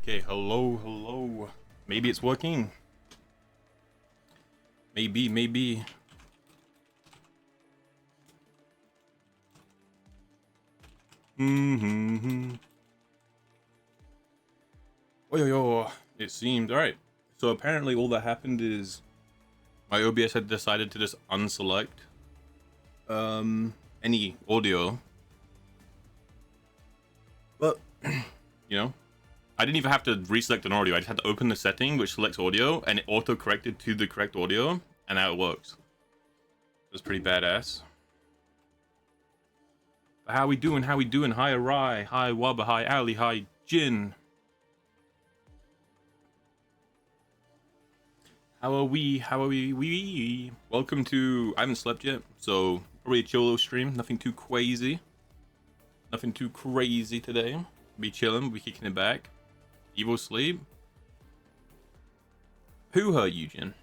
Okay, hello. Maybe it's working. Maybe. Yo. It seemed alright. So apparently all that happened is my OBS had decided to just unselect any audio. But you know, I didn't even have to reselect an audio. I just had to open the setting which selects audio, and it auto-corrected to the correct audio, and now it works. It was pretty badass. But how we doing? Hi Arai, hi Wabba, hi Ali, hi Jin. How are we? Welcome to, I haven't slept yet, so probably a chill little stream. Nothing too crazy today. Be chilling, be kicking it back. Evil sleep. Who hurt you, Jin?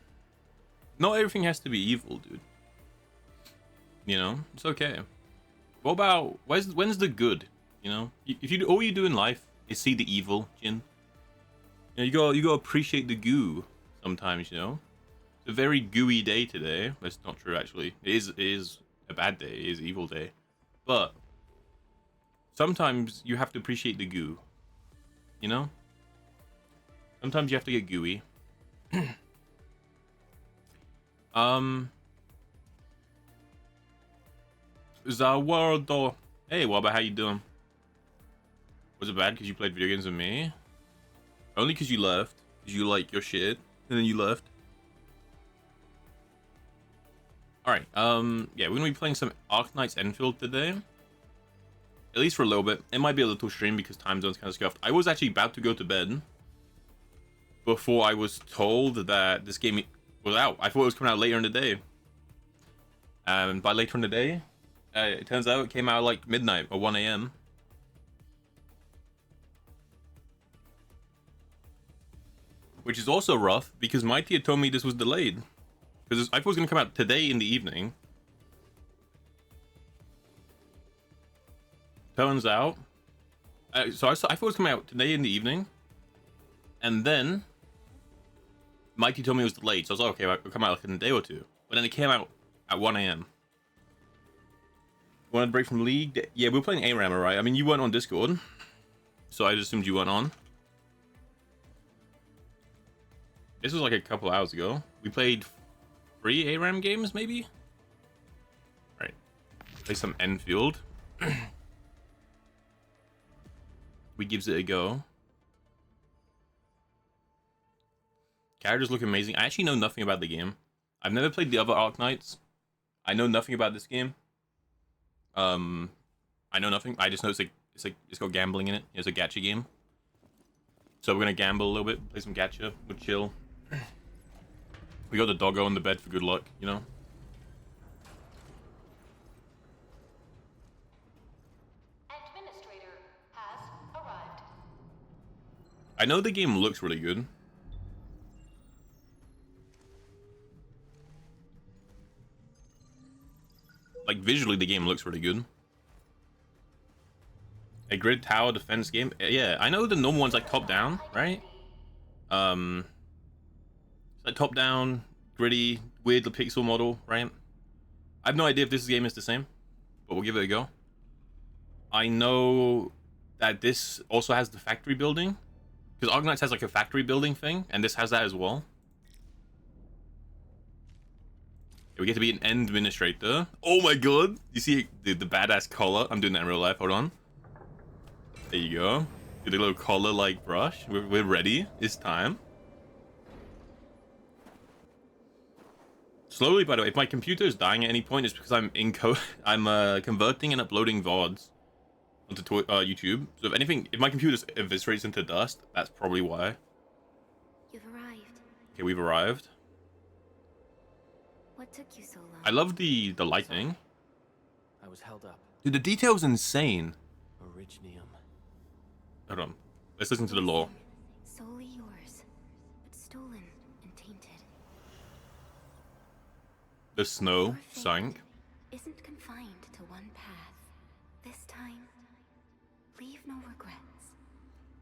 Not everything has to be evil, dude. You know, it's okay. What about when's the good? You know, if you all you do in life is see the evil, Jin. You know, you gotta appreciate the goo sometimes. You know, it's a very gooey day today. That's not true, actually. It is a bad day. It is evil day, but sometimes you have to appreciate the goo. You know, sometimes you have to get gooey. Zawardo. Hey, Wabba, how you doing? Was it bad because you played video games with me? Only because you left. Because you like your shit, and then you left. Alright, yeah, we're gonna be playing some Arknights Endfield today. At least for a little bit. It might be a little stream because time zone's kind of scuffed. I was actually about to go to bed before I was told that this game was out. I thought it was coming out later in the day. And by later in the day, it turns out it came out like midnight or 1 a.m. Which is also rough because Mighty had told me this was delayed. Because I thought it was going to come out today in the evening. Turns out, so I thought it was coming out today in the evening. And then Mighty told me it was delayed. So I was like, okay, it'll come out like in a day or two. But then it came out at 1 a.m. Wanted a break from League? Yeah, we were playing ARAM, right? I mean, you weren't on Discord, so I just assumed you weren't on. This was like a couple hours ago. We played 3 ARAM games, maybe? Right. Play some Endfield. We gives it a go. Characters look amazing. I actually know nothing about the game. I've never played the other Arknights. I know nothing about this game. I know nothing. I just know it's got gambling in it. It's a gacha game. So we're gonna gamble a little bit, play some gacha, we'll chill. We got the doggo on the bed for good luck, you know. Administrator has arrived. I know the game looks really good. Like visually, the game looks really good. A grid tower defense game. Yeah, I know the normal one's like top down, right? It's like top down, gritty, weird pixel model, right? I have no idea if this game is the same, but we'll give it a go. I know that this also has the factory building, because Arknights has like a factory building thing, and this has that as well. We get to be an administrator. Oh my god! You see the badass collar? I'm doing that in real life. Hold on. There you go. Get a little collar like brush. We're ready. It's time. Slowly, by the way, if my computer is dying at any point, it's because I'm converting and uploading VODs onto YouTube. So if my computer eviscerates into dust, that's probably why. You've arrived. Okay, we've arrived. What took you so long? I love the lightning. I was held up. Dude, the detail's insane. Originium. Hold on. Let's listen to the lore. Solely yours, but stolen and tainted. The snow Your fate sank. Isn't confined to one path. This time, leave no regrets.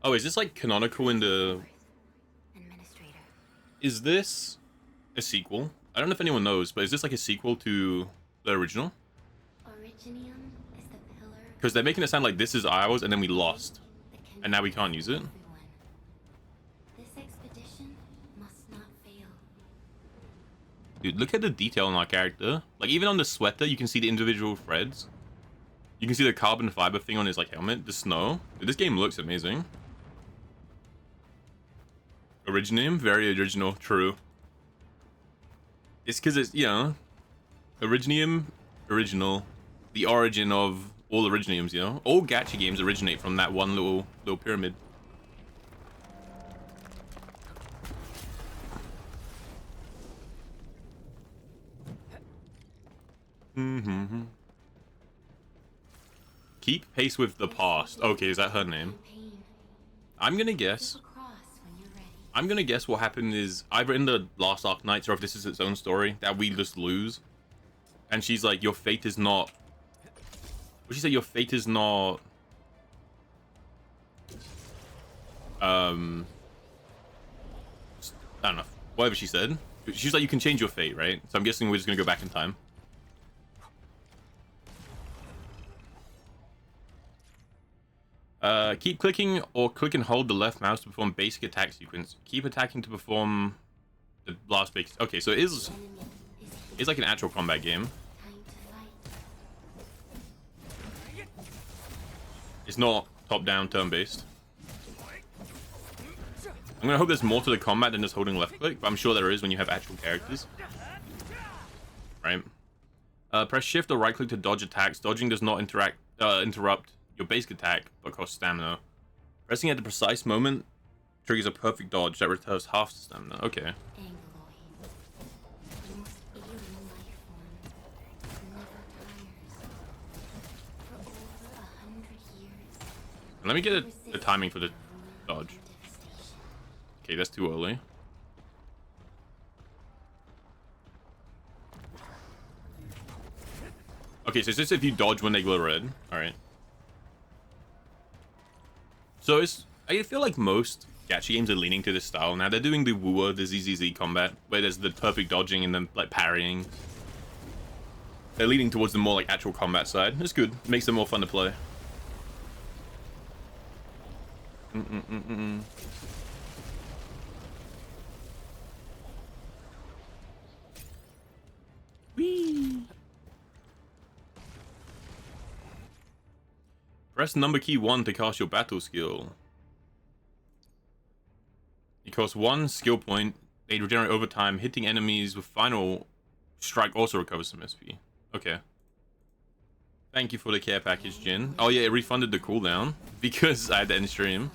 Oh, is this like canonical in the... Administrator. Is this a sequel? I don't know if anyone knows, but is this like a sequel to the original? Originium is the pillar. Because they're making it sound like this is ours and then we lost. And now we can't use it. This expedition must not fail. Dude, look at the detail on our character. Like, even on the sweater, you can see the individual threads. You can see the carbon fiber thing on his, like, helmet. The snow. Dude, this game looks amazing. Originium? Very original. True. It's because it's, you know... Originium, original. The origin of all Originiums, you know? All gacha games originate from that one little pyramid. Keep pace with the past. Okay, is that her name? I'm gonna guess. I'm gonna guess what happened is either in the last Arknights or if this is its own story that we just lose. And she's like, your fate is not... What she say? Your fate is not... I don't know. Whatever she said. She's like, you can change your fate, right? So I'm guessing we're just gonna go back in time. Keep clicking or click and hold the left mouse to perform basic attack sequence. Keep attacking to perform the last basic... Okay, so it's like an actual combat game. It's not top-down, turn-based. I'm gonna hope there's more to the combat than just holding left click, but I'm sure there is when you have actual characters. Right. Press shift or right click to dodge attacks. Dodging does not interrupt your basic attack, but costs stamina. Pressing at the precise moment triggers a perfect dodge that returns half the stamina. Okay. Let me get the timing for the dodge. Okay, that's too early. Okay, so it's just if you dodge when they glow red. Alright. So I feel like most gacha games are leaning to this style now. They're doing the wooer, the ZZZ combat, where there's the perfect dodging and then like parrying. They're leaning towards the more like actual combat side. It's good. It makes them more fun to play. Whee! Press number key 1 to cast your battle skill. It costs 1 skill point. They regenerate over time. Hitting enemies with final strike also recovers some SP. Okay. Thank you for the care package, Jin. Oh yeah, it refunded the cooldown because I had to end stream.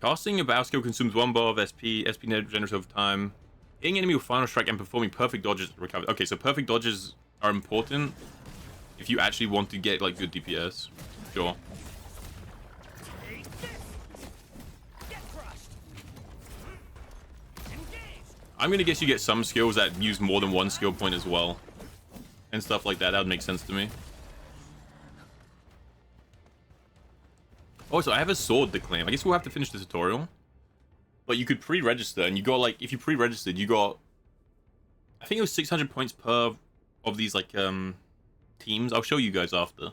Casting a battle skill consumes 1 bar of SP. SP regenerates over time. Hitting enemy with final strike and performing perfect dodges recover. Okay, so perfect dodges are important if you actually want to get like good DPS. Sure. I'm gonna guess you get some skills that use more than 1 skill point as well. And stuff like that. That would make sense to me. Oh, so I have a sword to claim. I guess we'll have to finish the tutorial. But you could pre-register, and you got, like, if you pre-registered, you got... I think it was 600 points per of these, like, teams. I'll show you guys after.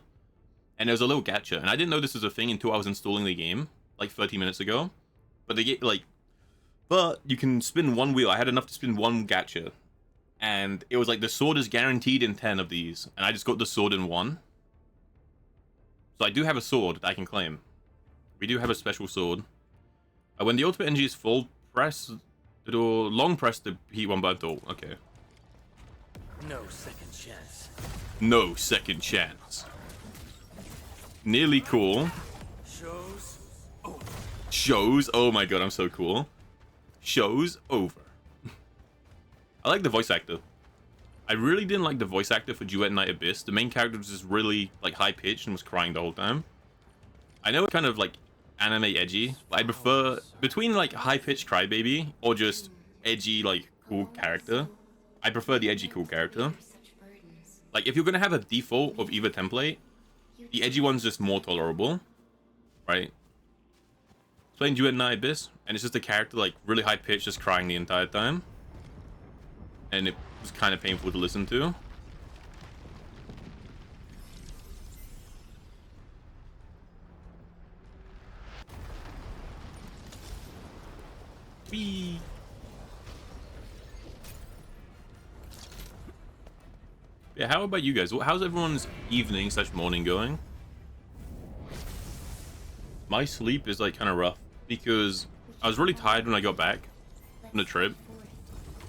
And there was a little gacha, and I didn't know this was a thing until I was installing the game, like, 30 minutes ago. But they get, like... But you can spin 1 wheel. I had enough to spin 1 gacha. And it was like, the sword is guaranteed in 10 of these. And I just got the sword in 1. So I do have a sword that I can claim. We do have a special sword. When the ultimate energy is full, press the door, long press the heat 1 button. Oh, okay. No second chance. No second chance. Nearly cool. Show's over. Shows. Oh my god, I'm so cool. Show's over. I like the voice actor. I really didn't like the voice actor for Duet Night Abyss. The main character was just really like high pitched and was crying the whole time. I know it's kind of like anime edgy, but I prefer between like high pitched crybaby or just edgy like cool character. I prefer the edgy cool character. Like, if you're gonna have a default of either template, the edgy one's just more tolerable, right? Playing Duet Night Abyss, and it's just a character like really high pitched, just crying the entire time, and it was kind of painful to listen to. Whee! Yeah, how about you guys? How's everyone's evening / morning going? My sleep is like kind of rough because I was really tired when I got back from the trip,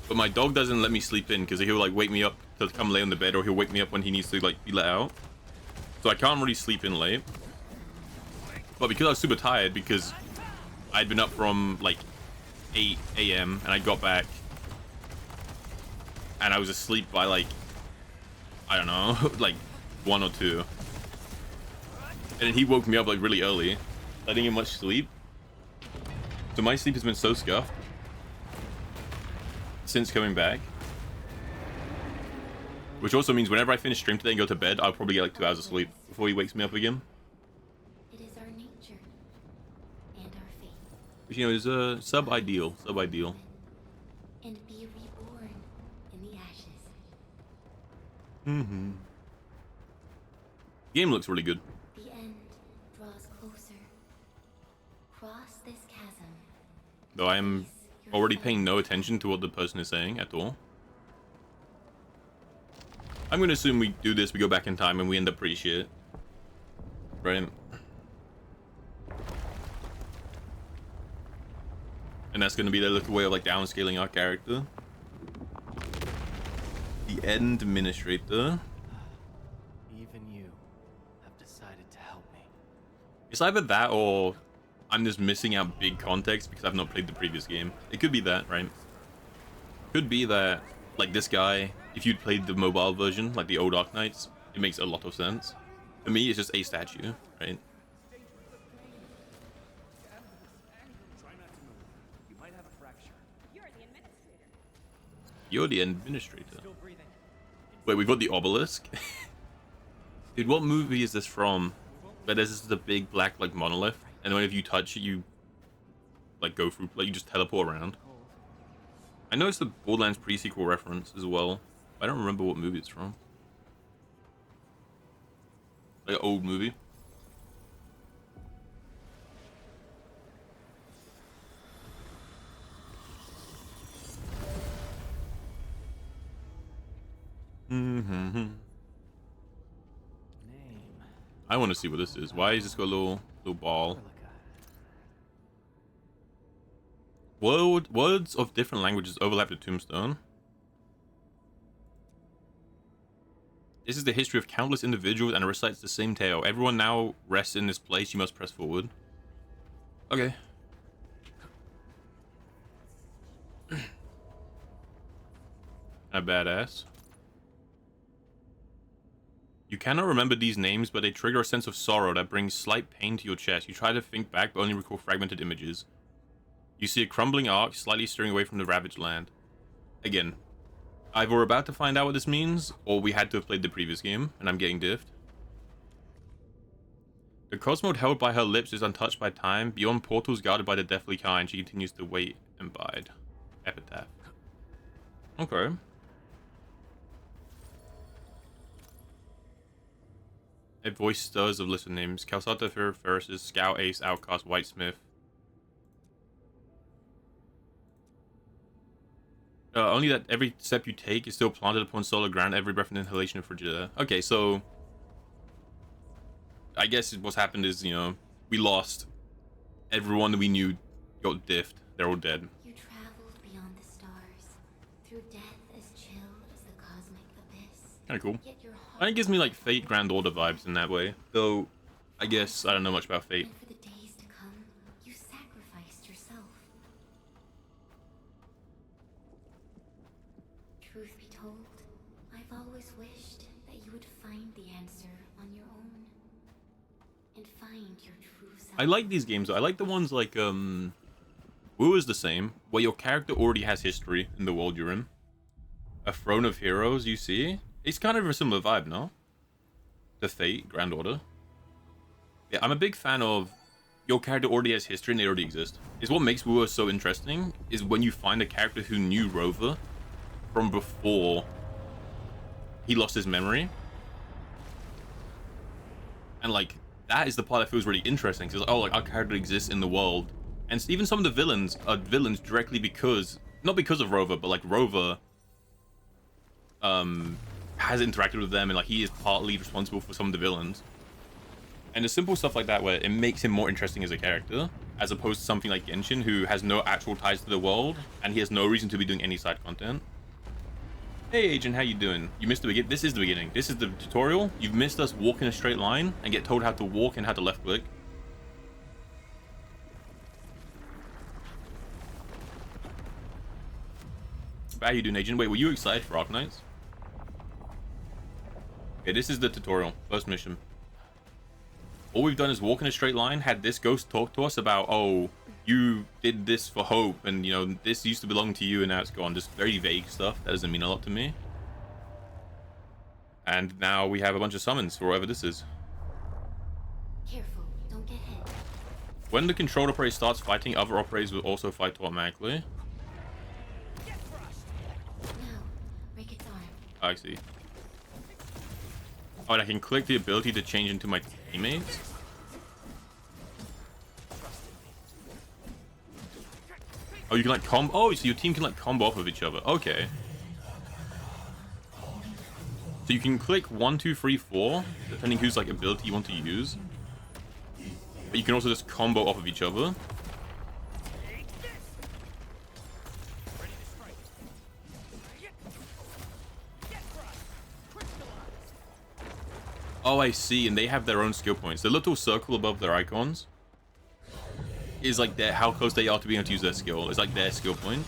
but my dog doesn't let me sleep in because he'll like wake me up to come lay on the bed, or he'll wake me up when he needs to like be let out. So I can't really sleep in late. But because I was super tired, because I'd been up from like 8 a.m. and I got back and I was asleep by like, I don't know, like 1 or 2. And then he woke me up like really early. I didn't get much sleep. So my sleep has been so scuffed since coming back. Which also means whenever I finish stream today and go to bed, I'll probably get like 2 hours of sleep before he wakes me up again. It is our nature and our fate. Which, you know, is sub-ideal. Sub-ideal. And be reborn in the ashes. Mm-hmm. Game looks really good. The end draws closer. Cross this chasm. Though I am already paying no attention to what the person is saying at all. I'm gonna assume we do this, we go back in time, and we end up pretty shit. Right? And that's gonna be their little way of like downscaling our character. The End Administrator. Even you have decided to help me. It's either that or I'm just missing out big context because I've not played the previous game. It could be that, right? Could be that, like, this guy, if you'd played the mobile version, like the old Arknights, it makes a lot of sense. For me, it's just a statue, right? You're the administrator. Wait, we've got the obelisk? Dude, what movie is this from? Where there's just the big black, like, monolith, and whenever you touch it, you, like, go through, like, you just teleport around. I know it's the Borderlands pre-sequel reference as well. I don't remember what movie it's from. Like an old movie. Name. I want to see what this is. Why is this got a little ball? Words of different languages overlap the tombstone. This is the history of countless individuals and it recites the same tale. Everyone now rests in this place. You must press forward. Okay. A badass. You cannot remember these names, but they trigger a sense of sorrow that brings slight pain to your chest. You try to think back, but only recall fragmented images. You see a crumbling arc slightly steering away from the ravaged land. Again, either we're about to find out what this means, or we had to have played the previous game, and I'm getting diffed. The cosmode held by her lips is untouched by time. Beyond portals guarded by the deathly kind, she continues to wait and bide. Epitaph. Okay. A voice stirs of list of names. Calsata, Ferris, Scout, Ace, Outcast, Whitesmith. Only that every step you take is still planted upon solid ground, every breath and inhalation of frigid air. Okay, so I guess what's happened is, you know, we lost everyone that we knew got diffed. They're all dead. You traveled beyond the stars, through death as chill as the cosmic abyss. Kind of cool. Yet your heart I think it gives me like Fate Grand Order vibes in that way. Though, I guess I don't know much about Fate. and for the days to come, you sacrificed yourself. Truth be told, I've always wished that you would find the answer on your own. And find your true self. I like these games though. I like the ones like, Woo is the same, where your character already has history in the world you're in. A Throne of Heroes, you see? It's kind of a similar vibe, no? The Fate, Grand Order. Yeah, I'm a big fan of your character already has history and they already exist. It's what makes War so interesting, is when you find a character who knew Rover from before he lost his memory. And like, that is the part that feels really interesting, because oh, like our character exists in the world. And even some of the villains are villains directly because, not because of Rover, but like Rover has interacted with them, and like he is partly responsible for some of the villains. And the simple stuff like that, where it makes him more interesting as a character, as opposed to something like Genshin, who has no actual ties to the world, and he has no reason to be doing any side content. Hey Agent, how you doing? You missed the beginning. This is the beginning. This is the tutorial. You've missed us walk in a straight line and get told how to walk and how to left click. How you doing, Agent? Wait, were you excited for Arknights? Okay, this is the tutorial. First mission. All we've done is walk in a straight line, had this ghost talk to us about, oh, you did this for hope, and, you know, this used to belong to you, and now it's gone. Just very vague stuff. That doesn't mean a lot to me. And now we have a bunch of summons for whatever this is. Careful, don't get hit. When the controlled operator starts fighting, other operators will also fight automatically. Now, break its arm. I see. Oh, and I can click the ability to change into my teammates. Oh, you can like combo. Oh, so your team can like combo off of each other. Okay. So you can click 1, 2, 3, 4, depending whose like ability you want to use. But you can also just combo off of each other. Oh, I see, and they have their own skill points. The little circle above their icons is like their, how close they are to being able to use their skill. It's like their skill point.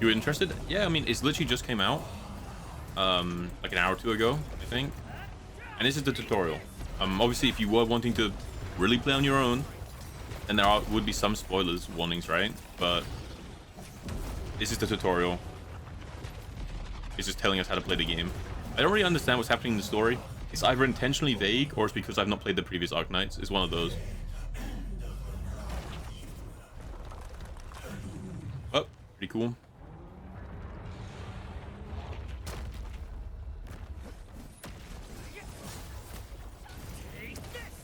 You interested? Yeah, I mean, it's literally just came out. Like an hour or two ago, I think. And this is the tutorial. Obviously, if you were wanting to really play on your own, then there would be some spoilers, warnings, right? But this is the tutorial. It's just telling us how to play the game. I don't really understand what's happening in the story. It's either intentionally vague, or it's because I've not played the previous Arknights. It's one of those. Oh, pretty cool.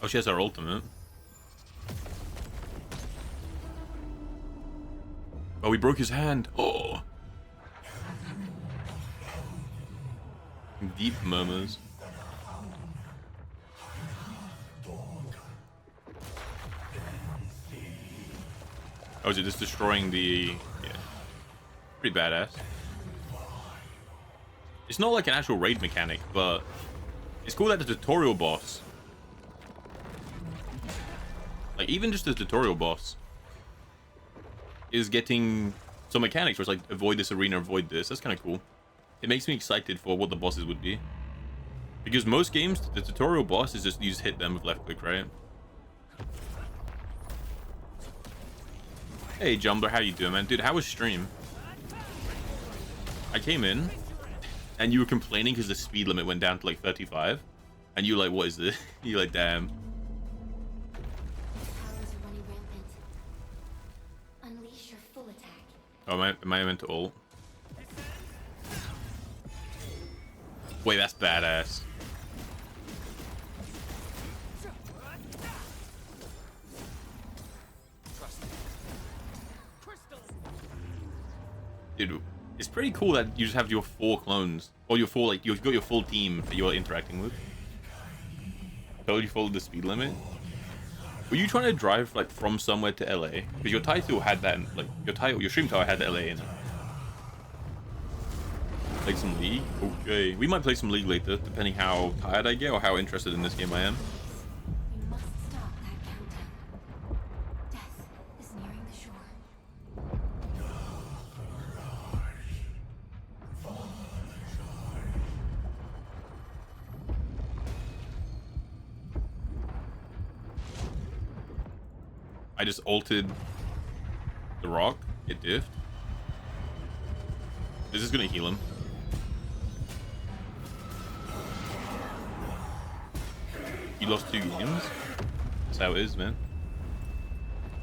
Oh, she has her ultimate. Oh, he broke his hand. Oh. Deep murmurs. Oh, is it just destroying the... Yeah. Pretty badass. It's not like an actual raid mechanic, but it's cool that the tutorial boss... Like, even just the tutorial boss is getting some mechanics where it's like, avoid this arena, avoid this. That's kind of cool. It makes me excited for what the bosses would be. Because most games, the tutorial boss is just, you just hit them with left click, right? Hey, Jumbler, how you doing, man? Dude, how was stream? I came in, and you were complaining because the speed limit went down to like 35. And you were like, what is this? You're like, damn. Powers are running rampant. Unleash your full attack. Oh, am I meant to ult? Wait, that's badass. Dude, it's pretty cool that you just have your 4 clones. Or your 4, like, you've got your full team that you're interacting with. Totally followed the speed limit. Were you trying to drive, like, from somewhere to LA? Because your title had that, like, your stream title had LA in it. Play some League? Okay. We might play some League later, depending how tired I get or how interested in this game I am. We must stop that countdown. Death is nearing the shore. I just ulted the rock. It diffed. Is this gonna heal him? lost 2 games. That's how it is, man.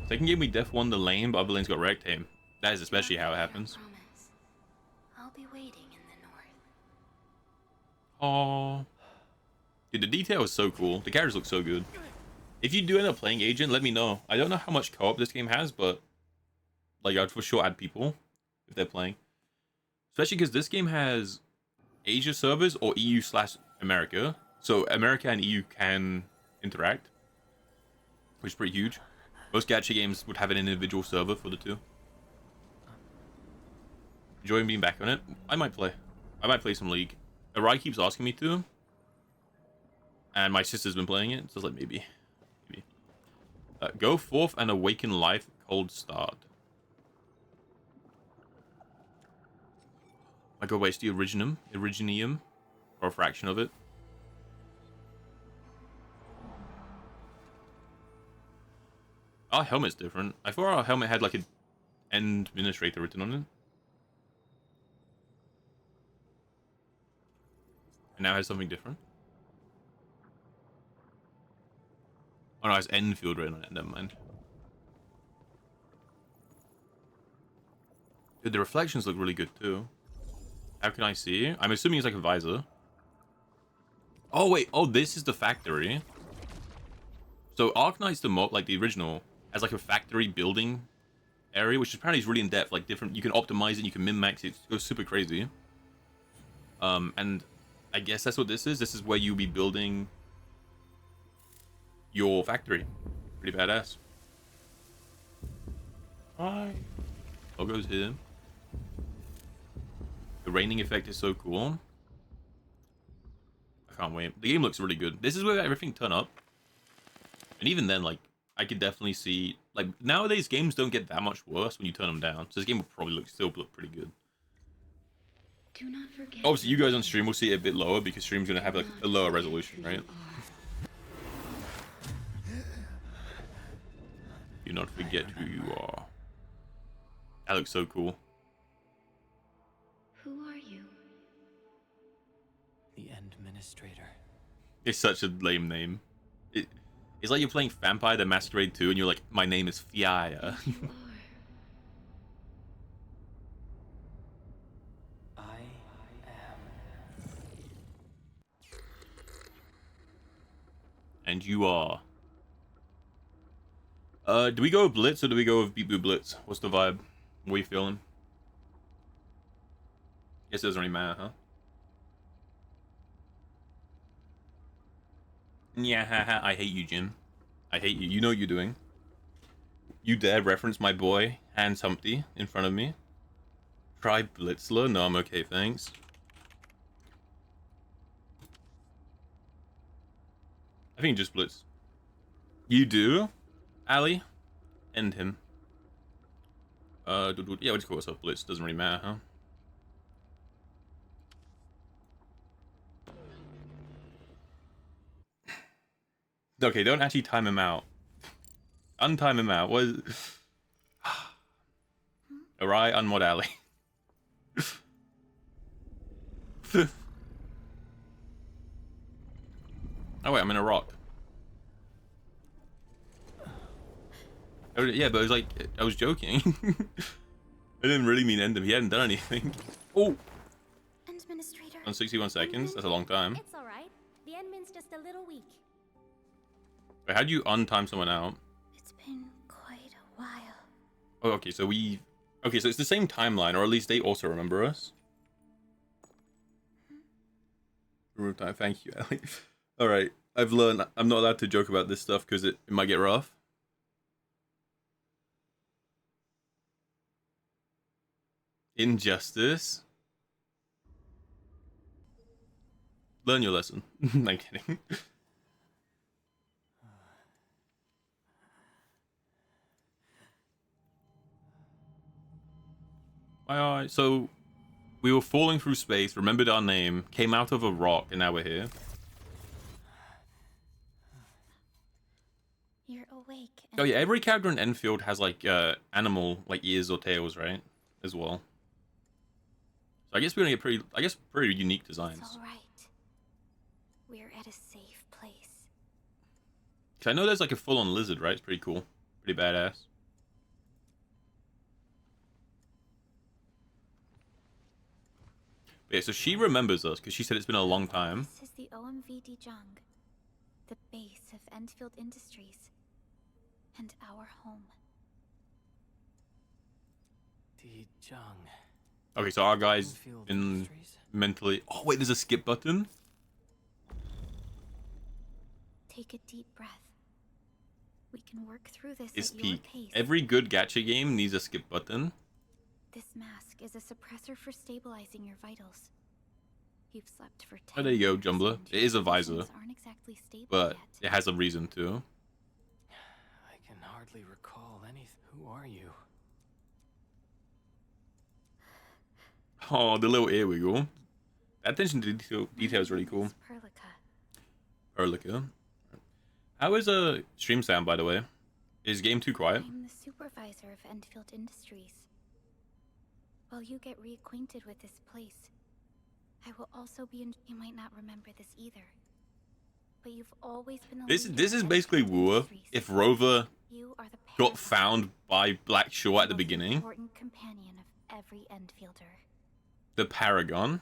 Second game we def won the lane, but other lanes got wrecked. Hey, that is especially how it happens. I'll be waiting in the north. Oh, dude, the detail is so cool. The characters look so good. If you do end up playing Agent, let me know. I don't know how much co-op this game has, but like I'd for sure add people if they're playing. Especially because this game has Asia servers or EU/America. So America and EU can interact, which is pretty huge. Most gacha games would have an individual server for the two. Enjoying being back on it. I might play some League. Arai keeps asking me to, and my sister's been playing it, so it's like maybe. Go forth and awaken life. Cold start. I go waste the Originium, or a fraction of it. Our helmet's different. I thought our helmet had like an administrator written on it. And now it has something different. Oh no, it's Endfield written on it. Never mind. Dude, the reflections look really good too. How can I see? I'm assuming it's like a visor. Oh wait, oh this is the factory. So Arknights the like the original has like a factory building area, which apparently is really in depth, like different. You can optimize it, you can min-max it. It goes super crazy. And I guess that's what this is. This is where you'll be building your factory. Pretty badass. Hi. Logo's here. The raining effect is so cool. I can't wait. The game looks really good. This is where everything turn up. And even then, like, I could definitely see, like, nowadays games don't get that much worse when you turn them down. So this game will probably still look pretty good. Do not forget. Obviously, you guys on stream will see it a bit lower because stream's gonna have like a lower resolution, right? Do not forget who you are. That looks so cool. Who are you? The Administrator. It's such a lame name. It's like you're playing Vampire the Masquerade 2 and you're like, my name is Fiaya. You are. I am. And you are. Do we go with Blitz or do we go with BeepBoopBlitz? What's the vibe? What are you feeling? Guess it doesn't really matter, huh? Yeah, haha, I hate you, Jim. I hate you. You know what you're doing. You dare reference my boy, Hans Humpty, in front of me? Try Blitzler? No, I'm okay, thanks. I think just Blitz. You do? Ali? End him. Yeah, we'll just call ourselves Blitz. Doesn't really matter, huh? Okay, don't actually time him out. Untime him out. What is... Arai, unmod Ali. Oh wait, I'm in a rock. Oh, yeah, but it was like, I was joking. I didn't really mean end him. He hadn't done anything. Oh! Administrator. On 61 seconds? That's a long time. It's alright. The endman's just a little weak. Wait, how do you untime someone out? It's been quite a while. Oh, okay, so we... Okay, so it's the same timeline, or at least they also remember us. Room time, thank you, Ellie. Alright, I've learned I'm not allowed to joke about this stuff because it might get rough. Injustice. Learn your lesson. I'm kidding. Alright, so we were falling through space, remembered our name, came out of a rock, and now we're here. You're awake. Oh yeah, every character in Endfield has like animal like ears or tails, right? As well. So I guess we're gonna get pretty unique designs. It's all right. We're at a safe place. 'Cause I know there's like a full-on lizard, right? It's pretty cool. Pretty badass. But yeah, so she remembers us because she said it's been a long time. This is the OMV Dijong, the base of Endfield Industries, and our home. Dijong. Okay, so our guy's Endfield been Industries? mentally... Oh, wait, there's a skip button? Take a deep breath. We can work through this It's at your peak. pace. Every good gacha game needs a skip button. This mask is a suppressor for stabilizing your vitals. You've slept for 10 Oh, there you go, years, Jumbler. and It is a your visor, functions aren't exactly stable but yet. it has a reason to. I can hardly recall anything. Who are you? Oh, the little ear wiggle. That attention to detail is really My name cool. is Perlica. Erlica. How is a stream sound, by the way? Is game too quiet? I'm the supervisor of Endfield Industries. While you get reacquainted with this place, I will also be in... You might not remember this either, but you've always been the This leader is of basically Endfield Wua Industries. if Rover You are the got paragon, found by Black Shaw at the most beginning. important companion of every Endfielder. The Paragon.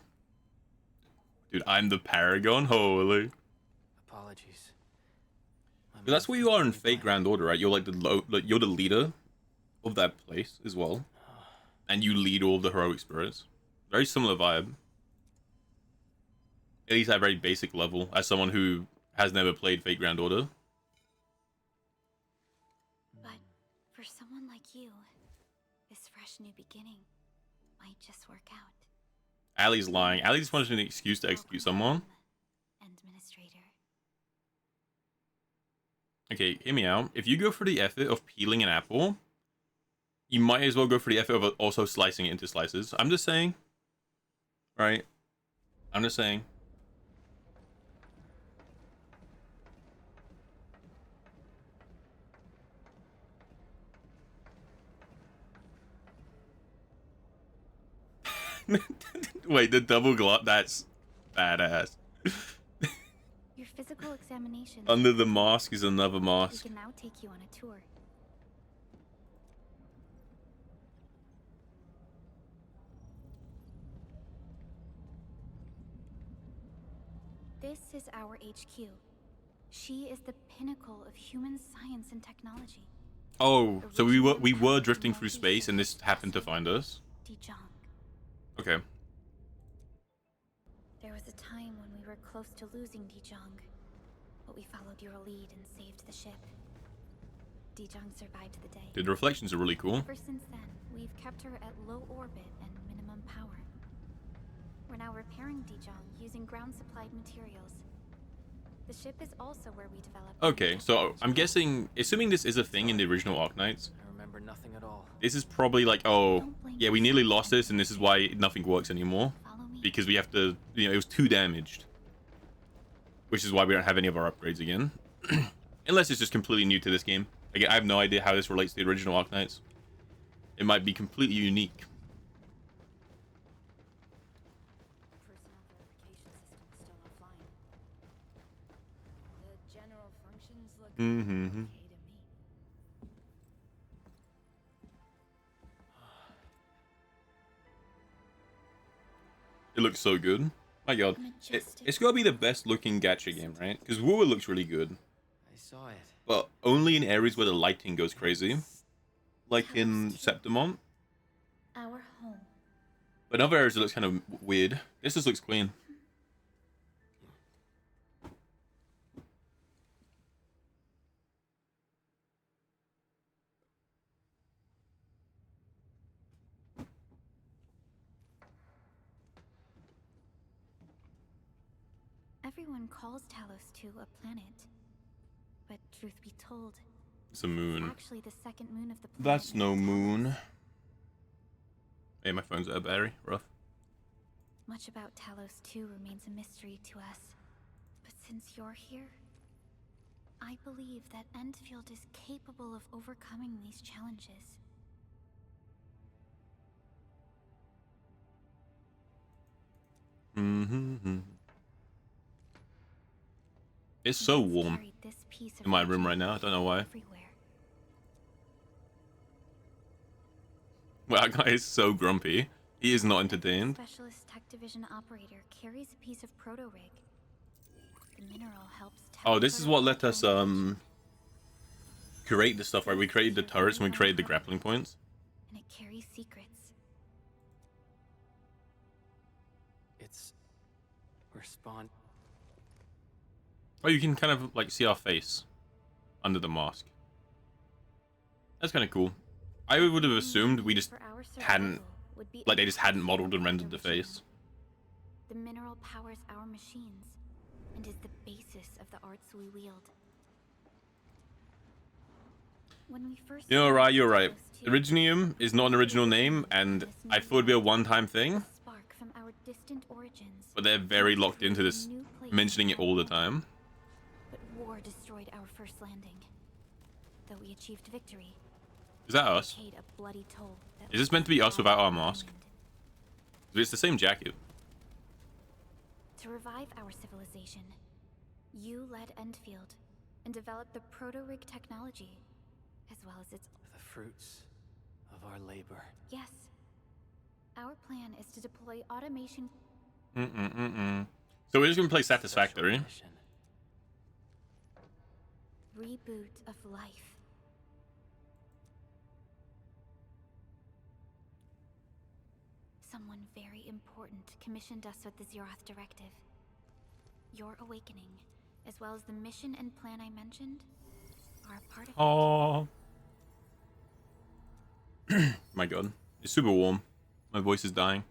Dude, I'm the Paragon. Holy. Apologies. But that's what you are in Fate Grand Order, right? You're like you're the leader of that place as well, and you lead all the heroic spirits. Very similar vibe. At least at a very basic level, as someone who has never played Fate Grand Order. But for someone like you, this fresh new beginning might just work out. Allie's lying. Allie just wanted an excuse to execute someone. Administrator. Okay, hear me out. If you go for the effort of peeling an apple, you might as well go for the effort of also slicing it into slices. I'm just saying. Right? I'm just saying. Wait, the double glove? That's badass. Your physical examination. Under the mask is another We mask. can now take you on a tour. This is our HQ. She is the pinnacle of human science and technology. Oh, so we were drifting through space and this happened to find us. Dijong. Okay. There was a time when we were close to losing Dijong, but we followed your lead and saved the ship. Dijong survived the day. Dude, the reflections are really cool. Ever since then, we've kept her at low orbit and minimum power. We're now repairing Dijong using ground-supplied materials. The ship is also where we developed... Okay, so I'm guessing, assuming this is a thing in the original Arknights, I remember nothing at all. this is probably like, oh, yeah, we nearly lost this and this is why nothing works anymore. Follow me. Because we have to, you know, it was too damaged. Which is why we don't have any of our upgrades again. Unless it's just completely new to this game. Again, I have no idea how this relates to the original Arknights. It might be completely unique. Personnel verification system still offline. The general functions look Mm-hmm. okay to me. It looks so good. My god. It's gotta be the best looking gacha game, right? Because Wua looks really good. I saw it. But only in areas where the lighting goes crazy. Like in Septimont. Our home. But in other areas it looks kind of weird. This just looks clean. Everyone calls Talos 2 a planet. But truth be told, It's a moon. actually the second moon of the planet. That's no next to moon. Talos. Hey, my phone's out of battery. Rough. Much about Talos 2 remains a mystery to us. But since you're here, I believe that Endfield is capable of overcoming these challenges. Mm-hmm. It's so Let's warm carry this piece of in my room energy right now. I don't know why. everywhere. Well, that guy is so grumpy. He is not entertained. Specialist Tech Division operator carries a piece of proto-rig. The mineral helps Oh, this is what let us create the stuff, right? We created the turrets and we created the grappling points. And it carries secrets. It's respond. Oh, you can kind of like see our face under the mask. That's kind of cool. I would have assumed we just For our hadn't, survival would be like they just hadn't modeled and rendered the face. The mineral powers our machines and is the basis of the arts we wield. When we first You know, right, you're right. Two, Originium is not an original name, and I thought it'd be a one-time thing, spark from our distant origins. but they're very locked into this, New place mentioning it all the in time. But war destroyed our first landing. Though we achieved victory, Is that us? paid a bloody toll that Is this meant to be us without our mask? remained. It's the same jacket. To revive our civilization, you led Endfield and developed the proto-rig technology, as well as its... The fruits of our labor. Yes. Our plan is to deploy automation... So we're just gonna play Satisfactory. Special mission. reboot of life. Someone very important commissioned us with the Zeroth Directive. Your awakening, as well as the mission and plan I mentioned, are a part of Oh. My god. It's super warm. My voice is dying.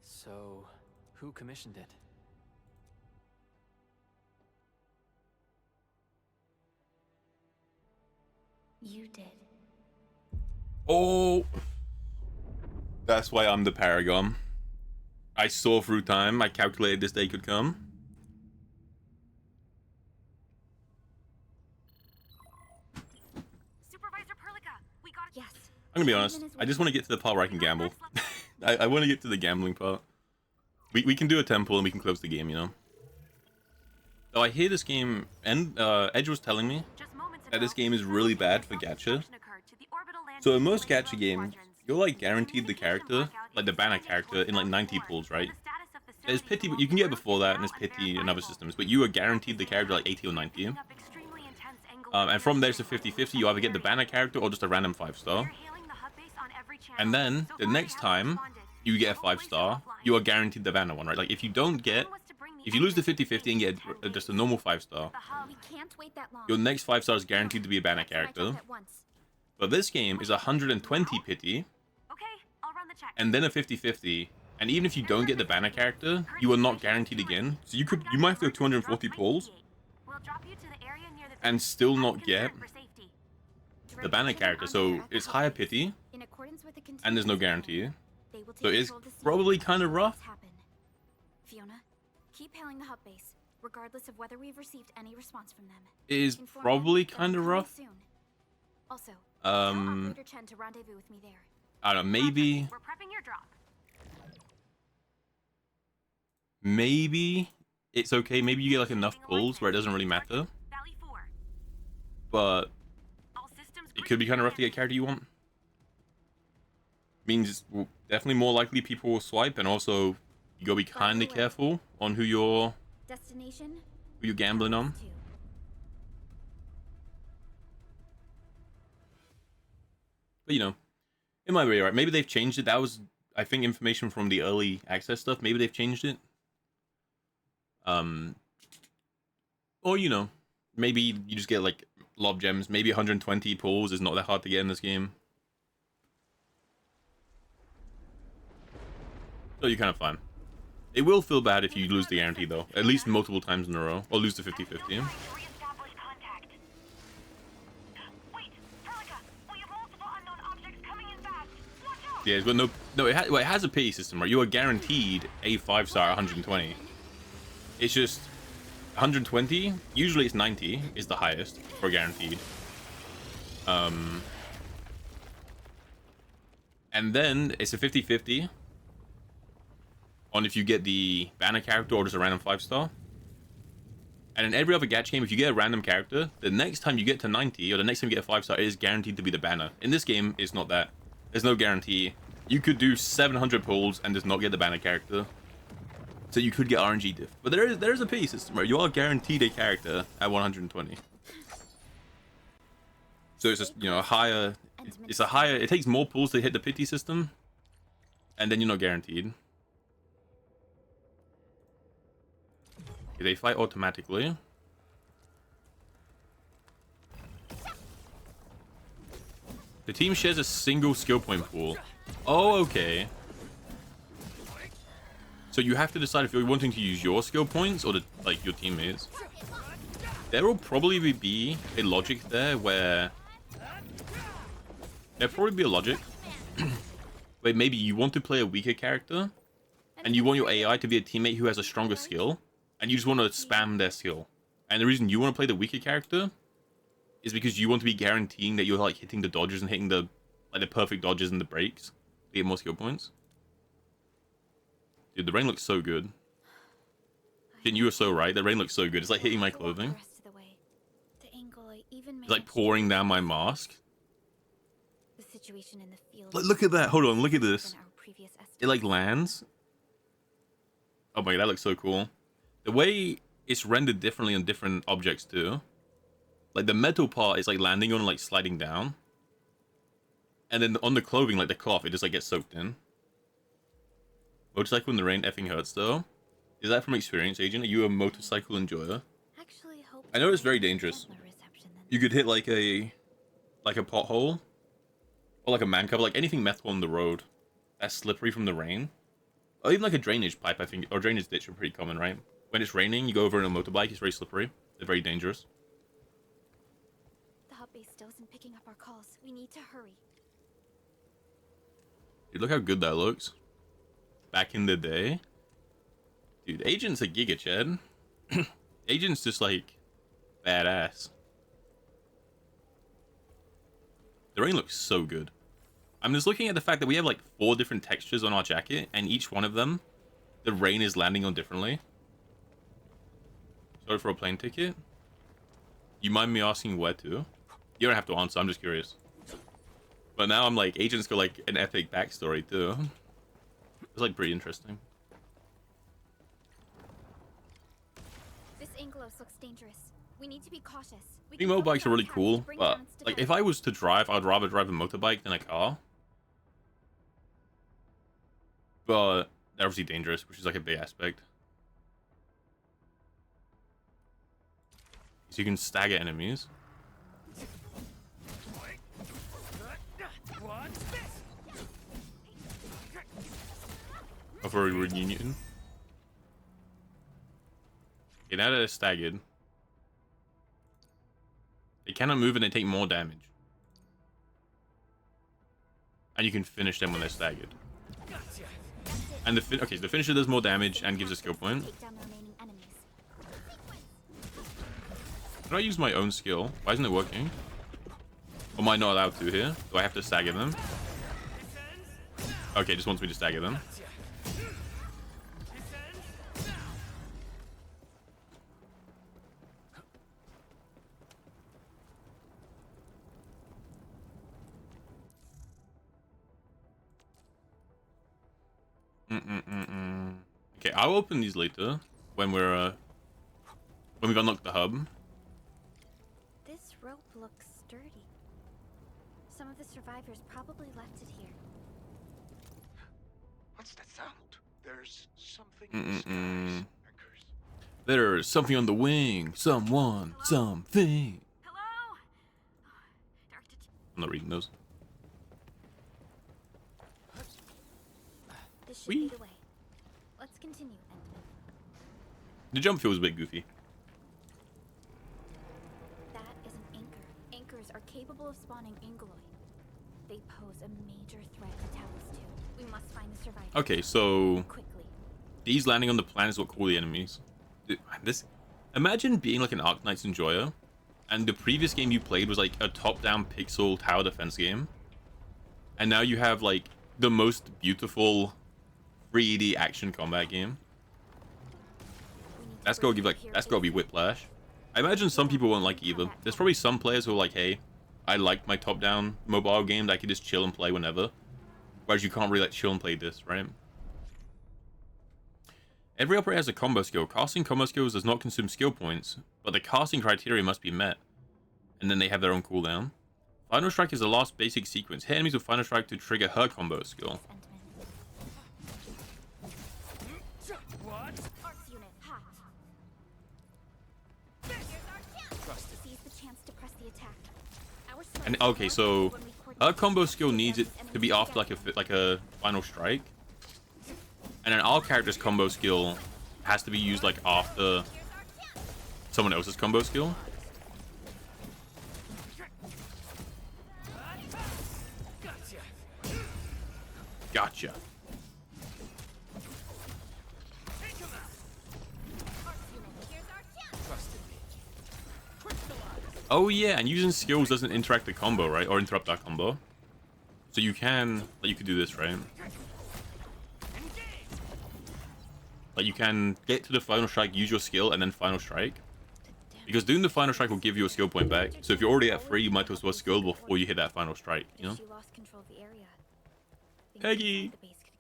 So, who commissioned it? You did. Oh. That's why I'm the Paragon. I saw through time. I calculated this day could come. Supervisor Perlica, we got Yes. I'm gonna be honest. I just want to get to the part where I can gamble. I want to get to the gambling part. We can do a temple and we can close the game, you know. So I hear this game, and Edge was telling me that this game is really bad for gacha. So in most gacha games, you're like guaranteed the character, like the banner character, in like 90 pulls, right? There's pity, but you can get it before that, and there's pity in other systems, but you are guaranteed the character like 80 or 90. And from there to 50-50, you either get the banner character or just a random 5-star. And then the next time you get a 5-star, you are guaranteed the banner one, right? Like if you don't get, if you lose the 50-50 and get just a normal 5-star, We can't wait that long. your next 5-star is guaranteed to be a banner character. But this game is 120 pity, and then a 50-50. And even if you don't get the banner character, you are not guaranteed again. So you might have to go 240 pulls and still not get the banner character. So it's higher pity, and there's no guarantee. So it's probably kind of rough. Fiona, keep hailing the hub base, regardless of whether we've received any response from them. It is Inform probably them that I'm kind of coming rough. soon. Also, tell Operator Chen to rendezvous with me there. I don't know, maybe We're prepping your drop. it's okay. Maybe you get like enough pulls where it doesn't really matter. Valley 4. But All systems it could be kind of rough to get a character you want. Means it's definitely more likely people will swipe, and also you gotta be kind of careful on who you're Destination? gambling on. Two. But you know, it might be right. Maybe they've changed it. That was, I think, information from the early access stuff. Maybe they've changed it. Or you know, maybe you just get like lob gems. Maybe 120 pulls is not that hard to get in this game. So you're kind of fine. It will feel bad if you lose the guarantee though, at least multiple times in a row, or lose the 50-50. Yeah, but no, it has a pity system, right? You are guaranteed a 5-star 120. It's just 120. Usually it's 90 is the highest for guaranteed. And then it's a 50-50 on if you get the banner character or just a random 5-star. And in every other gacha game, if you get a random character, the next time you get to 90, or the next time you get a 5-star, it is guaranteed to be the banner. In this game, it's not that. There's no guarantee. You could do 700 pulls and just not get the banner character. So you could get RNG diff. But there's a pity system where you are guaranteed a character at 120. So it's just, you know, it takes more pulls to hit the pity system. And then you're not guaranteed. Okay, they fight automatically. The team shares a single skill point pool. Oh, okay. So you have to decide if you're wanting to use your skill points or like your teammates. There will probably be a logic there where there'll probably be a logic where maybe you want to play a weaker character and you want your AI to be a teammate who has a stronger skill and you just want to spam their skill. And the reason you want to play the weaker character is because you want to be guaranteeing that you're like hitting the dodges and hitting the perfect dodges and the breaks to get more skill points. Dude, the rain looks so good. Jin, you were so right. The rain looks so good. It's like hitting my clothing. It's like pouring down my mask. The situation in the field. Like, look at that. Hold on. Look at this. It like lands. Oh my god, that looks so cool. The way it's rendered differently on different objects too. Like the metal part is like landing on and like sliding down. And then on the clothing, like the cloth, it just like gets soaked in. Motorcycle in the rain effing hurts though. Is that from experience, Agent? Are you a motorcycle enjoyer? I know it's very dangerous. You could hit like a pothole or like a man cover, like anything metal on the road that's slippery from the rain, or even like a drainage pipe. I think, or drainage ditch are pretty common, right? When it's raining, you go over in a motorbike. It's very slippery. They're very dangerous. The hub base still isn't picking up our calls. We need to hurry. Dude, look how good that looks. Back in the day. Dude, Agent's a giga, Chad. Agent's just like badass. The rain looks so good. I'm just looking at the fact that we have like 4 different textures on our jacket, and each one of them, the rain is landing on differently. Sorry for a plane ticket. You mind me asking where to? You don't have to answer, I'm just curious. But now I'm like, Agent's got like an epic backstory too. It's like pretty interesting. This Angelos looks dangerous. We need to be cautious. I think motorbikes are really cool, but like if I was to drive, I'd rather drive a motorbike than a car. But they're obviously dangerous, which is like a big aspect. So you can stagger enemies. For a reunion. Okay, now that they're staggered, they cannot move and they take more damage. And you can finish them when they're staggered. And the finisher does more damage and gives a skill point. Can I use my own skill? Why isn't it working? Or am I not allowed to here? Do I have to stagger them? Okay, it just wants me to stagger them. Okay, I'll open these later when we've unlocked the hub. This rope looks sturdy. Some of the survivors probably left it here. What's that sound? There's something in the skies. There's something on the wing. Someone. Hello? Something. Hello? I'm not reading those. This should be the way. Let's continue, Endfield. The jump feels a bit goofy. That is an anchor. Anchors are capable of spawning Angeloid. They pose a major threat to Talos 2. We must find the survivors. Okay, so Quickly. these landing on the planet is what call the enemies. Dude, imagine being like an Arknights enjoyer, and the previous game you played was like a top-down pixel tower defense game, and now you have like the most beautiful 3D action combat game. We need That's gotta give that's gotta be Whiplash. I imagine some people won't like either. There's probably some players who are like, hey, I like my top-down mobile game that I can just chill and play whenever. Whereas you can't really like chill and play this, right? Every operator has a combo skill. Casting combo skills does not consume skill points, but the casting criteria must be met. And then they have their own cooldown. Final Strike is the last basic sequence. Hit enemies with Final Strike to trigger her combo skill. And okay, so her combo skill needs it to be after like a Final Strike. And then our character's combo skill has to be used like after someone else's combo skill. Gotcha. Oh yeah, and using skills doesn't interact the combo, right? Or interrupt that combo. So you can, like, you could do this, right? Like, you can get to the Final Strike, use your skill, and then Final Strike. Because doing the Final Strike will give you a skill point back. So if you're already at 3, you might as well skill before you hit that Final Strike, you know? Peggy!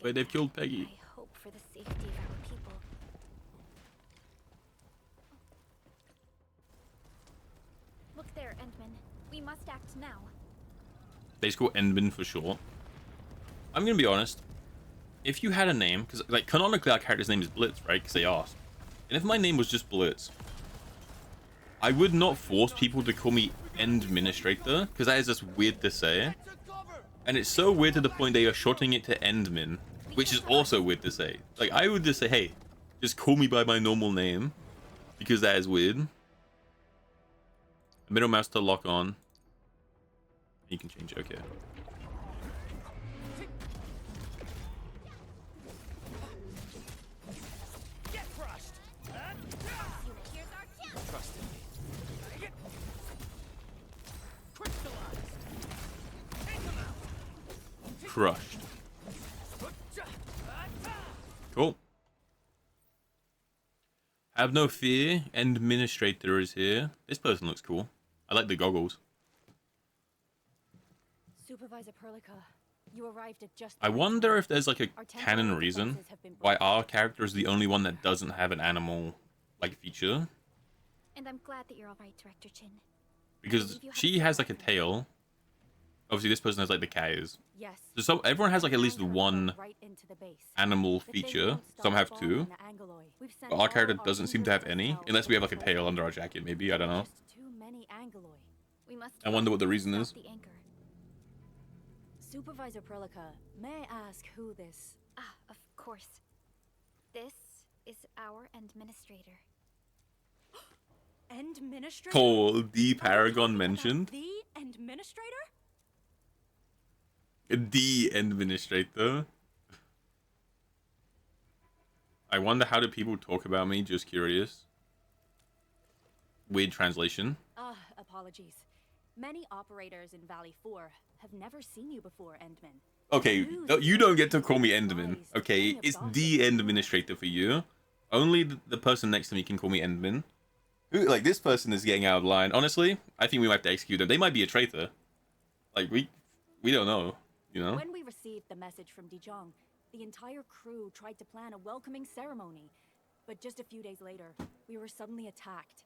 Wait, they've killed Peggy. I hope for the safety of our people. Look there, Endman. We must act now. They just call Endman for short. I'm gonna be honest. If you had a name, because like canonically our character's name is Blitz, right? Because they asked. And if my name was just Blitz, I would not force people to call me Endministrator, because that is just weird to say. And it's so weird to the point they are shortening it to Endmin, which is also weird to say. Like, I would just say, hey, just call me by my normal name, because that is weird. Middle mouse to lock on. You can change it, okay. Crushed. Cool. Have no fear. Administrator is here. This person looks cool. I like the goggles. Supervisor Perlica, you arrived at just. I wonder if there's like a canon reason why our character is the only one that doesn't have an animal like feature. And I'm glad that you're all right, Director Chin. Because she has like a tail. Obviously, this person has like the cat is. Yes. So everyone has like at least one animal feature. Some have 2. But our character doesn't seem to have any, unless we have like a tail under our jacket. Maybe, I don't know. I wonder what the reason is. Supervisor Perlica, may I ask who this? Ah, of course. This is our Endministrator. Endministrator? Oh, the Paragon mentioned. The Endministrator? The Administrator. I wonder how do people talk about me, just curious. Weird translation. Apologies. Many operators in Valley 4 have never seen you before, Endman. Okay, you don't get to call me Endman. Okay, it's the Endministrator for you. Only the person next to me can call me Endman. Who, like, this person is getting out of line. Honestly, I think we might have to execute them. They might be a traitor. Like, we don't know, you know? When we received the message from Dijon, the entire crew tried to plan a welcoming ceremony. But just a few days later, we were suddenly attacked.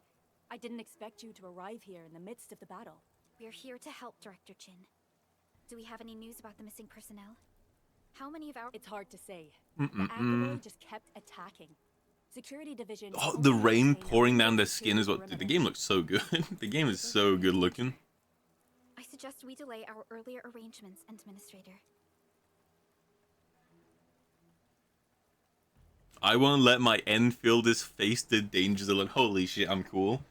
I didn't expect you to arrive here in the midst of the battle. We're here to help, Director Chin. Do we have any news about the missing personnel? How many of our... It's hard to say. The Angoloi just kept attacking. Security division... Oh, the rain pouring down their skin is what... Dude, the game looks so good. The game is so good looking. I suggest we delay our earlier arrangements, Administrator. I won't let my Enfielders face the dangers alone. Holy shit, I'm cool.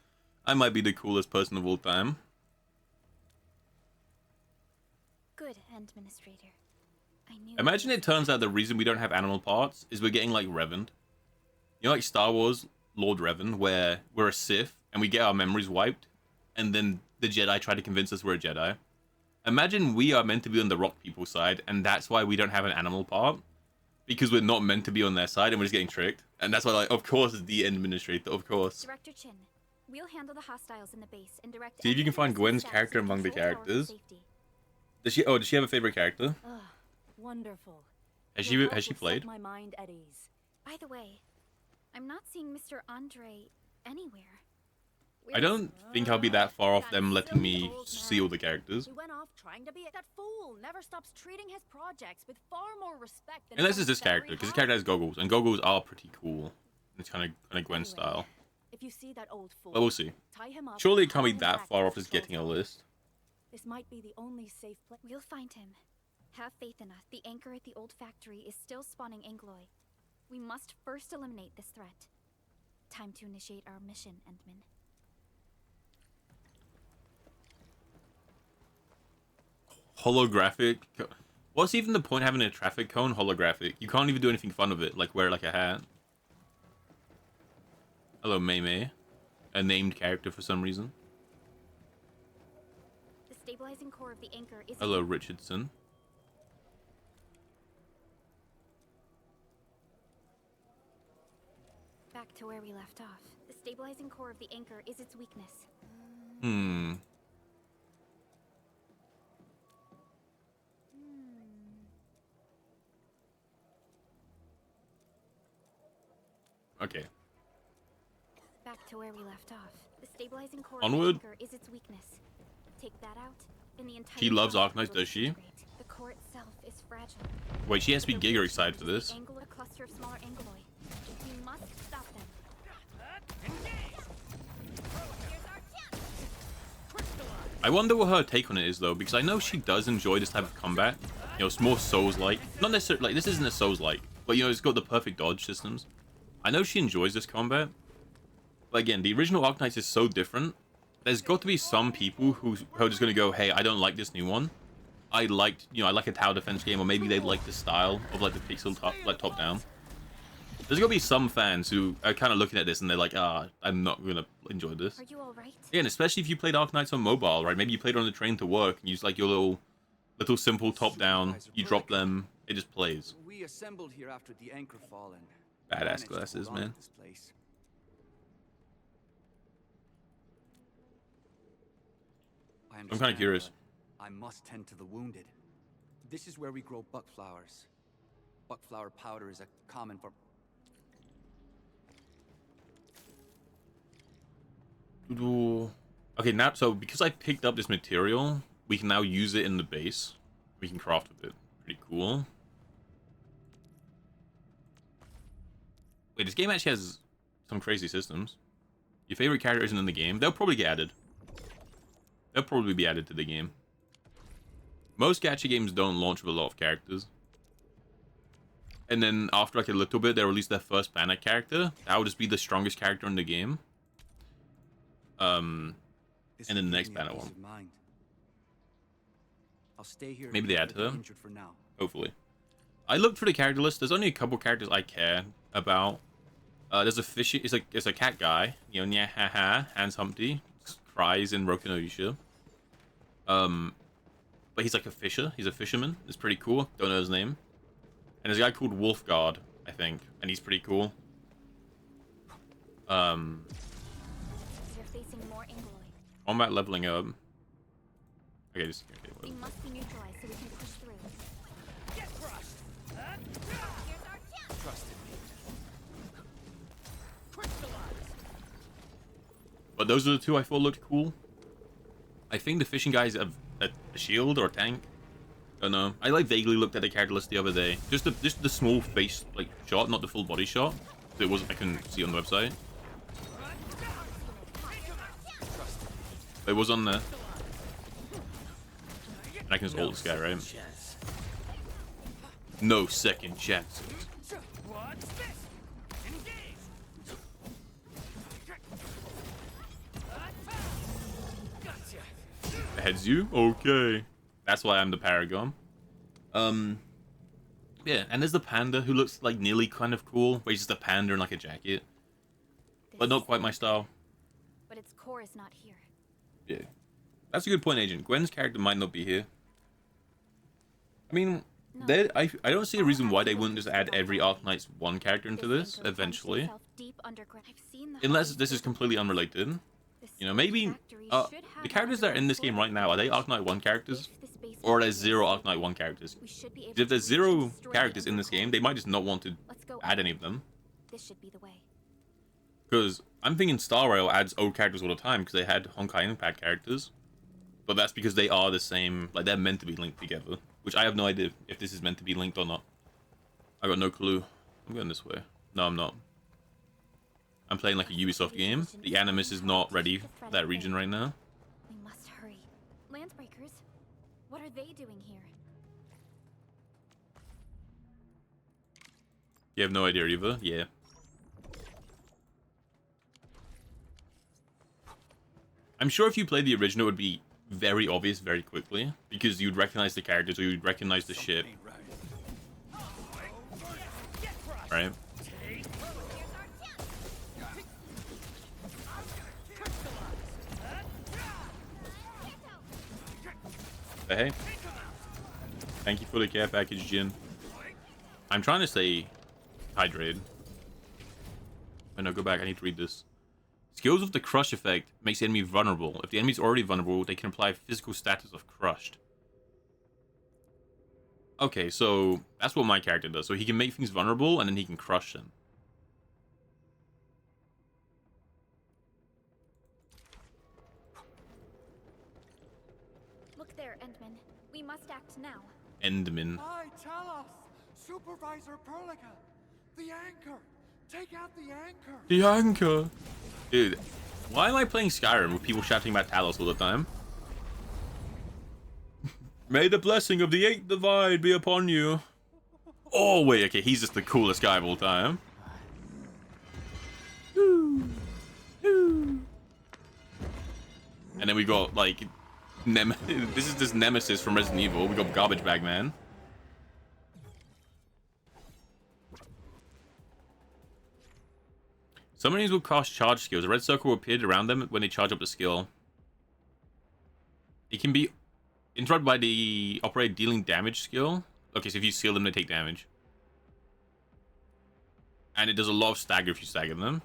I might be the coolest person of all time. Good, Administrator. I knew... Imagine it turns out the reason we don't have animal parts is we're getting like Revan. You know, like Star Wars, Lord Revan, where we're a Sith and we get our memories wiped, and then the Jedi try to convince us we're a Jedi. Imagine we are meant to be on the rock people's side, and that's why we don't have an animal part. Because we're not meant to be on their side and we're just getting tricked. And that's why, like, of course, it's the administrator, of course. Director Chin, we'll handle the hostiles in the base and direct. See if you can find Gwen's character among the characters. Does she? Oh, does she have a favorite character? Ugh, wonderful. Has Your she? help Has she will set played? my mind at ease. By the way, I'm not seeing Mr. Andre anywhere. I don't think I'll be that far off them letting me see all the characters. He went off trying to be that fool. Never stops treating his projects with far more respect than. Unless it's this character, because this character has goggles, and goggles are pretty cool. It's kind of Gwen style. If you see that old fool, But we'll see. tie him up. Surely it and can't be haul him that back far to off as getting a Control Tower. list. This might be the only safe place. We'll find him. Have faith in us. The anchor at the old factory is still spawning Angloy. We must first eliminate this threat. Time to initiate our mission, Endman. Holographic. What's even the point of having a traffic cone holographic? You can't even do anything fun with it, like wear like a hat. Hello, Mei Mei. A named character for some reason. The stabilizing core of the anchor is. Hello, Richardson. Back to where we left off. The stabilizing core of the anchor is its weakness. Hmm. Okay. Back to where we left off. The stabilizing core Onward. of the anchor is its weakness. Take that out, and the entire. She loves project Arknights, will does she? disintegrate. The core itself is fragile. Wait, she has to be The giga weak excited for point is this. the angular cluster of smaller anguloid. We must stop them. I wonder what her take on it is though, because I know she does enjoy this type of combat. You know, it's more Souls-like. Not necessarily like this isn't a Souls-like, but you know, it's got the perfect dodge systems. I know she enjoys this combat, but again, the original Arknights is so different. There's got to be some people who are just gonna go, "Hey, I don't like this new one. I liked, you know, I like a tower defense game, or maybe they like the style of like the pixel top, like top down." There's gonna be some fans who are kind of looking at this and they're like, I'm not gonna enjoy this. Are you all right? Yeah, and especially if you played Arknights on mobile, right? Maybe you played on the train to work and use like your little simple top down. You drop them, it just plays. We assembled here after the anchor fall and Badass managed to glasses, hold on man. to this place. I I'm kind understand, of curious. but I must tend to the wounded. This is where we grow buck flowers. Buck flower powder is a common for. Okay, now so because I picked up this material, we can now use it in the base. We can craft with it. Pretty cool. Wait, this game actually has some crazy systems. Your favorite character isn't in the game. They'll probably get added. They'll probably be added to the game. Most gacha games don't launch with a lot of characters. And then after like a little bit, they release their first banner character. That would just be the strongest character in the game. And then the next banner one. I'll stay here. Maybe they add to them. Injured for now. Hopefully. I looked through the character list. There's only a couple characters I care about. There's a fishy. It's a cat guy. You know, Nyahaha, Hans Humpty, cries in Roku no Yusha. But he's like a fisher. He's a fisherman. It's pretty cool. Don't know his name. And there's a guy called Wolfguard, I think, and he's pretty cool. You're facing more Angloid. Combat leveling up. Okay, just okay, They whatever. must be neutralized so we can push through. But those are the two I thought looked cool. I think the fishing guys have a shield or a tank. Don't know. I like vaguely looked at the character list the other day. Just the small face like shot, not the full body shot. So it wasn't. I couldn't see on the website. But it was on there. And I can just ult this guy, right? No second chances. Heads you? Okay. That's why I'm the Paragon. Yeah, and there's the panda who looks like nearly kind of cool, but he's just a panda in like a jacket. But not quite my style. But its core is not here. Yeah. That's a good point, Agent. Gwen's character might not be here. I mean, I don't see a reason why they wouldn't just add every Arknights one character into this eventually. Unless this is completely unrelated. You know, maybe the characters that are in this game right now, are they Arknight 1 characters? Or are there 0 Arknight 1 characters? If there's 0 characters in this game, they might just not want to add any of them. This should be the way. Because I'm thinking Star Rail adds old characters all the time because they had Honkai Impact characters. But that's because they are the same, like they're meant to be linked together. Which I have no idea if this is meant to be linked or not. I got no clue. I'm going this way. No, I'm not. I'm playing like a Ubisoft game. The Animus is not ready for that region right now. We must hurry. Landsbreakers, what are they doing here? You have no idea either? Yeah. I'm sure if you played the original, it would be very obvious very quickly. Because you'd recognize the characters or you'd recognize the ship. Right? But hey. Thank you for the care package, Jin. I'm trying to stay hydrated. Oh no, go back. I need to read this. Skills of the crush effect makes the enemy vulnerable. If the enemy is already vulnerable, they can apply physical status of crushed. Okay, so that's what my character does. So he can make things vulnerable and then he can crush them. Look there, Endman. We must act now. Endman. Hi, tell us! Supervisor Perlica! The anchor! Take out the anchor! The anchor! Dude, why am I playing Skyrim with people shouting about Talos all the time? May the blessing of the 8th divide be upon you. Oh, wait, okay, he's just the coolest guy of all time. And then we got, like, this is this Nemesis from Resident Evil. We got Garbage Bag Man. Some enemies will cast charge skills. A red circle will appear around them when they charge up the skill. It can be interrupted by the operator dealing damage skill. Okay, so if you seal them, they take damage. And it does a lot of stagger if you stagger them.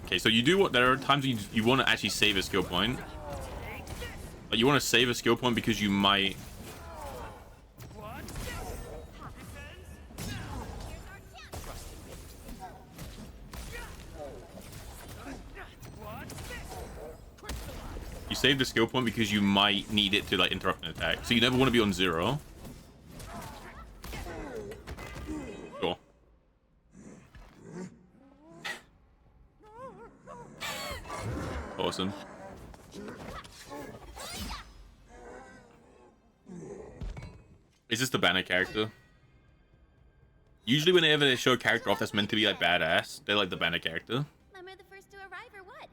Okay, so you do what? There are times you want to actually save a skill point. Like you want to save a skill point because you might. You save the skill point because you might need it to like interrupt an attack. So you never want to be on 0. Cool. Awesome. Is this the banner character? Usually whenever they show a character off that's meant to be like badass, they like the banner character. Am I the first to arrive or what?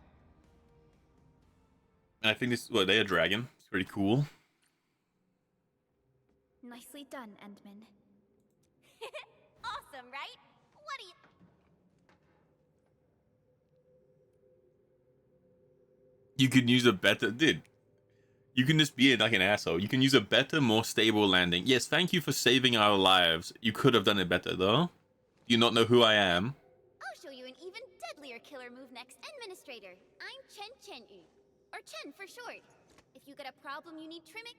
And I think this, well, they're a dragon. It's pretty cool. Nicely done, Endman. Awesome, right? What do you... You could use a better... Dude. You can just be like an asshole. You can use a better, more stable landing. Yes, thank you for saving our lives. You could have done it better, though. Do you not know who I am? I'll show you an even deadlier killer move next, Administrator. I'm Chen Chen-Yu. Or Chen for short. If you got a problem you need trimming...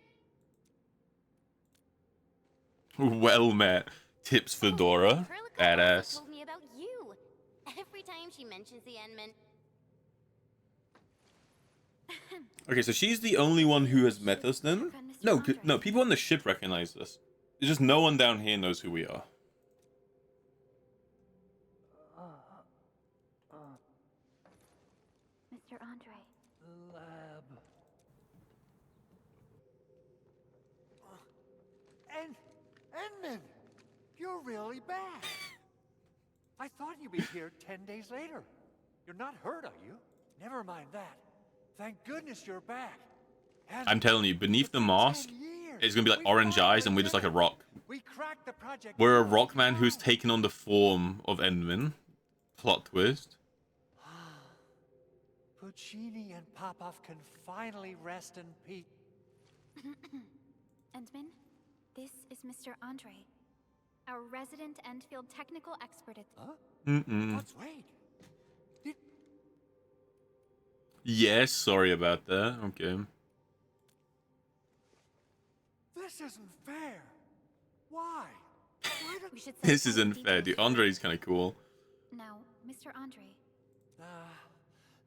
Well met. Tips Fedora. Badass. told me about you. Every time she mentions the Endman... Okay, so she's the only one who has met us then? No, no, people on the ship recognize us. It's just no one down here knows who we are. Mr. Andre. Lab. Endman! You're really back! I thought you'd be here 10 days later. You're not hurt, are you? Never mind that. Thank goodness you're back. Hasn't I'm telling you, beneath the been mask, 10 years. it's gonna be like We orange finally eyes, and we're just did like a it. rock. We cracked the project. We're a first rock man who's time. taken on the form of Endman. Plot twist. Puccini and Popov can finally rest in peace. Endman, this is Mr. Andre, our resident Endfield technical expert at... Huh? Mm-mm. Wait. Did Yes, sorry about that. Okay. this isn't fair? Why? Why did We should This set aside isn't fair, dude. details. Andre's kind of cool. Now, Mr. Andre,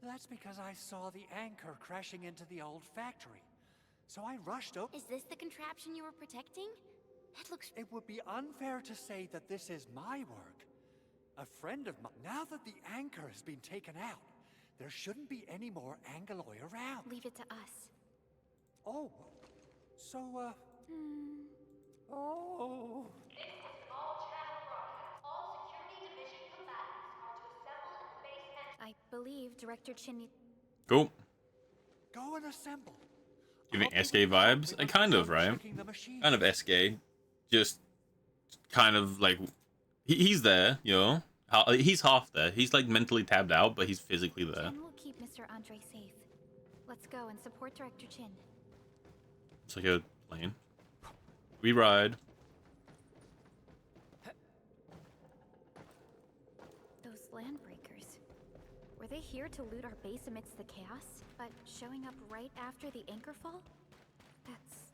That's because I saw the anchor crashing into the old factory. So I rushed up. Is this the contraption you were protecting? That looks... It would be unfair to say that this is my work. A friend of mine. Now that the anchor has been taken out, there shouldn't be any more Angeloy around. leave it to us. Oh, so, oh. I believe Director Chin... Cool. Go and assemble. Giving I'll SK be vibes? with Kind of, some right? checking the machine. Kind of SK. Just kind of like... He's there, you know? He's half there. He's like mentally tabbed out, but he's physically there. Chin will keep Mr. Andre safe. Let's go and support Director Chin. It's like a plane. We ride. Those land breakers. Were they here to loot our base amidst the chaos? But showing up right after the anchor fall? That's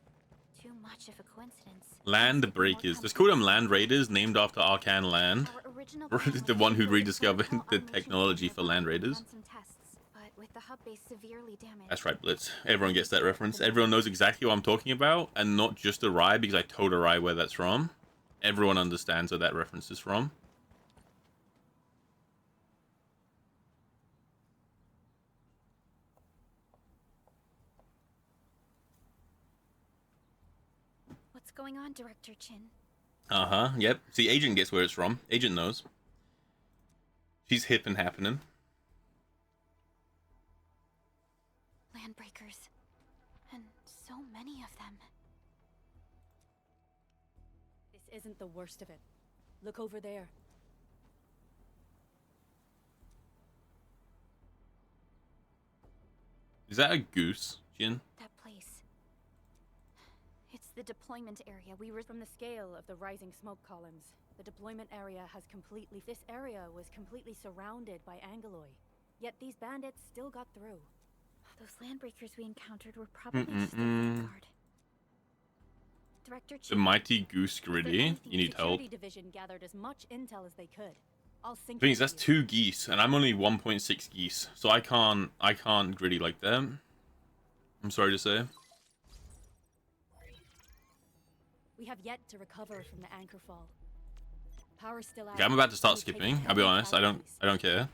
too much of a coincidence. Land breakers. Let's call them land raiders, named after Arcan Land. Our original The one who rediscovered the technology for land raiders. Some tests, but with the hub base severely damaged. That's right, Blitz. Everyone gets that reference. Everyone knows exactly what I'm talking about, and not just Arai, because I told Arai where that's from. Everyone understands where that reference is from. What's going on, Director Chin? Uh-huh, yep. See, Agent gets where it's from. Agent knows. She's hip and happening. Land breakers. And so many of them. This isn't the worst of it. Look over there. Is that a goose, Jin? That place. It's the deployment area. We were from the scale of the rising smoke columns. The deployment area has completely... This area was completely surrounded by Angeloy. Yet these bandits still got through. Those land breakers we encountered were probably just a vanguard. Director The Chin, mighty goose gritty. You need help. Security division gathered as much intel as they could. I'll sync Thing is, it that's with you. 2 geese, and I'm only 1.6 geese, so I can't gritty like that. I'm sorry to say. We have yet to recover from the anchor fall. Power's still out. Okay, I'm about to start We've taken skipping. I'll be heavy honest. I don't care.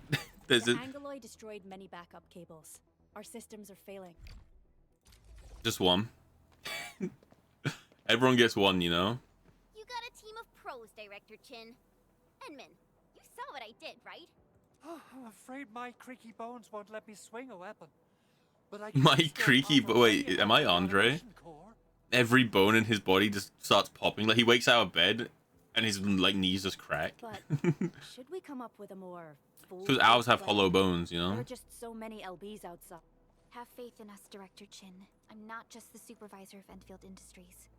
There's The a, Angeloy destroyed many backup cables. Our systems are failing. just one. Everyone gets one, you know. You got a team of pros, Director Chin. Enman, you saw what I did, right? I'm afraid my creaky bones won't let me swing a weapon. But I can My still creaky offer wait, any am I help to the Andre? Automation Corps. Every bone in his body just starts popping. Like he wakes out of bed, and his like knees just crack. But should we come up with a more Because owls have plan? hollow bones, you There know. are just so many LBs outside. have faith in us, Director Chin. I'm not just the supervisor of Endfield Industries.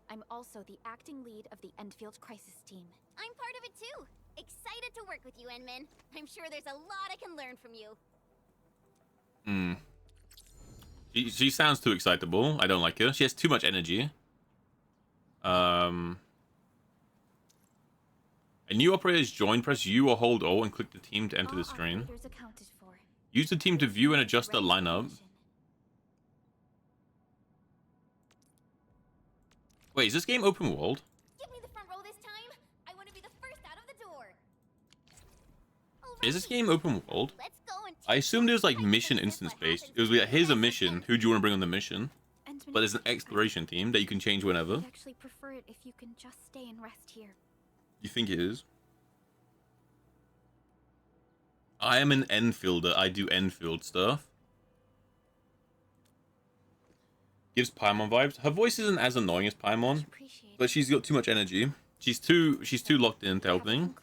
I'm also the acting lead of the Endfield Crisis Team. I'm part of it too. Excited to work with you, Enman. I'm sure there's a lot I can learn from you. Hmm. She sounds too excitable. I don't like her. She has too much energy. A new operator is joined. Press U or hold O and click the team to enter the All screen. operators accounted for. Use the team to view and adjust the Ready for lineup. mission. Wait, is this game open world? Give me the front row this time. I want to be the first out of the door. Is this game open world? Let's go and I assumed it was like take mission this instance what based. happens It was like, when here's a you mission. Who do you want to bring on the mission? Endman, But there's an exploration team that you can change whenever. I'd actually prefer it if you can just stay and rest here. You think it is? I am an Enfielder. I do Enfield stuff. Gives Paimon vibes. Her voice isn't as annoying as Paimon, but she's got too much energy. She's too locked into helping.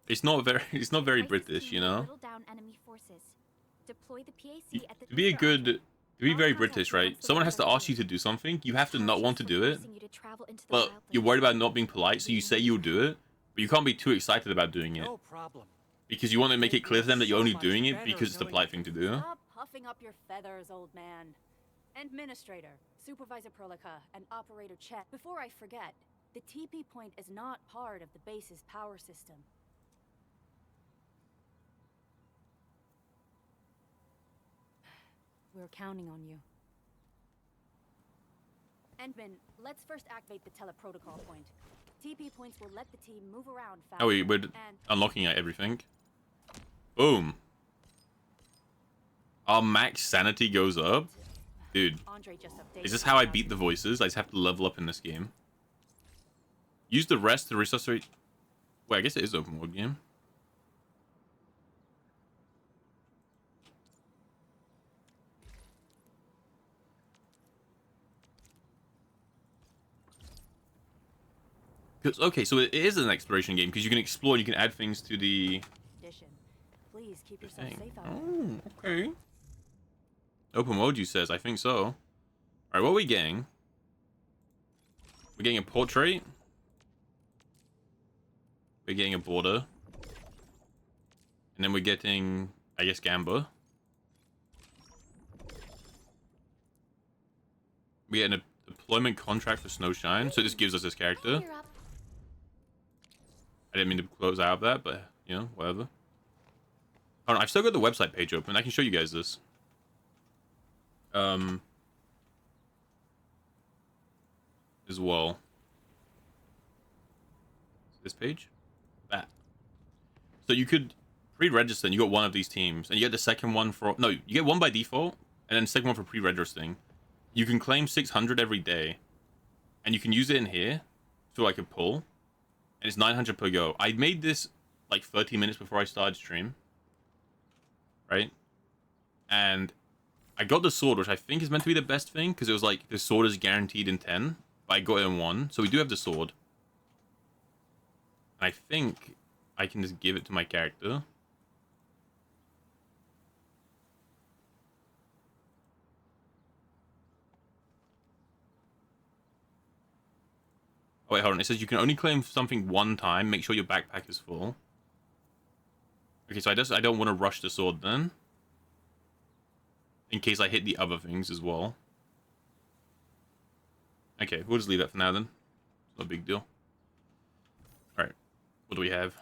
It's not very British, you know. To be very British, right? Someone has to ask you to do something. You have to not want to do it, but you're worried about not being polite, so you say you'll do it, but you can't be too excited about doing it. No problem. Because you want to make it clear to them that you're only doing it because it's the polite thing to do. Stop puffing up your feathers, old man. Administrator, Supervisor Perlica, and Operator Chet. Before I forget, the TP point is not part of the base's power system. We're counting on you. Endman, let's first activate the teleprotocol point. TP points will let the team move around faster. Oh, we're unlocking everything. Boom. Our max sanity goes up. Dude, is this how I beat the voices? I just have to level up in this game. Use the rest to resuscitate... Wait, I guess it is open world game. Okay, so it is an exploration game because you can explore and you can add things to the Please keep yourself safe out there. Oh, okay. Open world, you says. I think so. All right, what are we getting? We're getting a portrait. We're getting a border. And then we're getting, I guess, Gamba. We get a deployment contract for Snowshine, so this gives us this character. I didn't mean to close out of that, but, you know, whatever. Oh, no, I've still got the website page open. I can show you guys this. As well. This page? That. So you could pre-register and you got one of these teams. And you get the second one for... No, you get one by default. And then the second one for pre-registering. You can claim 600 every day. And you can use it in here. So like a pull. And it's 900 per go. I made this like 30 minutes before I started stream. Right? And I got the sword, which I think is meant to be the best thing. Because it was like, the sword is guaranteed in 10. But I got it in 1. So we do have the sword. And I think I can just give it to my character. Oh, wait, hold on. It says you can only claim something one time. Make sure your backpack is full. Okay, so I don't want to rush the sword then. In case I hit the other things as well. Okay, we'll just leave that for now then. No big deal. Alright. What do we have?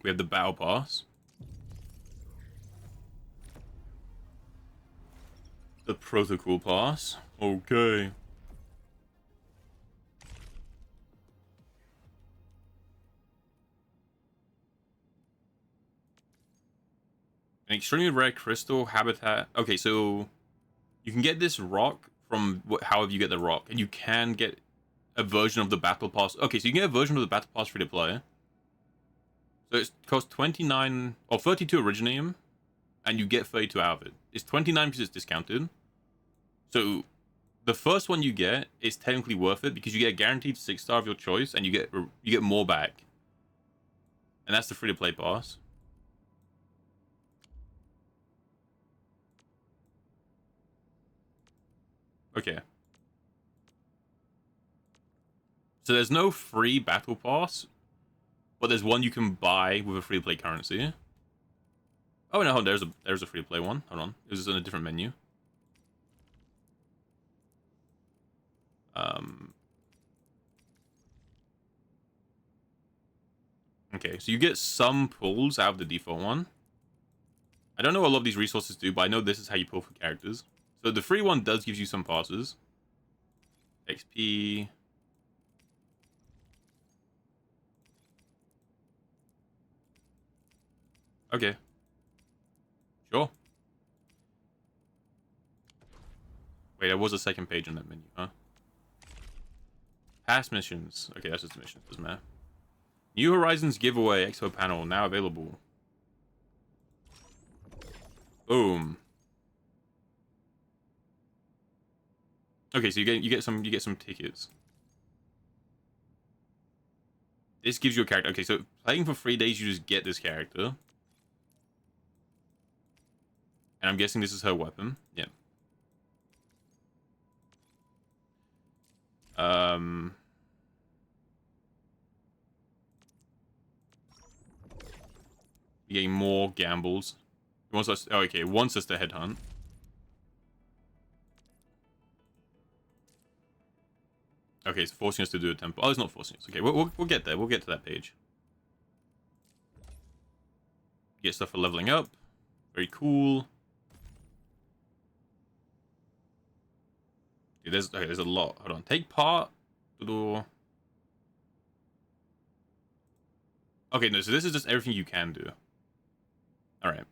We have the Battle Pass. The Protocol Pass. Okay. An extremely rare crystal habitat. Okay, so you can get this rock from however you get the rock, and you can get a version of the battle pass. Okay, so you can get a version of the battle pass free to play. So it costs 29 or 32 Originium, and you get 32 out of it. It's 29 because it's discounted. So the first one you get is technically worth it because you get a guaranteed 6-star of your choice, and you get more back. And that's the free to play pass. Okay. So there's no free battle pass, but there's one you can buy with a free to play currency. Oh no, there's a free to play one. Hold on, it was in a different menu. Okay, so you get some pulls out of the default one. I don't know what a lot of these resources do, but I know this is how you pull for characters. So the free one does give you some passes. XP. Okay. Sure. Wait, there was a second page on that menu, huh? Past missions. Okay, that's just the mission. Doesn't matter. New Horizons giveaway expo panel now available. Boom. Okay, so you get some tickets. This gives you a character. Okay, so playing for 3 days, you just get this character. And I'm guessing this is her weapon. Yeah. You're getting more gambles. It wants us. Oh, okay. It wants us to headhunt. Okay, it's forcing us to do a temple. Oh, it's not forcing us. Okay, we'll get there. We'll get to that page. Get stuff for leveling up. Very cool. Dude, there's a lot. Hold on. Take part. Okay, no. So this is just everything you can do. All right.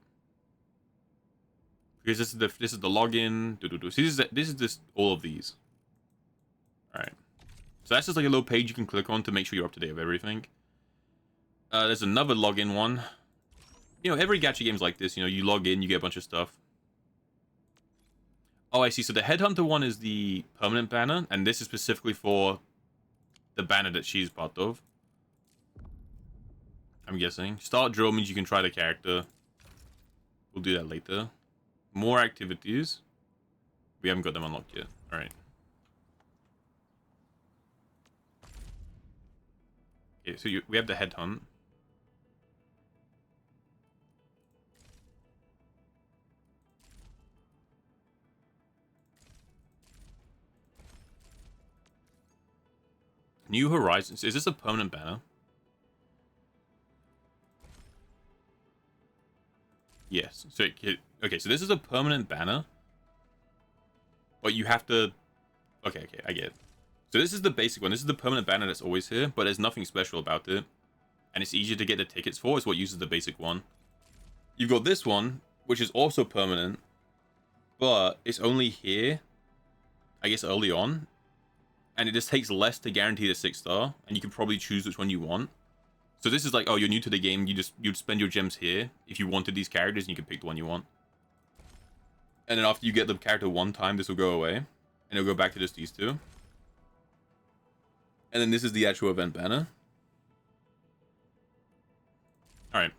Because this is the login. So this is just all of these. All right. So that's just like a little page you can click on to make sure you're up to date with everything. There's another login one. You know, every gacha game's like this. You know, you log in, you get a bunch of stuff. Oh, I see. So the Headhunter one is the permanent banner, and this is specifically for the banner that she's part of. I'm guessing. Start drill means you can try the character. We'll do that later. More activities. We haven't got them unlocked yet. All right. Okay, so we have the headhunt. New Horizons. Is this a permanent banner? Yes. So okay, so this is a permanent banner. But you have to... Okay, I get it. So this is the basic one. This is the permanent banner that's always here, but there's nothing special about it. And it's easier to get the tickets for. It's what uses the basic one. You've got this one, which is also permanent, but it's only here, I guess, early on. And it just takes less to guarantee the 6-star, and you can probably choose which one you want. So this is like, oh, you're new to the game, you'd spend your gems here if you wanted these characters, and you can pick the one you want. And then after you get the character one time, this will go away, and it'll go back to just these two. And then this is the actual event banner. Alright.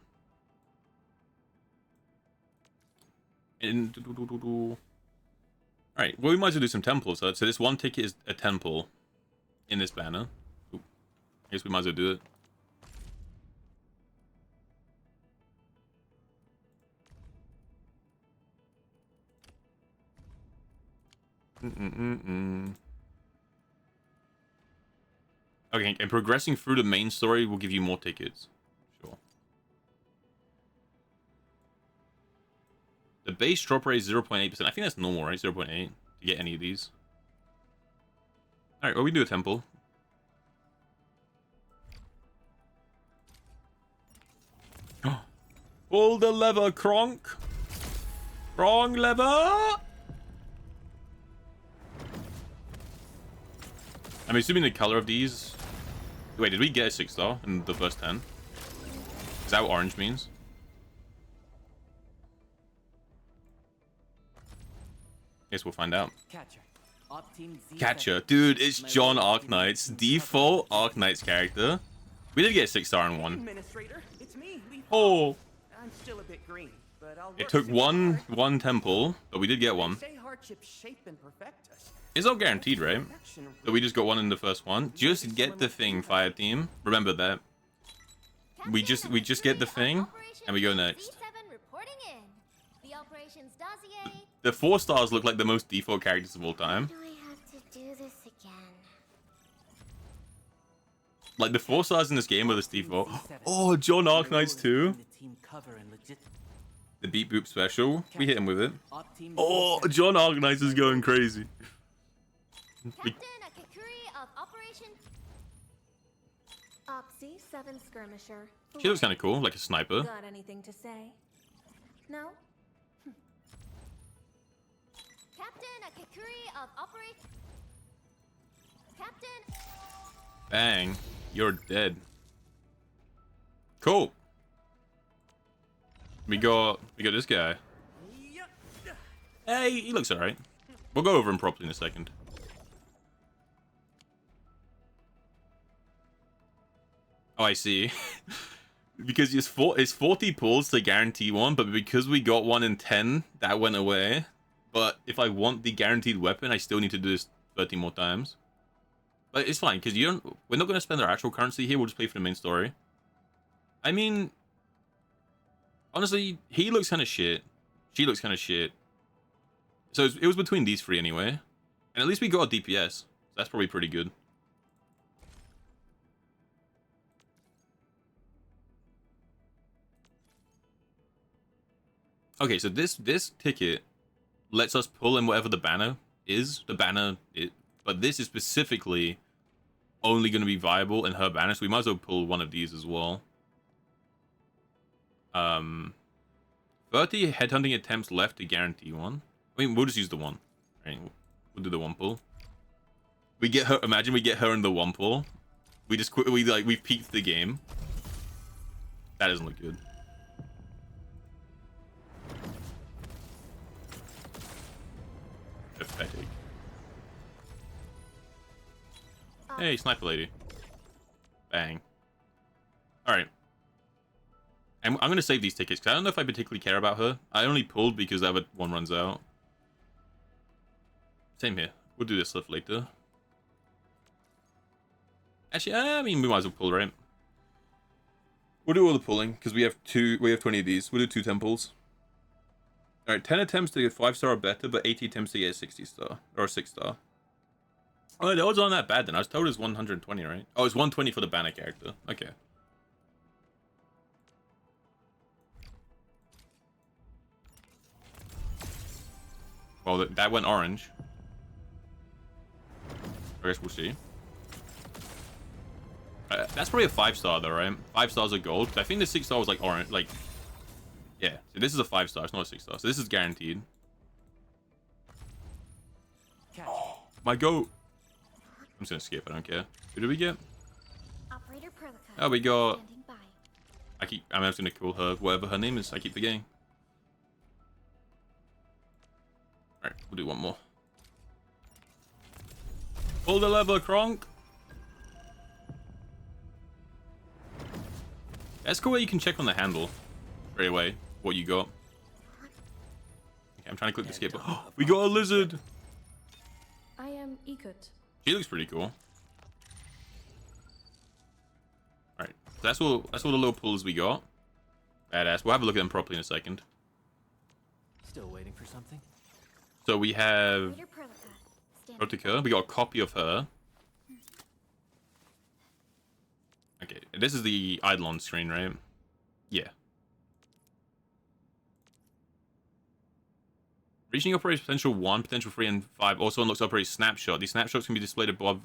Alright, well, we might as well do some temples. So this one ticket is a temple in this banner. Ooh. I guess we might as well do it. Okay, and progressing through the main story will give you more tickets. Sure. The base drop rate is 0.8%. I think that's normal, right? 0.8 to get any of these. Alright, well, we do a temple. Pull the lever, Kronk. Wrong lever. I'm assuming the color of these... Wait, did we get a 6-star in the first 10? Is that what orange means? Guess we'll find out. Catcher. Dude, it's John Arknights. Default Arknights character. We did get a 6-star in one. Oh! I'm still a bit green, but I'll It took one temple, but we did get one. It's all guaranteed, right? So we just got one in the first one. Just get the thing, fire team. Remember that. We just get the thing, and we go next. The 4 stars look like the most default characters of all time. Do I have to do this again? Like the 4 stars in this game are this default. Oh, John Arknights too. The Beep Boop special. We hit him with it. Oh, John Arknights is going crazy. Captain Akakuri of Operation Opsy 7 skirmisher. She looks kind of cool, like a sniper. Got anything to say? No? Captain Akakuri of Operation Captain. Bang, you're dead. Cool. We got this guy. Hey, he looks alright. We'll go over him properly in a second. Oh, I see. Because it's 40 pulls to guarantee one, but because we got 1 in 10, that went away. But if I want the guaranteed weapon, I still need to do this 30 more times. But it's fine, because we're not going to spend our actual currency here, we'll just pay for the main story. I mean, honestly, he looks kind of shit. She looks kind of shit. So it was between these three anyway. And at least we got a DPS. So that's probably pretty good. Okay, so this ticket lets us pull in whatever the banner is. But this is specifically only going to be viable in her banner, so we might as well pull one of these as well. 30 headhunting attempts left to guarantee one. I mean, we'll just use the one. Right, we'll do the one pull. We get her. Imagine we get her in the one pull. We just quit. We've peaked the game. That doesn't look good. Pathetic. Hey, sniper lady. Bang. Alright. I'm going to save these tickets, because I don't know if I particularly care about her. I only pulled because the other one runs out. Same here. We'll do this stuff later. Actually, I mean, we might as well pull, right? We'll do all the pulling, because we have 20 of these. We'll do 2 temples. Alright, 10 attempts to get 5-star or better, but 80 attempts to get a 60-star. Or a 6-star. Oh, the odds aren't that bad then. I was told it was 120, right? Oh, it's 120 for the banner character. Okay. Well, that went orange. I guess we'll see. That's probably a 5-star though, right? 5 stars are gold. I think the 6-star was like orange, like... Yeah, so this is a 5-star, it's not a 6-star. So this is guaranteed. Oh, my goat! I'm just gonna skip, I don't care. Who did we get? Operator Perlica. Oh, we got... Standing by. I'm just gonna call her whatever her name is. I keep forgetting. Alright, we'll do one more. Pull the lever, Kronk! That's cool where you can check on the handle straight away what you got. Okay, I'm trying to click the skip. Oh, we got a lizard! I am Ikut. She looks pretty cool. Alright, so that's all the little pulls we got. Badass. We'll have a look at them properly in a second. Still waiting for something? So we have Operator Perlica. Standing Rotica. We got a copy of her. Okay, this is the Eidolon screen, right? Yeah. Reaching operator's potential 1, potential 3, and 5 also unlocks operator's snapshot. These snapshots can be displayed above.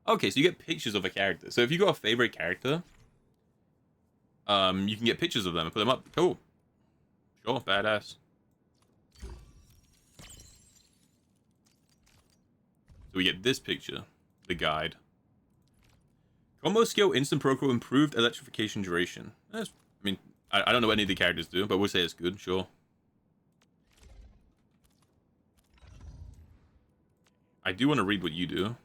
Okay, so you get pictures of a character. So if you got a favorite character, you can get pictures of them and put them up. Cool. Sure, badass. So we get this picture, the guide. Combo skill, instant proc, improved electrification duration. I mean, I don't know what any of the characters do, but we'll say it's good, sure. I do want to read what you do.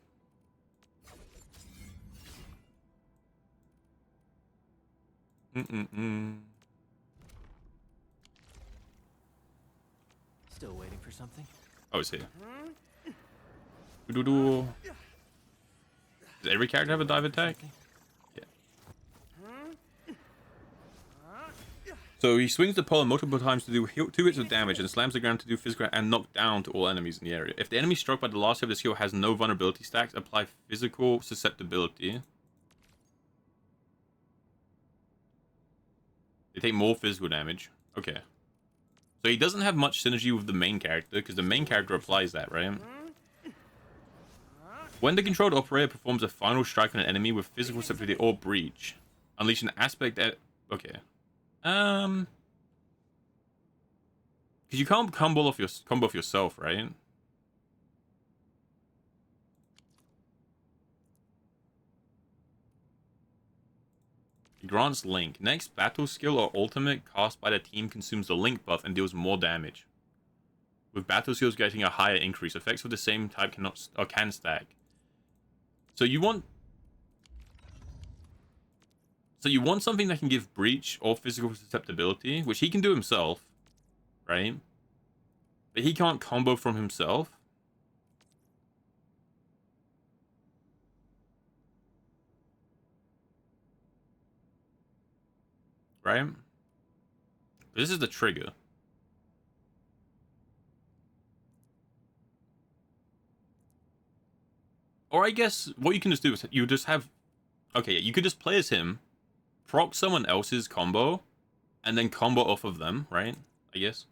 Still waiting for something? Oh, it's here. Does every character have a dive attack? Yeah. So he swings the pole multiple times to do 2 hits of damage and slams the ground to do physical and knock down to all enemies in the area. If the enemy struck by the last hit of the skill has no vulnerability stacks, apply physical susceptibility. They take more physical damage. Okay. So he doesn't have much synergy with the main character, because the main character applies that, right? When the controlled operator performs a final strike on an enemy with physical susceptibility or breach, unleash an aspect at... Okay. Because you can't combo off yourself, right? It grants Link. Next battle skill or ultimate cast by the team consumes the Link buff and deals more damage. With battle skills getting a higher increase, effects of the same type can stack. So you want... So you want something that can give breach or physical susceptibility, which he can do himself, right? But he can't combo from himself. Right? This is the trigger. Or I guess what you can just do is you just have... Okay, you could just play as him, proc someone else's combo, and then combo off of them, right? I guess.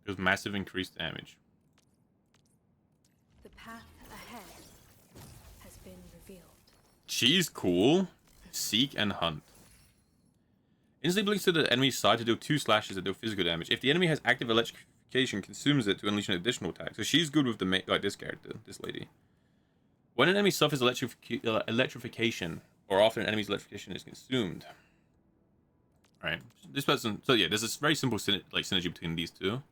There's massive increased damage. The path ahead has been revealed. She's cool. Seek and hunt. Instantly blinks to the enemy's side to deal 2 slashes that deal physical damage. If the enemy has active electrification, consumes it to unleash an additional attack. So she's good with the like this character, this lady. When an enemy suffers electrification, or after an enemy's electrification is consumed. Alright, this person... So yeah, there's this very simple synergy between these two.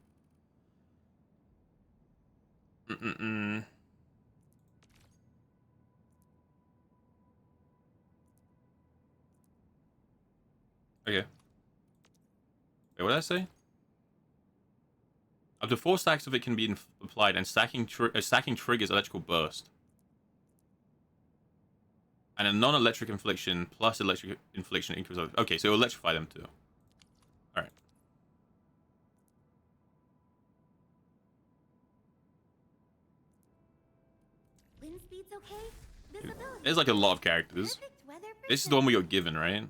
Okay. Wait, what did I say? Up to 4 stacks of it can be applied, and stacking triggers electrical burst. And a non-electric infliction plus electric infliction equals... Okay, so it'll electrify them too. Alright. Wind speed's okay? Visibility. There's like a lot of characters. Perfect weather for This is the one we got given, right?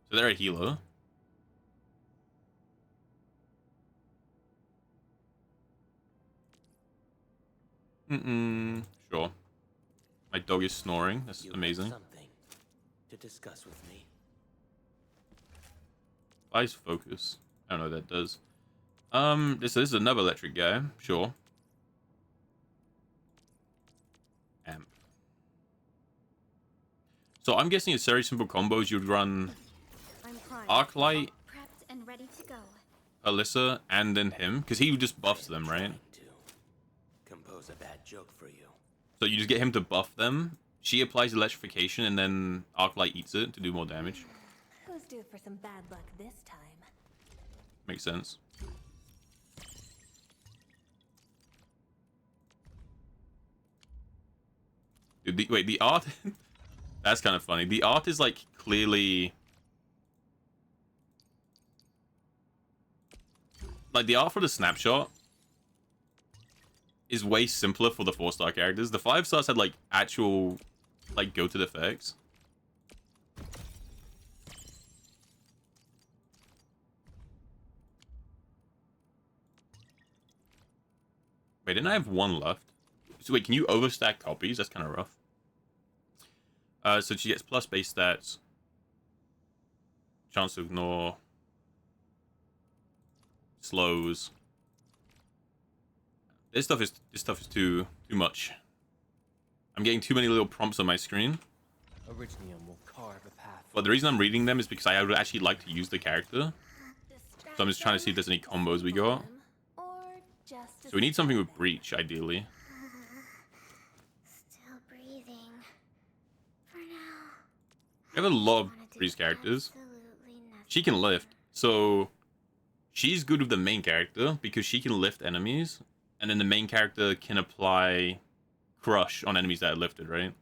So they're a healer. Sure. My dog is snoring. That's amazing. Something to discuss with me. Eyes focus. I don't know what that does. This is another electric guy. Sure. Amp. So I'm guessing it's very simple combos. You'd run Arklight, Prepped and ready to go. Alyssa, and then him, because he just buffs them, right? Compose a bad joke for you. So you just get him to buff them. She applies electrification, and then Arklight eats it to do more damage. Who's due for some bad luck this time? Makes sense. Dude, wait, the art... That's kind of funny. The art is, like, clearly... Like, the art for the snapshot is way simpler for the 4-star characters. The 5-stars had, like, actual, like, goated effects. Wait, didn't I have one left? So wait, can you overstack copies? That's kind of rough. So she gets plus base stats. Chance to ignore. Slows. This stuff is too much. I'm getting too many little prompts on my screen. Originium will carve a path. But the reason I'm reading them is because I would actually like to use the character. So I'm just trying to see if there's any combos we got. So we need something with breach, ideally. Still breathing. For now. We have a lot of breach characters. She can lift, so she's good with the main character because she can lift enemies, and then the main character can apply crush on enemies that are lifted, right?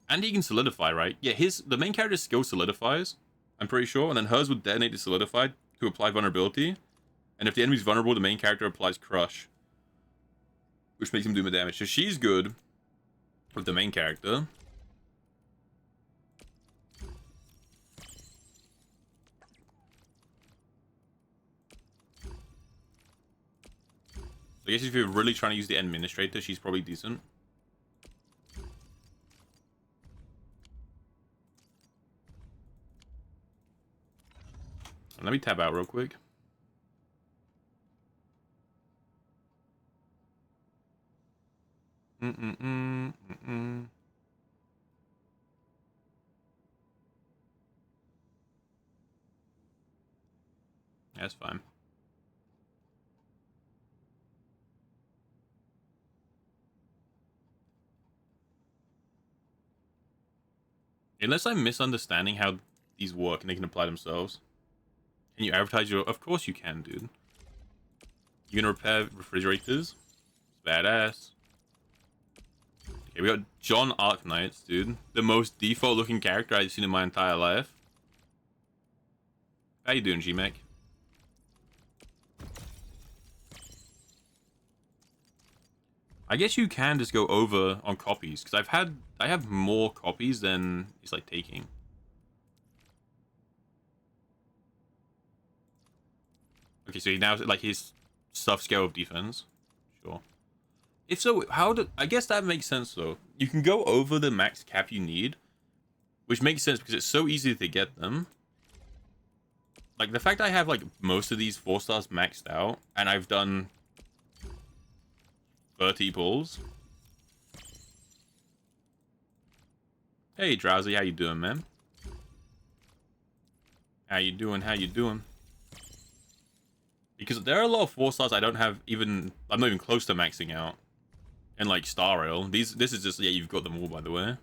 And he can solidify, right? Yeah, the main character's skill solidifies, I'm pretty sure, and then hers would detonate to solidify to apply vulnerability. And if the enemy's vulnerable, the main character applies crush, which makes him do more damage. So she's good with the main character. I guess if you're really trying to use the administrator, she's probably decent. Let me tab out real quick. That's fine. Unless I'm misunderstanding how these work and they can apply themselves. Can you advertise your... Of course you can, dude. You can repair refrigerators. It's badass. Okay, we got John Arknights, dude. The most default looking character I've seen in my entire life. How you doing, G-Mech? I guess you can just go over on copies, because I have more copies than it's like taking. Okay, so he now like his stuff scale of defense. Sure. If so, I guess that makes sense though. You can go over the max cap you need, which makes sense because it's so easy to get them. Like the fact I have like most of these 4 stars maxed out, and I've done 30 pulls. Hey Drowsy, how you doing, man? How you doing? How you doing? Because there are a lot of 4 stars I don't have even... I'm not even close to maxing out. And like Star Rail. This is just... Yeah, you've got them all, by the way.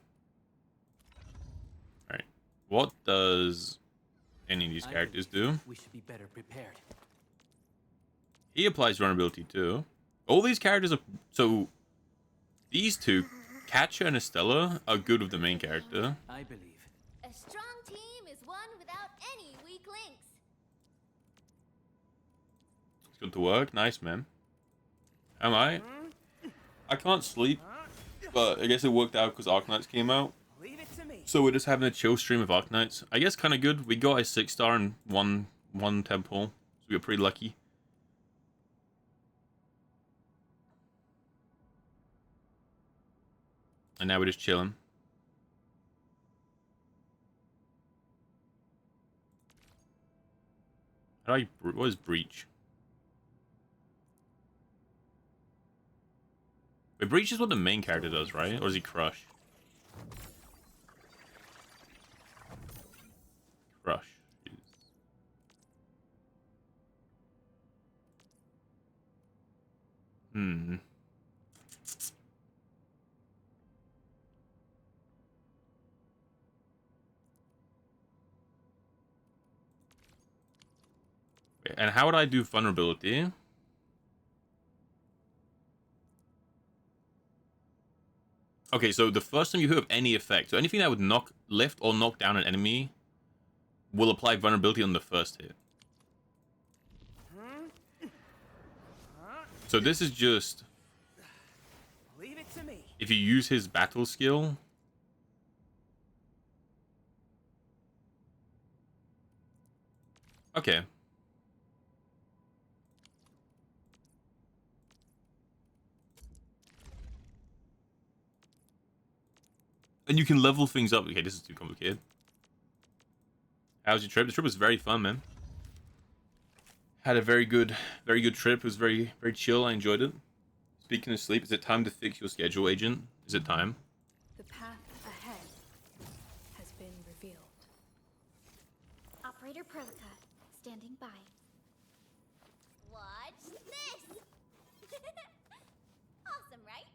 Alright. What does any of these characters do? We should be better prepared. He applies vulnerability too. All these characters are... So, these two, Catcher and Estella, are good with the main character. I believe. A strong team is one without any weak links. It's good to work. Nice, man. Am I? I can't sleep, but I guess it worked out because Arknights came out. Leave it to me. So we're just having a chill stream of Arknights. I guess kind of good. We got a 6-star and one temple, so we got pretty lucky. And now we're just chilling. What is Breach? Wait, Breach is what the main character does, right? Or is he Crush? Crush. Hmm. And how would I do vulnerability? Okay, so the first time you have any effect, so anything that would lift or knock down an enemy will apply vulnerability on the first hit. So this is just... Leave it to me. If you use his battle skill... Okay. And you can level things up. Okay, this is too complicated. How's your trip? The trip was very fun, man. Had a very good trip. It was very chill. I enjoyed it. Speaking of sleep, is it time to fix your schedule, Agent? Is it time? The path ahead has been revealed. Operator Prelica, standing by. Watch this! Awesome, right?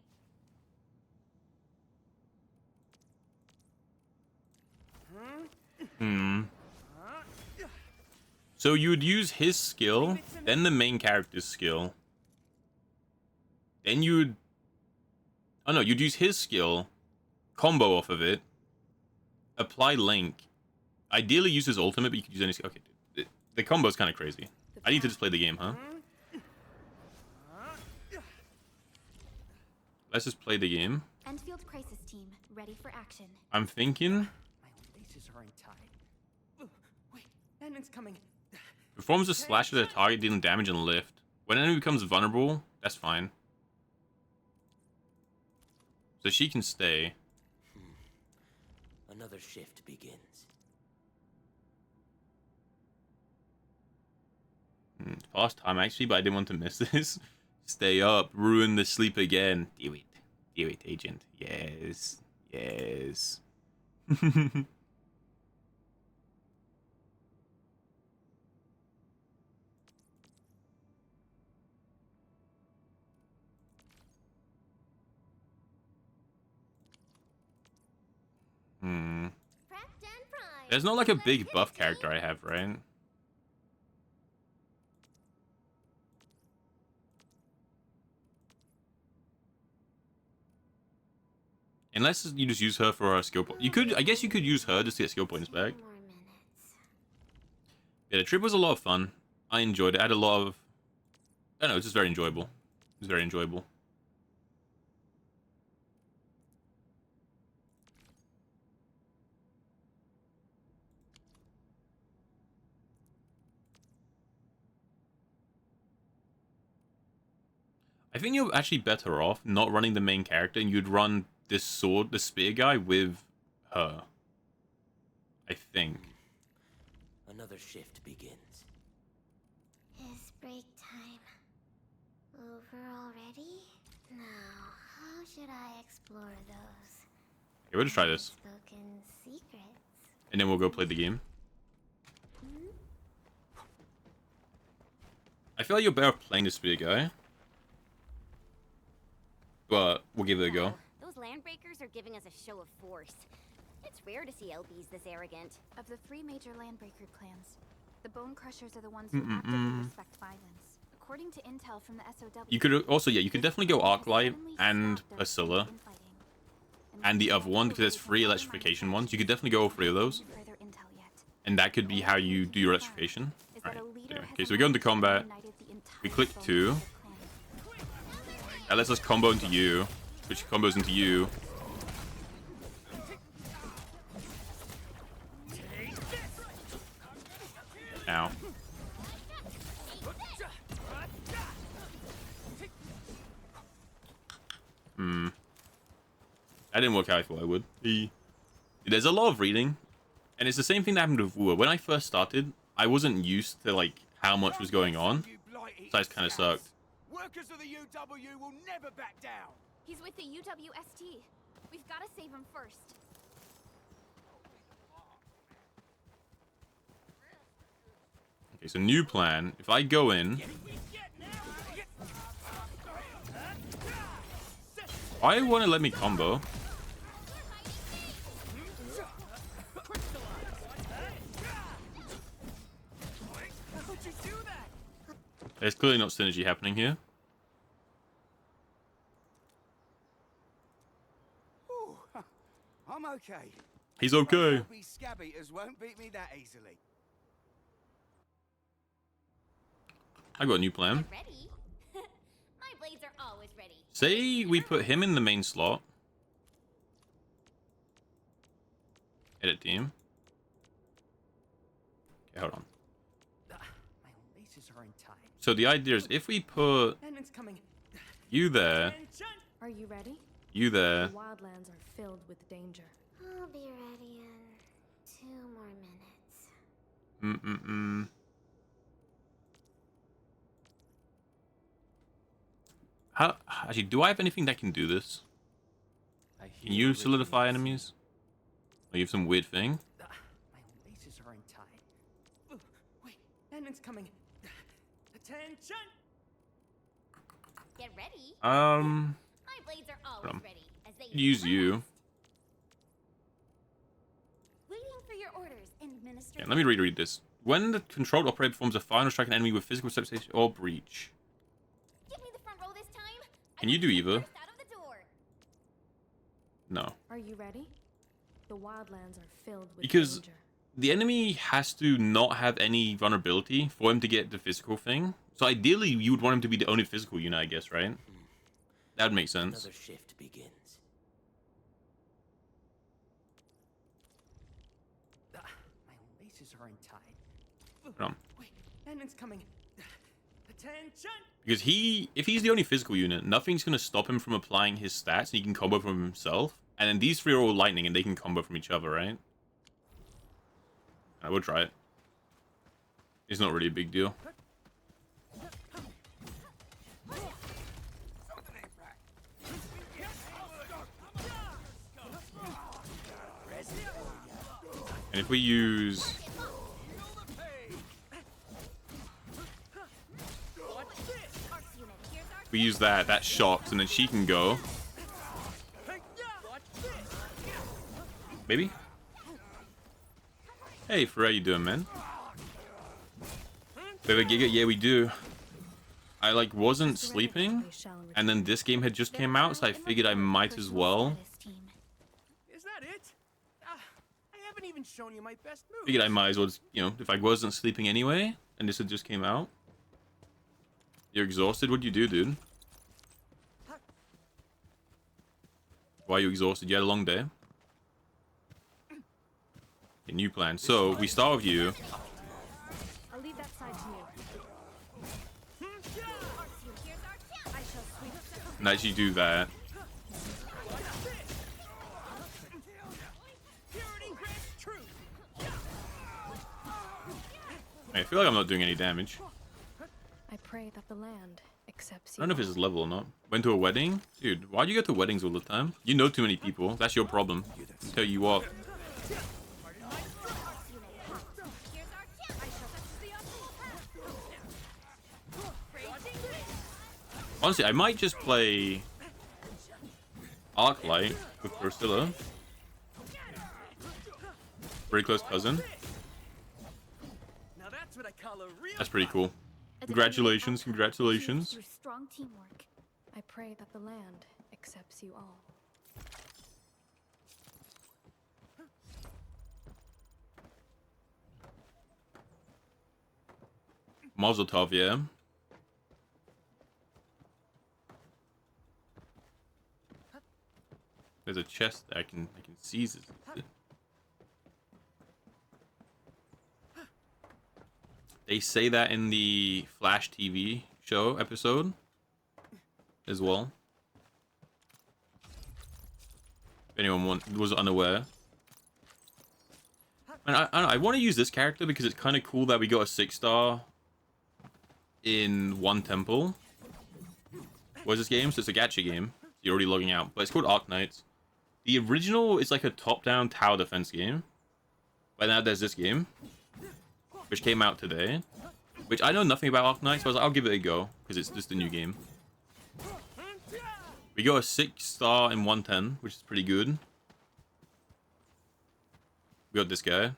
So you would use his skill, then the main character's skill. Then you would... Oh no, you'd use his skill, combo off of it, apply Link. Ideally use his ultimate, but you could use any skill. Okay, dude. The combo's kind of crazy. I need to just play the game, huh? Let's just play the game. Endfield Crisis Team, ready for action. I'm thinking... My laces are untied. Wait, Endman's coming. Performs a slash at a target, dealing damage and lift. When an enemy becomes vulnerable, that's fine. So she can stay. Another shift begins. Fast time actually, but I didn't want to miss this. Stay up, ruin the sleep again. Do it. Do it, Agent. Yes. Yes. There's not like a big buff character I have, right? Unless you just use her for a skill point. You could, I guess you could use her just to get skill points back. Yeah, the trip was a lot of fun. I enjoyed it. I had a lot of... I don't know, it's just very enjoyable. It was very enjoyable. I think you're actually better off not running the main character, and you'd run this sword, the spear guy, with her. I think. Another shift begins. Is break time over already? Now, how should I explore those? Okay, we'll just try this. Unspoken secrets. And then we'll go play the game. I feel like you're better playing the spear guy. But we'll give it a go. Wow, those landbreakers are giving us a show of force. It's rare to see LBs this arrogant. Of the 3 major landbreaker clans, the Bone Crushers are the ones who actively respect violence. According to intel from the SOW... You could also, yeah, you could definitely go Arclight and Priscilla. And the other one, because there's 3 electrification ones. You could definitely go all 3 of those. And that could be how you do your electrification. Alright, okay, so we go into combat. We click 2. That lets us combo into you, which combos into you. Ow. That didn't work how I thought I would. There's a lot of reading, and it's the same thing that happened with Wua. When I first started, I wasn't used to like how much was going on, so that kind of sucked. Workers of the UW will never back down. He's with the UWST. We've got to save him first. Okay, so new plan. If I go in... Why want to let me combo? There's clearly not synergy happening here. Ooh, I'm okay. He's okay. Scabby won't beat me that easily. I got a new plan. Ready? My blades are always ready. Say we put him in the main slot. Edit team. Okay, hold on. My laces are untied. So the idea is if we put you there, Are you ready? you there, The wildlands are filled with danger. I'll be ready in 2 more minutes. How, actually, do I have anything that can do this? Can you solidify enemies? Or you have some weird thing? My laces are untied. Wait, Endman's coming. Attention! Get ready. My blades are always ready. As they use you. Waiting for your orders, Administrator. Yeah, let me reread this. When the controlled operator performs a final strike an enemy with physical substation or breach. Give me the front row this time. Can you do either? Out of the door. No. Are you ready? The wildlands are filled with Because danger. the enemy has to not have any vulnerability for him to get the physical thing. So ideally, you would want him to be the only physical unit, I guess, right? That would make sense. Another shift begins. My laces are untied. Hold on. Wait, Endman's coming. Attention! Because if he's the only physical unit, nothing's going to stop him from applying his stats, and he can combo from himself. And then these 3 are all lightning, and they can combo from each other, right? I will try it. It's not really a big deal. And if we use... If we use that, that shocks, and then she can go. Hey, Fred, how you doing, man? We have a Giga? Yeah, we do. I like wasn't sleeping, and then this game had just came out, so I figured I might as well. Is that it? I haven't even shown you my best move. Figured I might as well, just, you know, if I wasn't sleeping anyway, and this had just came out. You're exhausted? What'd you do, dude? Why are you exhausted? You had a long day. A new plan. So we start with you. I'll leave that side to you. And as you do that, I feel like I'm not doing any damage. I pray that the land accepts I you. don't know if it's level or not. Went to a wedding? Dude, why do you go to weddings all the time? You know too many people. That's your problem. I'll tell you what. Honestly, I might just play Arklight with Priscilla. Very close cousin. Now that's what I call a real. That's pretty cool. Congratulations, congratulations. Through strong teamwork. I pray that the land accepts you all. Mazel tov, yeah. There's a chest that I can seize. They say that in the Flash TV show episode as well. If anyone was unaware. And I want to use this character because it's kind of cool that we got a 6-star in one temple. What is this game? So it's a gacha game. You're already logging out, but it's called Arknights. The original is like a top-down tower defense game. But now there's this game, which came out today, which I know nothing about Arknights, so I was like, I'll give it a go, because it's just a new game. We got a 6-star in 110, which is pretty good. We got this guy,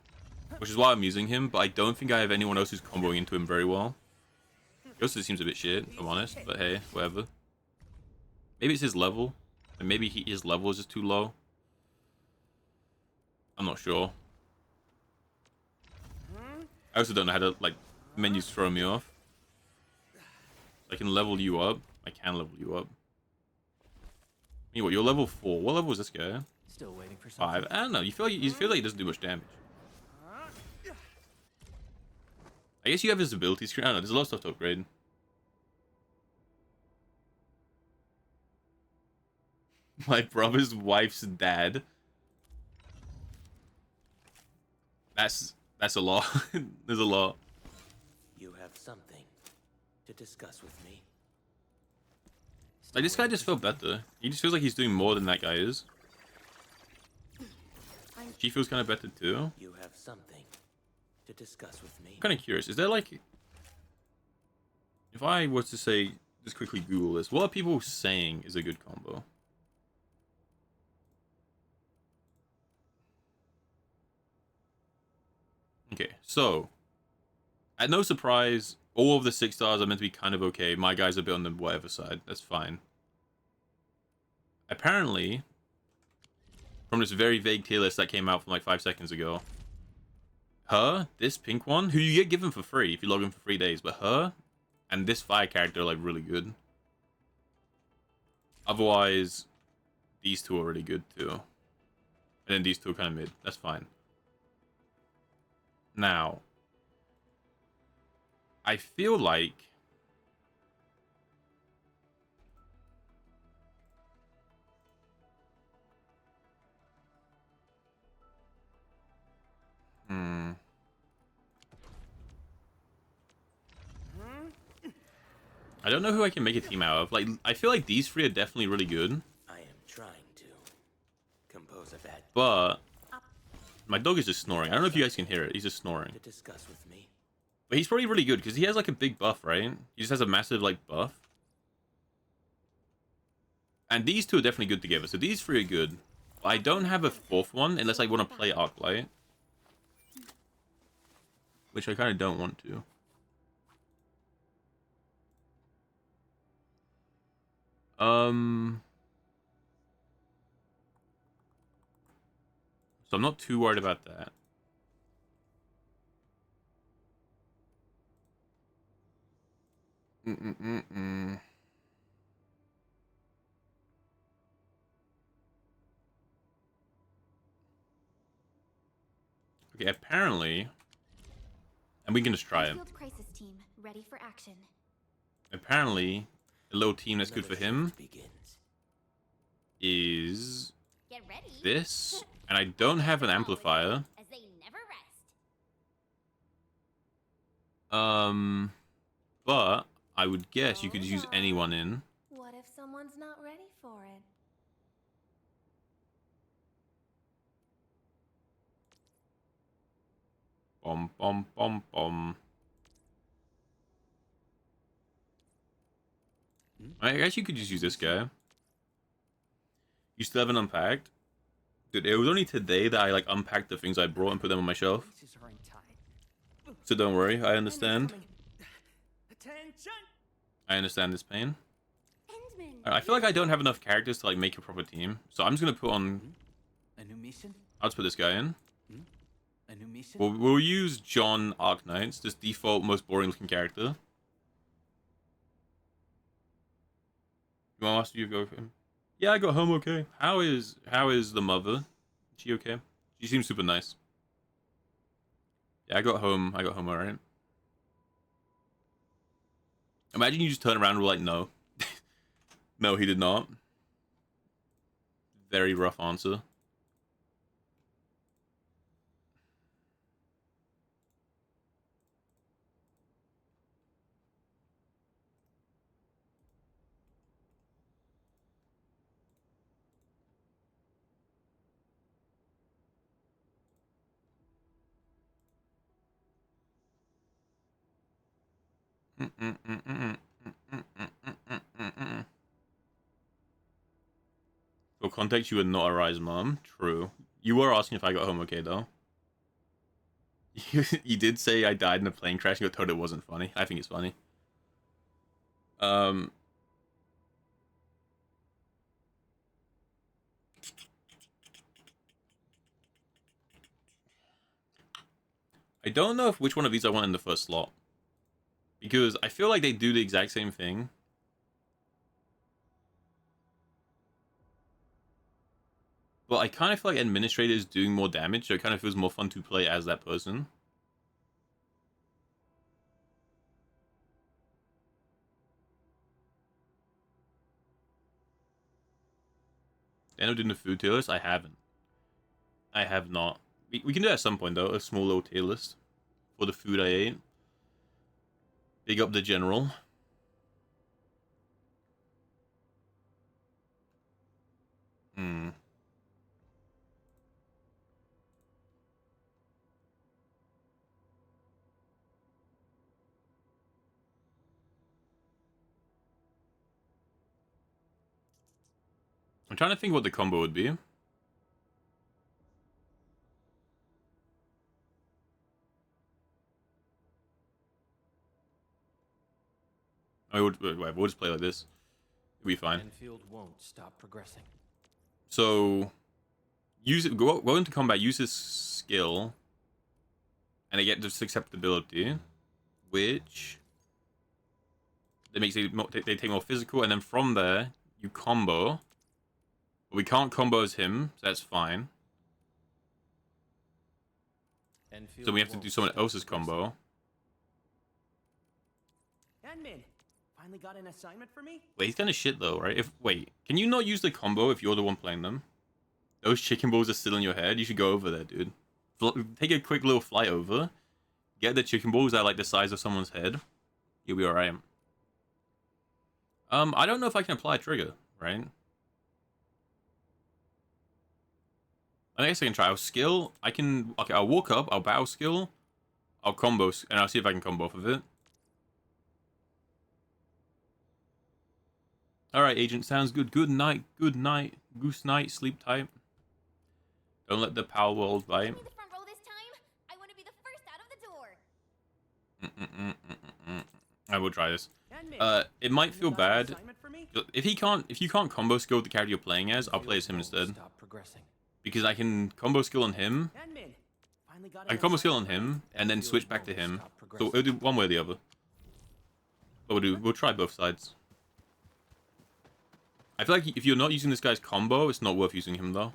which is why I'm using him, but I don't think I have anyone else who's comboing into him very well. He also seems a bit shit, if I'm honest, but hey, whatever. Maybe it's his level, and maybe his level is just too low. I'm not sure. I also don't know how to, like, menus throw me off. I can level you up. I can level you up. I mean, what, you're level 4. What level is this guy? Still waiting for something. 5. I don't know. You feel like he doesn't do much damage. I guess you have his ability screen. I don't know. There's a lot of stuff to upgrade. My brother's wife's dad. That's a lot. There's a lot. You have something to discuss with me. Like, this guy just felt better. He just feels like he's doing more than that guy is. She feels kind of better too. You have something to discuss with me. I'm kind of curious. Is there like, if I was to say, just quickly Google this, what are people saying is a good combo? Okay, so at no surprise, all of the 6 stars are meant to be kind of okay. My guy's a bit on the whatever side. That's fine. Apparently, from this very vague tier list that came out from like 5 seconds ago, her, this pink one, who you get given for free if you log in for 3 days, but her and this fire character are like really good. Otherwise, these two are really good too. And then these two are kind of mid. That's fine. Now, I feel like I don't know who I can make a team out of. Like, I feel like these 3 are definitely really good. I am trying to compose a bad But my dog is just snoring. I don't know if you guys can hear it. He's just snoring. to discuss with me. But he's probably really good because he has like a big buff, right? He just has a massive like buff. And these 2 are definitely good together. So these 3 are good. But I don't have a 4th one unless I want to play Arklight. which I kind of don't want to. So I'm not too worried about that. Okay, apparently, and we can just try it. Endfield crisis team, ready for action. Apparently, a little team that's good for him is Get ready. this, and I don't have an amplifier. As they never rest. But I would guess you could use anyone in. What if someone's not ready for it? Bom, bom, bom, bom. I guess you could just use this guy. You still haven't unpacked? Dude, it was only today that I like unpacked the things I brought and put them on my shelf. So don't worry, I understand. Attention! I understand this pain. I feel like I don't have enough characters to like make a proper team. So I'm just gonna put on... A new mission? I'll just put this guy in. A new mission? We'll use John Arknights, this default most boring looking character. You want to ask you to go for him? Yeah, I got home okay. How is the mother? Is she okay? She seems super nice. Yeah, I got home alright. Imagine you just turn around and were like, no. No, he did not. Very rough answer. For context, you were not a Rise mom. True. You were asking if I got home okay, though. You did say I died in a plane crash. You got told it wasn't funny. I think it's funny. I don't know if which one of these I want in the first slot. Because I feel like they do the exact same thing. But I kind of feel like Administrator is doing more damage, so it kind of feels more fun to play as that person. End up doing the food tier list? I haven't. I have not. We can do that at some point, though. A small little tier list for the food I ate. Big up the general. I'm trying to think what the combo would be. We'll just play like this. It'll be fine. Endfield won't stop progressing. So, use it. Go into combat. Use his skill, and they get this acceptability, which they makes it more, they take more physical, and then from there you combo. But we can't combo as him, so that's fine. So we have to do someone else's combo. Admin, finally got an assignment for me? Wait, he's kind of shit though, right? Wait, can you not use the combo if you're the one playing them? Those chicken balls are still in your head. You should go over there, dude. Take a quick little flight over. Get the chicken balls that are like the size of someone's head. You'll be alright. I don't know if I can apply a trigger, right? I guess I can try. I'll skill. I can. Okay, I'll walk up. I'll battle skill. I'll combo, and I'll see if I can combo off of it. Alright, agent. Sounds good. Good night. Good night. Goose night. Sleep tight. Don't let the power world bite. Give me the front row this time. I want to be the first out of the door. I will try this. Endman, It might you feel got an bad. assignment for me? If you can't combo skill with the character you're playing as, I'll play as him instead. Stop progressing. Because I can combo skill on him. Endman, finally got I an can combo skill on assignment. him and then Endfield switch back to won't him. stop So progressing. we'll do one way or the other. But we'll try both sides. I feel like if you're not using this guy's combo, it's not worth using him though.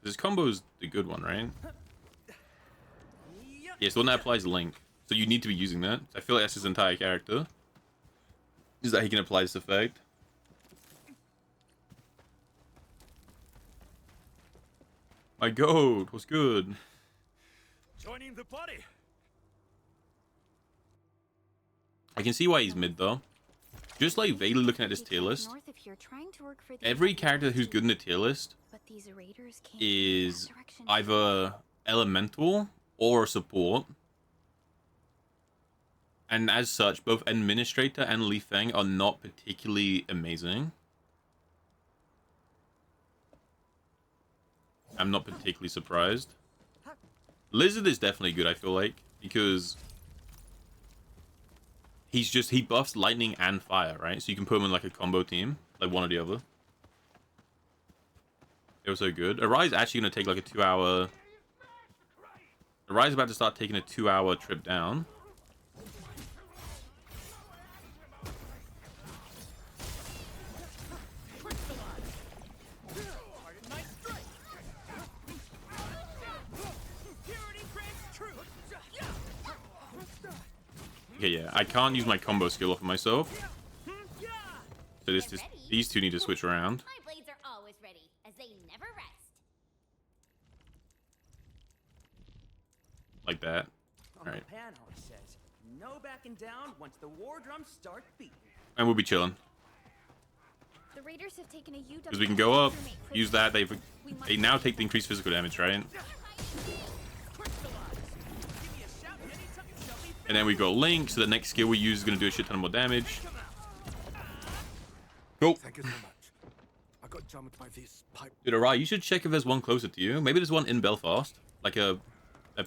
His combo is the good one, right? Yeah, it's the one that applies Link. So you need to be using that. I feel like that's his entire character. Is that he can apply this effect. My goat, what's good? Joining the party. I can see why he's mid though. Just like vaguely looking at this tier list, North if you're trying to work for the every character who's good in the tier list but these raiders came is from that direction. either elemental or a support. And as such, both Administrator and Li Feng are not particularly amazing. I'm not particularly surprised. Lizard is definitely good, I feel like, because he buffs lightning and fire, right? So you can put him in like a combo team, like one or the other. It was so good. Arai's actually going to take like a 2-hour... Arai's about to start taking a 2-hour trip down. Okay, yeah, I can't use my combo skill off of myself. So these two need to switch around. My blades are always ready, as they never rest. Like that. On Alright. the panel, it says, no backing down once the war drums start beating. And we'll be chilling. The raiders have taken a UW. Because we can go up, use that, they now take the increased physical damage, right? And then we got Link, so the next skill we use is going to do a shit ton more damage. Cool. Thank you so much. I got jammed by this pipe. Dude, alright, you should check if there's one closer to you. Maybe there's one in Belfast, like a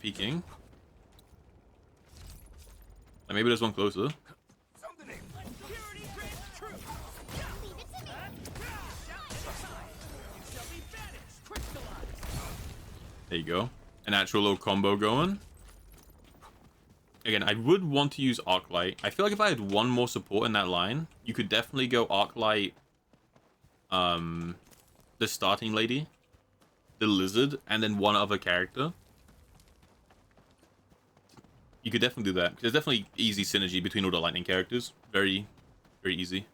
peeking. Like maybe there's one closer. There you go. An actual little combo going. Again, I would want to use Arclight. I feel like if I had one more support in that line, you could definitely go Arclight, the starting lady, the lizard, and then one other character. You could definitely do that. There's definitely easy synergy between all the lightning characters. Very, very easy.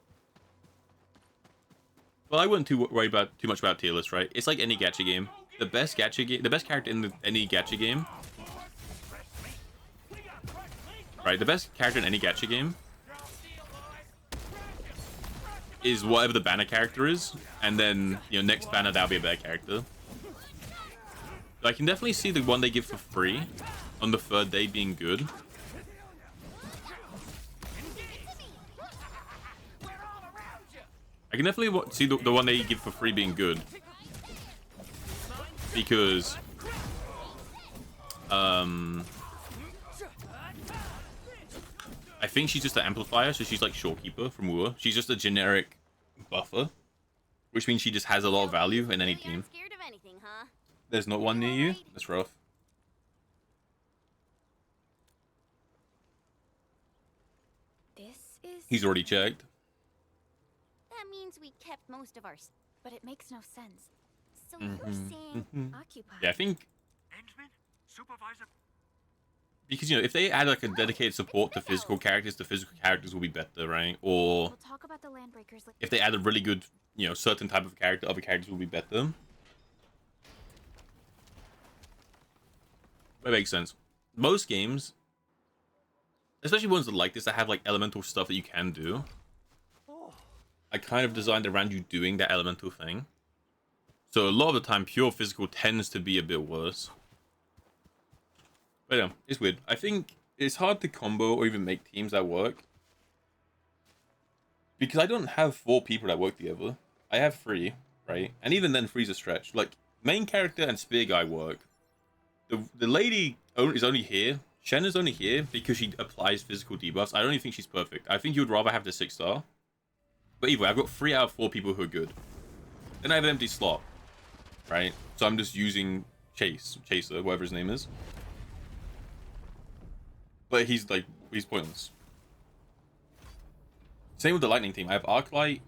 Well, I wouldn't worry too much about tier list, right? It's like any gacha game. The best character in any gacha game. Right, the best character in any gacha game is whatever the banner character is, and then, you know, next banner that'll be a better character. So I can definitely see the one they give for free on the third day being good. I can definitely see the one they give for free being good. Because, I think she's just an amplifier, so she's like Shorekeeper from War. She's just a generic buffer, which means she just has a lot of value in any team. Scared of anything, huh? There's not one near you? That's rough. This is. He's already checked. That means we kept most of our... But it makes no sense. So you're saying... Occupy. Yeah, I think Endman? Supervisor? because, you know, if they add like a dedicated support to physical characters, the physical characters will be better, right? Or We'll talk about the landbreakers later. if they add a really good, you know, certain type of character, other characters will be better. That makes sense. Most games, especially ones that like this, that have like elemental stuff that you can do, are kind of designed around you doing that elemental thing. So a lot of the time, pure physical tends to be a bit worse. But yeah, it's weird. I think it's hard to combo or even make teams that work. Because I don't have 4 people that work together. I have 3, right? And even then, 3's a stretch. Like, main character and spear guy work. The lady is only here Shen is only here because she applies physical debuffs. I don't even think she's perfect. I think you would rather have the 6-star. But either way, I've got 3 out of 4 people who are good. Then I have an empty slot, right? So I'm just using Chaser, whatever his name is. But he's pointless. Same with the Lightning team. I have Arclight,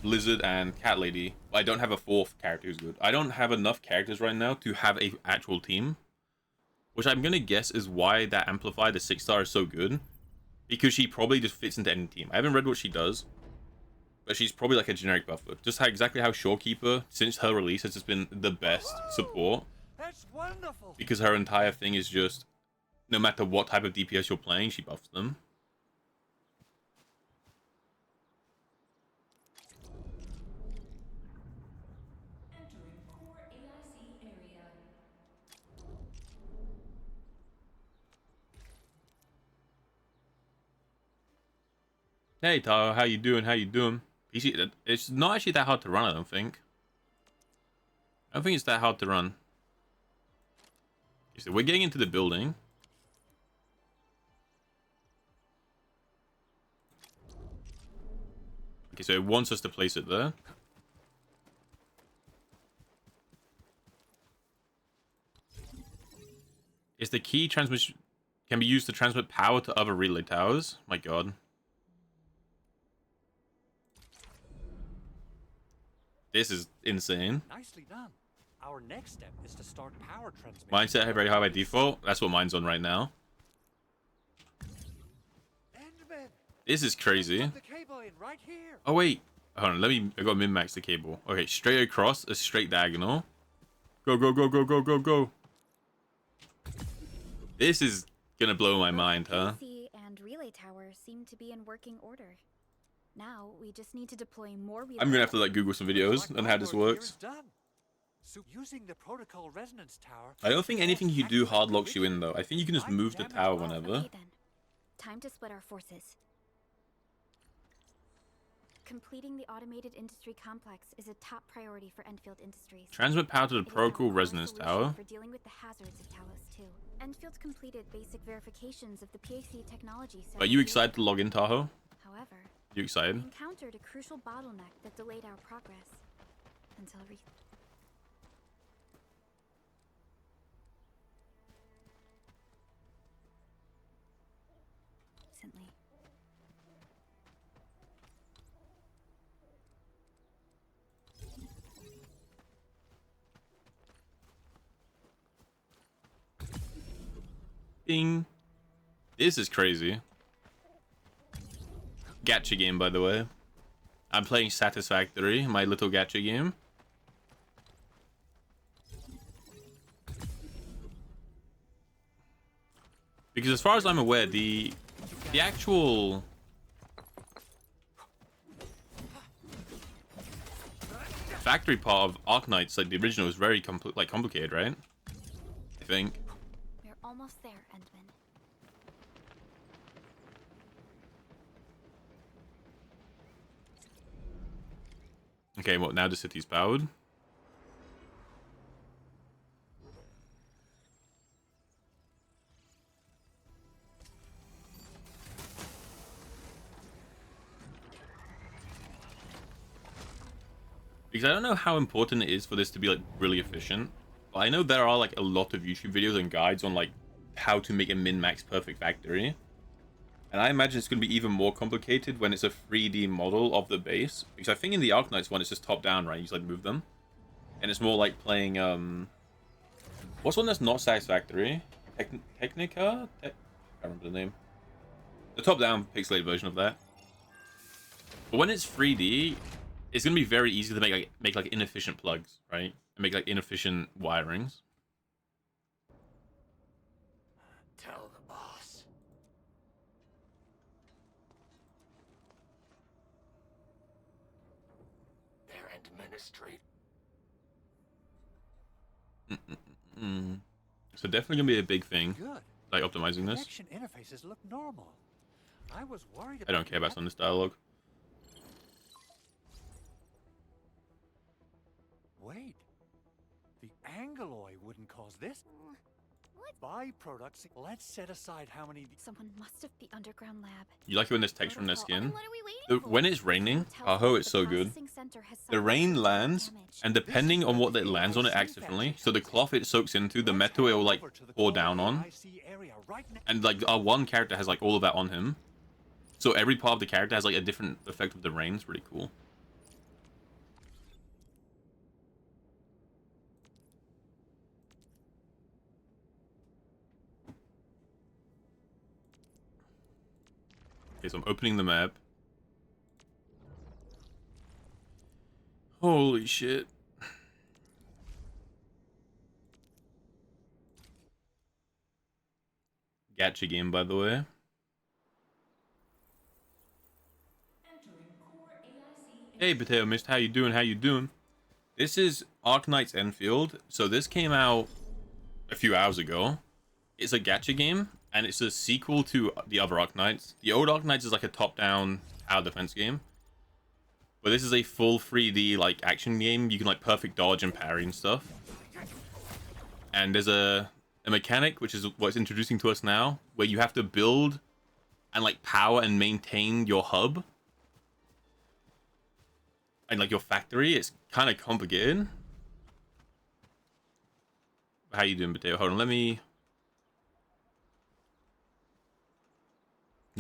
Lizard, and Cat Lady. But I don't have a 4th character who's good. I don't have enough characters right now to have a actual team. Which I'm going to guess is why that Amplify, the 6-star, is so good. Because she probably just fits into any team. I haven't read what she does. But she's probably like a generic buffer. Just exactly how Shorekeeper, since her release, has just been the best support. That's wonderful. Because her entire thing is just, no matter what type of DPS you're playing, she buffs them. Hey Taro, how you doing? How you doing? It's not actually that hard to run, I don't think. I don't think it's that hard to run. Okay, so we're getting into the building. Okay, so it wants us to place it there. Is the key transmission can be used to transmit power to other relay towers? My god. This is insane. Nicely done. Our next step is to start power transmission. Mine's set very high by default. That's what mine's on right now. Endman, This is crazy. plug the cable in right here. Oh wait, hold on. I got min-max the cable. Okay, straight across, a straight diagonal. Go go go go go go go. This is gonna blow my mind, huh? PC and relay tower seem to be in working order. Now we just need to deploy more relay. I'm gonna have to like Google some videos on how this works. So using the protocol resonance tower. I don't think anything you do hard locks you in though. I think you can just move the tower whenever. Okay then. Time to split our forces. Completing the automated industry complex is a top priority for Endfield Industries. Transmit power to the It is protocol now our resonance solution tower. For dealing with the hazards of Talos 2. Enfield completed basic verifications of the PAC technology. Are you excited to log in, Tahoe? However, You excited? we encountered a crucial bottleneck that delayed our progress until recently. Bing. This is crazy. Gacha game, by the way. I'm playing Satisfactory, my little gacha game. Because as far as I'm aware, the actual factory part of Arknights, like the original, is very complicated, right? I think. We're almost there, Endman. Okay, well, now the city's powered. Because I don't know how important it is for this to be like really efficient. But I know there are like a lot of YouTube videos and guides on like how to make a min-max perfect factory. And I imagine it's going to be even more complicated when it's a 3D model of the base. Because I think in the Arknights one, it's just top down, right? You just like move them. And it's more like playing, what's one that's not Satisfactory? Technica? I can't remember the name. The top down pixelated version of that. But when it's 3D, it's going to be very easy to make like inefficient plugs, right? And make like inefficient wirings. Tell the boss. Their administrator. So definitely gonna be a big thing, Good. like optimizing this. Connection interfaces look normal. I was worried about I don't care about some of this dialogue. Wait. The Angeloy wouldn't cause this. Byproducts. Let's set aside how many. Someone must have the underground lab. You like it when there's texture on their skin? What are we waiting for? When it's raining, oh, it's so good. The rain lands, and depending on what it lands on, it acts differently. So the cloth it soaks into, the metal it will like pour down on, and like our one character has like all of that on him. So every part of the character has like a different effect of the rain. It's really cool. Okay, so I'm opening the map. Holy shit. Gacha game, by the way. Hey, Potato Mist, how you doing? How you doing? This is Arknights Endfield. So this came out a few hours ago. It's a gacha game, and it's a sequel to the other Arknights. The old Arknights is like a top-down tower defense game. But this is a full 3D like action game. You can like perfect dodge and parry and stuff. And there's a mechanic, which is what's introducing to us now, where you have to build and like power and maintain your hub. And like your factory. It's kind of complicated. How you doing, Potato? Hold on, let me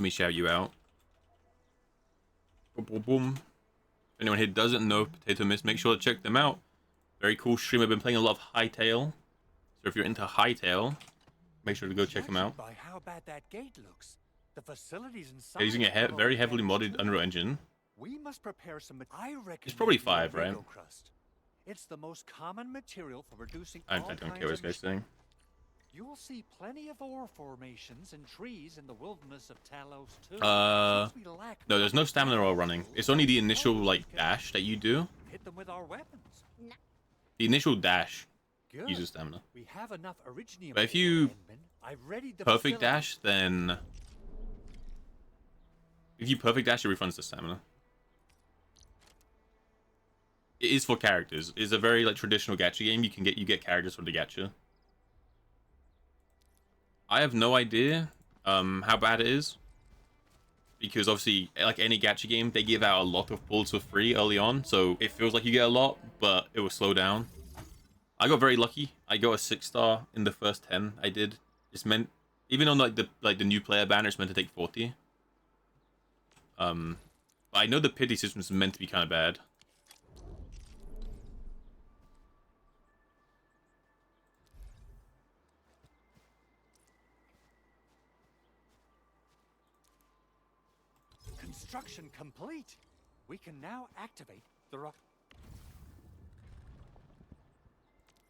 shout you out. Boom, boom, boom. If anyone here doesn't know Potato Mist, make sure to check them out. Very cool stream. I've been playing a lot of Hytale. So if you're into Hytale, make sure to go check them out. By how bad that gate looks, the facilities inside They're using a very heavily modded Unreal Engine. We must prepare some. I reckon it's probably 5, right? Crust. It's the most common material for producing. I don't care what this guy's saying. You will see plenty of ore formations and trees in the wilderness of Talos too. No, there's no stamina ore running. It's only the initial like dash that you do. Hit them with our weapons. The initial dash Good. uses stamina. We have enough originium. But if you the perfect dash, then if you perfect dash, it refunds the stamina. It is for characters. It's a very like traditional gacha game. You get characters for the gacha. I have no idea how bad it is, because obviously, like any gacha game, they give out a lot of pulls for free early on, so it feels like you get a lot, but it will slow down. I got very lucky. I got a 6-star in the first 10 I did. It's meant, even on like the new player banner, it's meant to take 40. But I know the pity system is meant to be kind of bad. Construction complete. We can now activate the rock.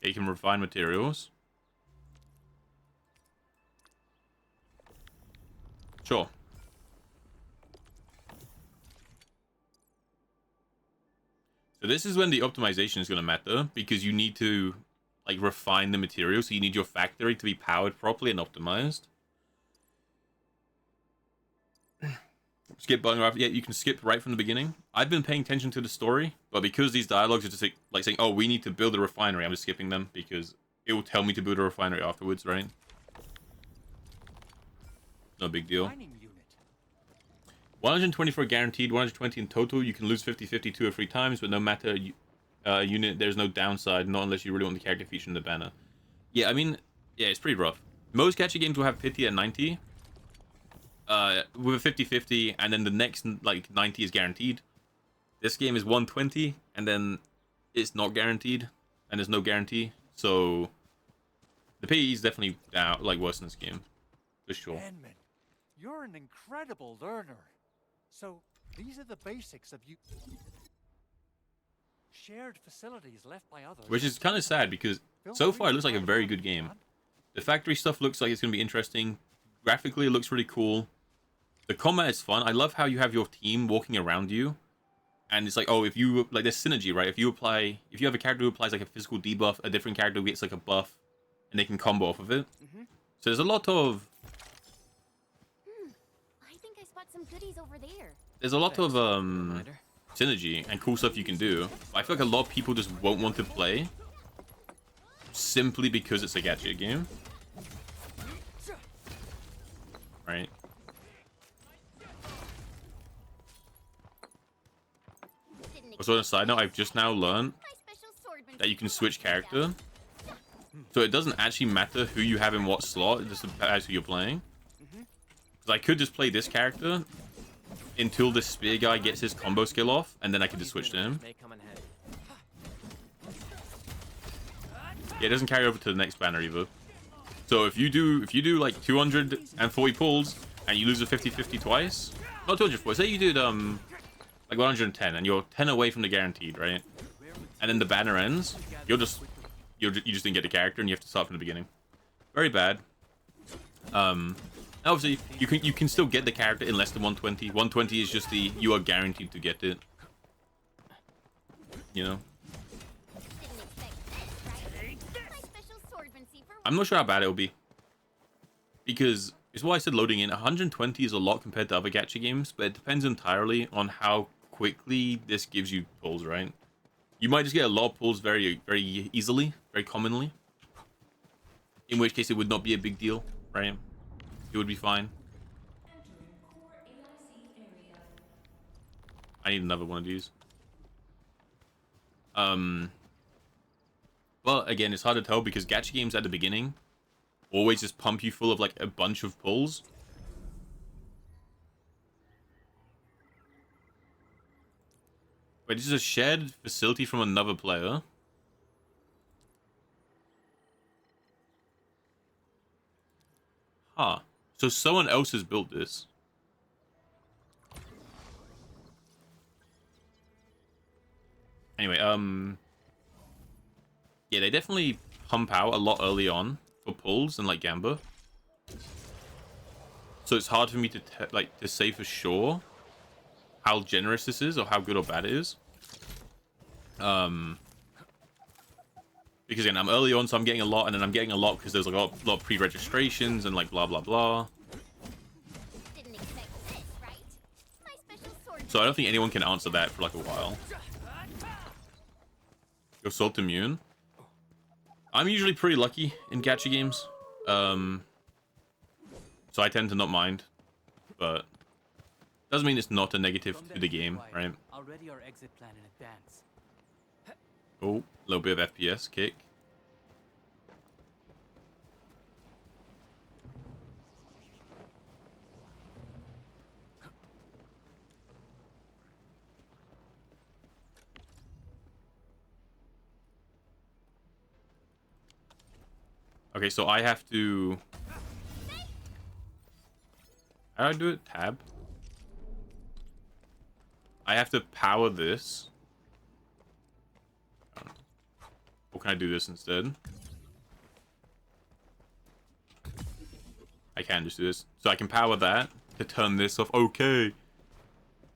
You can refine materials. Sure. So this is when the optimization is going to matter, because you need to like refine the material. So you need your factory to be powered properly and optimized. Skip button right. Yeah, you can skip right from the beginning. I've been paying attention to the story, but because these dialogues are just like saying, "Oh, we need to build a refinery," I'm just skipping them because it will tell me to build a refinery afterwards, right? No big deal. 124 guaranteed, 120 in total. You can lose 50-50 2 or 3 times, but no matter unit, there's no downside, not unless you really want the character featured in the banner. Yeah, I mean, yeah, it's pretty rough. Most gacha games will have pity at 90. With a 50-50, and then the next like 90 is guaranteed. This game is 120, and then it's not guaranteed, and there's no guarantee. So the pity is definitely down, like worse in this game, for sure. Edmund, you're an incredible learner. So these are the basics of you. Shared facilities left by others. Which is kind of sad because so far it looks like a very good game. The factory stuff looks like it's going to be interesting. Graphically, it looks really cool. The combat is fun. I love how you have your team walking around you. And it's like, oh, if you, like, there's synergy, right? If you have a character who applies, like, a physical debuff, a different character gets, like, a buff, and they can combo off of it. So there's a lot of... I think I spot some goodies over there. There's a lot of, synergy and cool stuff you can do. But I feel like a lot of people just won't want to play simply because it's a gacha game. right? Also, on a side note, I've just now learned that you can switch character. So it doesn't actually matter who you have in what slot, it just matters who you're playing. Because I could just play this character until this spear guy gets his combo skill off, and then I can just switch to him. Yeah, it doesn't carry over to the next banner either. So if you do like 240 pulls and you lose a 50-50 twice, not 240, say you did like 110 and you're 10 away from the guaranteed, right? And then the banner ends, you just didn't get the character and you have to start from the beginning. Very bad. Obviously you can still get the character in less than 120. 120 is just the you are guaranteed to get it. You know. I'm not sure how bad it'll be. Because it's why I said loading in. 120 is a lot compared to other gacha games, but it depends entirely on how quickly this gives you pulls, right? You might just get a lot of pulls very, very easily, very commonly. In which case it would not be a big deal, right? It would be fine. I need another one of these. Well, again, it's hard to tell because gacha games at the beginning always just pump you full of like a bunch of pulls. Wait, this is a shared facility from another player. Huh. So someone else has built this. Anyway, yeah, they definitely pump out a lot early on for pulls and like Gamba. So it's hard for me to to say for sure how generous this is or how good or bad it is. Because again, I'm early on, so I'm getting a lot, and then I'm getting a lot because there's like a lot of pre-registrations and like blah blah blah. So I don't think anyone can answer that for like a while. You're salt immune. I'm usually pretty lucky in gacha games. So I tend to not mind. But doesn't mean it's not a negative to the game, right? Already our exit plan in advance. Oh, a little bit of FPS kick. Okay, so I have to... How do I do it? Tab? I have to power this. Or can I do this instead? I can just do this. So I can power that to turn this off. Okay.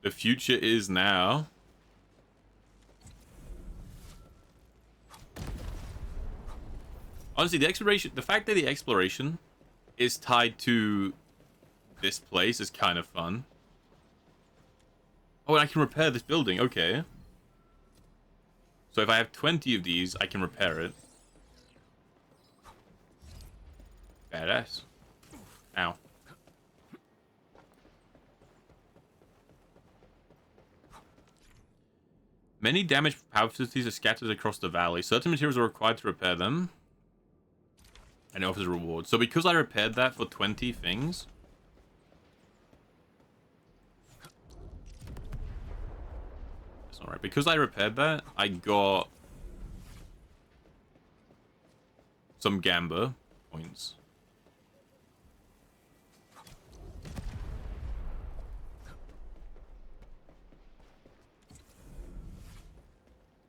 The future is now. Honestly, the fact that the exploration is tied to this place is kind of fun. Oh, and I can repair this building. Okay. So if I have 20 of these, I can repair it. Badass. Ow. Many damaged power facilities are scattered across the valley. Certain materials are required to repair them. And it offers a reward. So because I repaired that for 20 things... That's not right. Because I repaired that, I got... some Gamba points.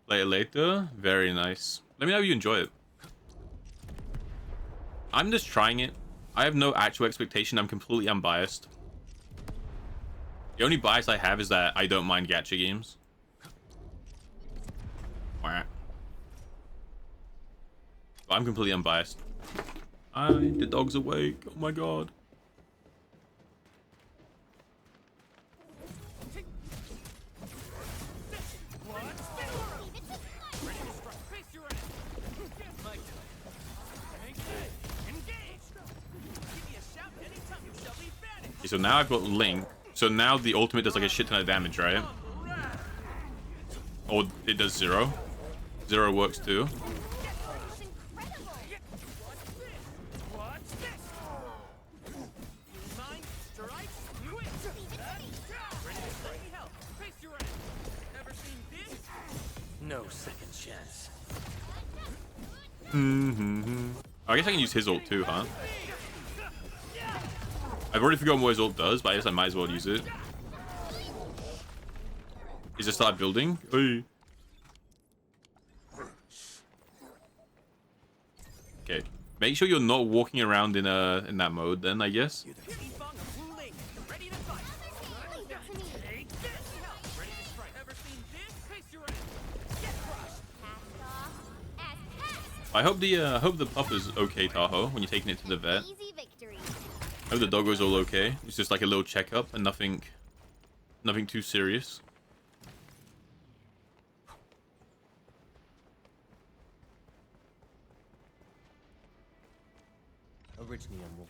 Later. Very nice. Let me know if you enjoy it. I'm just trying it. I have no actual expectation. I'm completely unbiased. The only bias I have is that I don't mind gacha games. I'm completely unbiased. The dog's awake. Oh my god. Okay, so now I've got Link. So now the ultimate does like a shit ton of damage, right? Or it does 0. 0 works too. No second chance. I guess I can use his ult too, huh? I've already forgotten what his ult does, but I guess I might as well use it. Is it start building? Hey. Okay. Make sure you're not walking around in that mode then, I guess. I hope the pup is okay, Tahoe, when you're taking it to the vet. I hope the doggo's all okay. It's just like a little checkup and nothing too serious.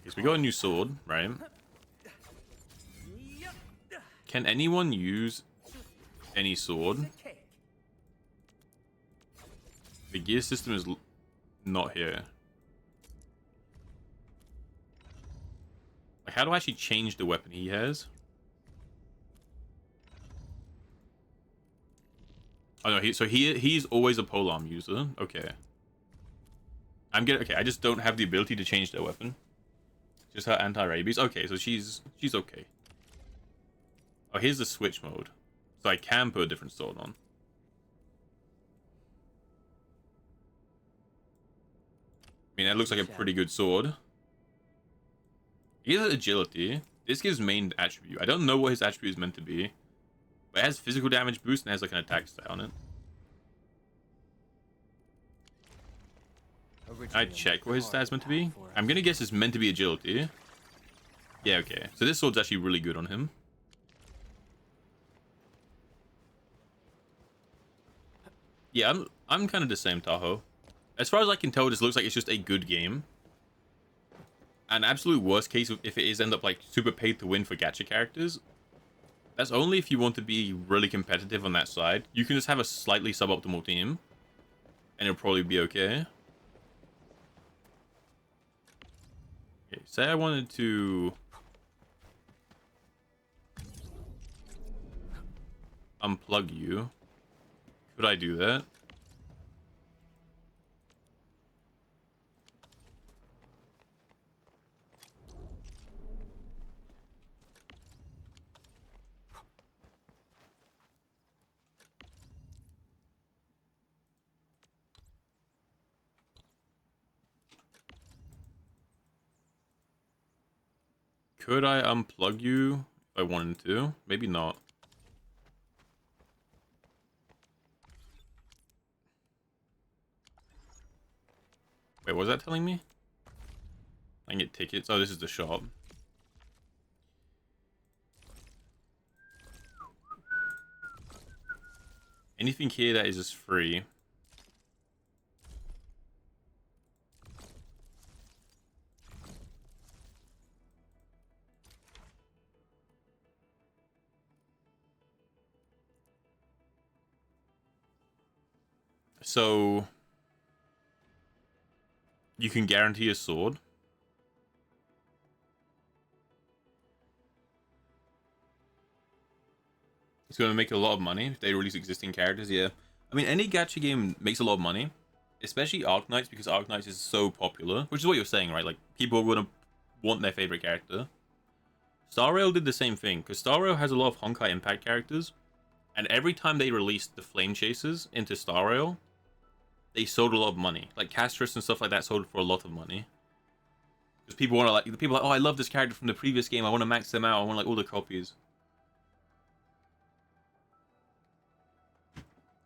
Yes, we got a new sword, right? Can anyone use any sword? The gear system is not here. Like, how do I actually change the weapon he has? Oh no, he's always a polearm user. Okay. Okay, I just don't have the ability to change their weapon. Just her anti-rabies. Okay, so she's okay. Oh, here's the switch mode. So I can put a different sword on. I mean, that looks like a pretty good sword. He has agility. This gives main attribute. I don't know what his attribute is meant to be. But it has physical damage boost and has like an attack stat on it. I check what his stat is meant to be. I'm gonna guess it's meant to be agility. Yeah, okay. So this sword's actually really good on him. Yeah, I'm kind of the same, Tahoe. As far as I can tell, this looks like it's just a good game. An absolute worst case, if it is end up like super paid to win for gacha characters, that's only if you want to be really competitive on that side. You can just have a slightly suboptimal team, and it'll probably be okay. Okay, say I wanted to unplug you. Could I do that? Could I unplug you if I wanted to? Maybe not. Wait, what was that telling me? I can get tickets. Oh, this is the shop. Anything here that is just free. So you can guarantee a sword. It's going to make a lot of money if they release existing characters, yeah. I mean, any gacha game makes a lot of money, especially Arknights, because Arknights is so popular, which is what you're saying, right? Like, people are going to want their favorite character. Star Rail did the same thing, because Star Rail has a lot of Honkai Impact characters, and every time they released the Flame Chasers into Star Rail, they sold a lot of money. Like, Castris and stuff like that sold for a lot of money. Because people want to, like, people are like, oh, I love this character from the previous game, I want to max them out, I want, like, all the copies.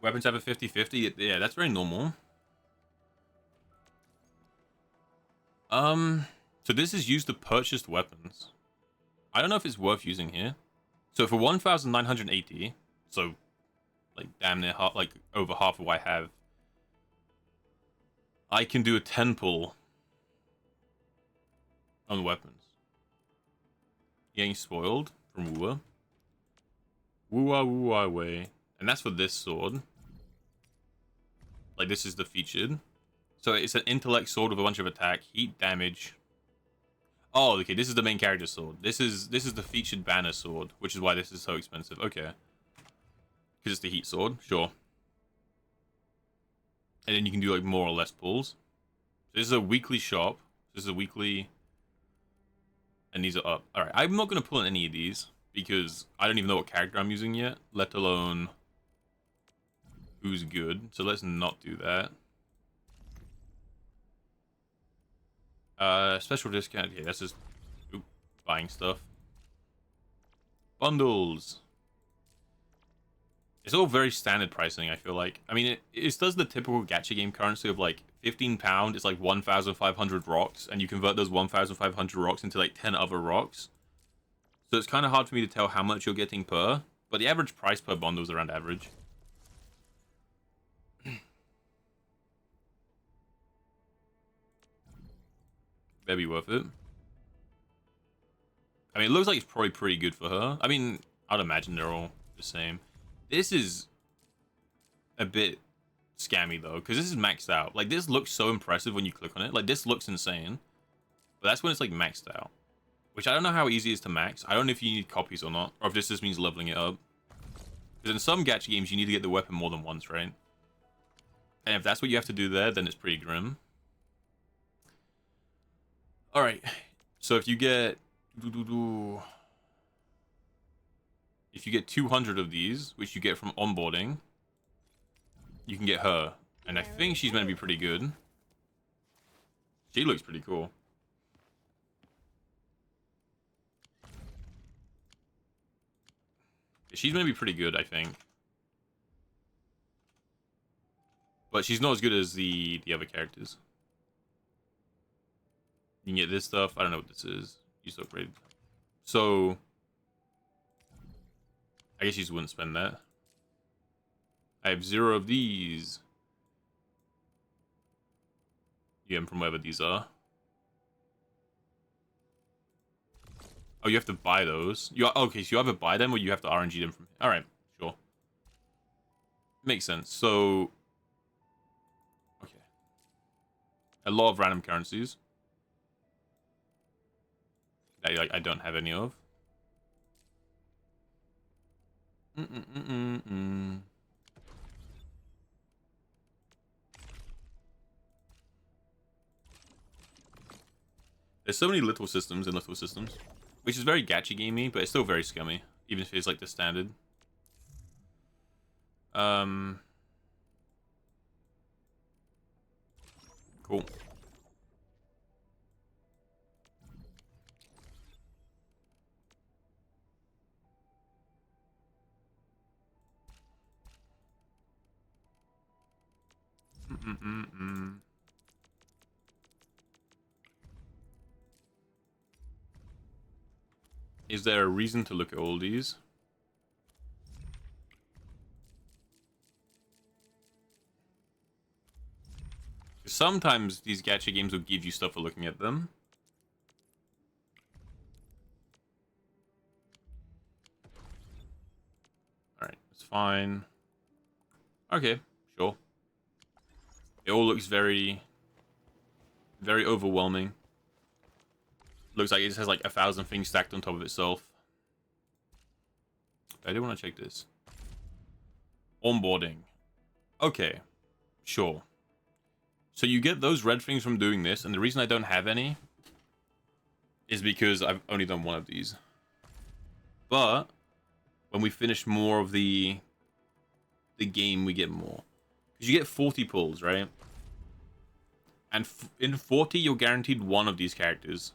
Weapons have a 50-50? Yeah, that's very normal. So this is used to purchase weapons. I don't know if it's worth using here. So for 1,980, so like damn near half, like over half of what I have, I can do a 10 pull on weapons. Getting spoiled from Wua. Wua Wua way. And that's for this sword. Like, this is the featured. So it's an intellect sword with a bunch of attack, heat damage. Oh, okay, this is the main character sword. This is the featured banner sword, which is why this is so expensive. Okay. Because it's the heat sword, sure. And then you can do like more or less pulls. This is a weekly shop. This is a weekly... And these are up. Alright, I'm not going to pull in any of these, because I don't even know what character I'm using yet, let alone who's good. So let's not do that. Special discount. Okay, that's just buying stuff. Bundles. It's all very standard pricing, I feel like. I mean, it does the typical gacha game currency of like £15 is like 1,500 rocks, and you convert those 1,500 rocks into like 10 other rocks. So it's kind of hard for me to tell how much you're getting per, but the average price per bundle is around average. Better be worth it. I mean, it looks like it's probably pretty good for her. I mean, I'd imagine they're all the same. This is a bit scammy, though, because this is maxed out. Like, this looks so impressive when you click on it. Like, this looks insane. But that's when it's, like, maxed out. Which I don't know how easy it is to max. I don't know if you need copies or not. Or if this just means leveling it up. Because in some gacha games, you need to get the weapon more than once, right? And if that's what you have to do there, then it's pretty grim. Alright. So if you get... If you get 200 of these, which you get from onboarding, you can get her. And I think she's meant to be pretty good. She looks pretty cool. She's meant to be pretty good, I think. But she's not as good as the other characters. You can get this stuff. I don't know what this is. You still upgrade. So... I guess you just wouldn't spend that. I have 0 of these. You get them from wherever these are. Oh, you have to buy those. Okay, so you either buy them or you have to RNG them from... Alright, sure. Makes sense. So... Okay. A lot of random currencies. That I don't have any of. There's so many little systems in little systems, which is very gacha gamey, but it's still very scummy, even if it's like the standard. Cool. Is there a reason to look at all these? Sometimes these gacha games will give you stuff for looking at them. Alright, it's fine. Okay, sure. It all looks very overwhelming. Looks like it just has like 1,000 things stacked on top of itself. I do want to check this. Onboarding. Okay, sure. So you get those red things from doing this, and the reason I don't have any is because I've only done one of these. But when we finish more of the game, we get more. Because you get 40 pulls, right? And in 40, you're guaranteed one of these characters.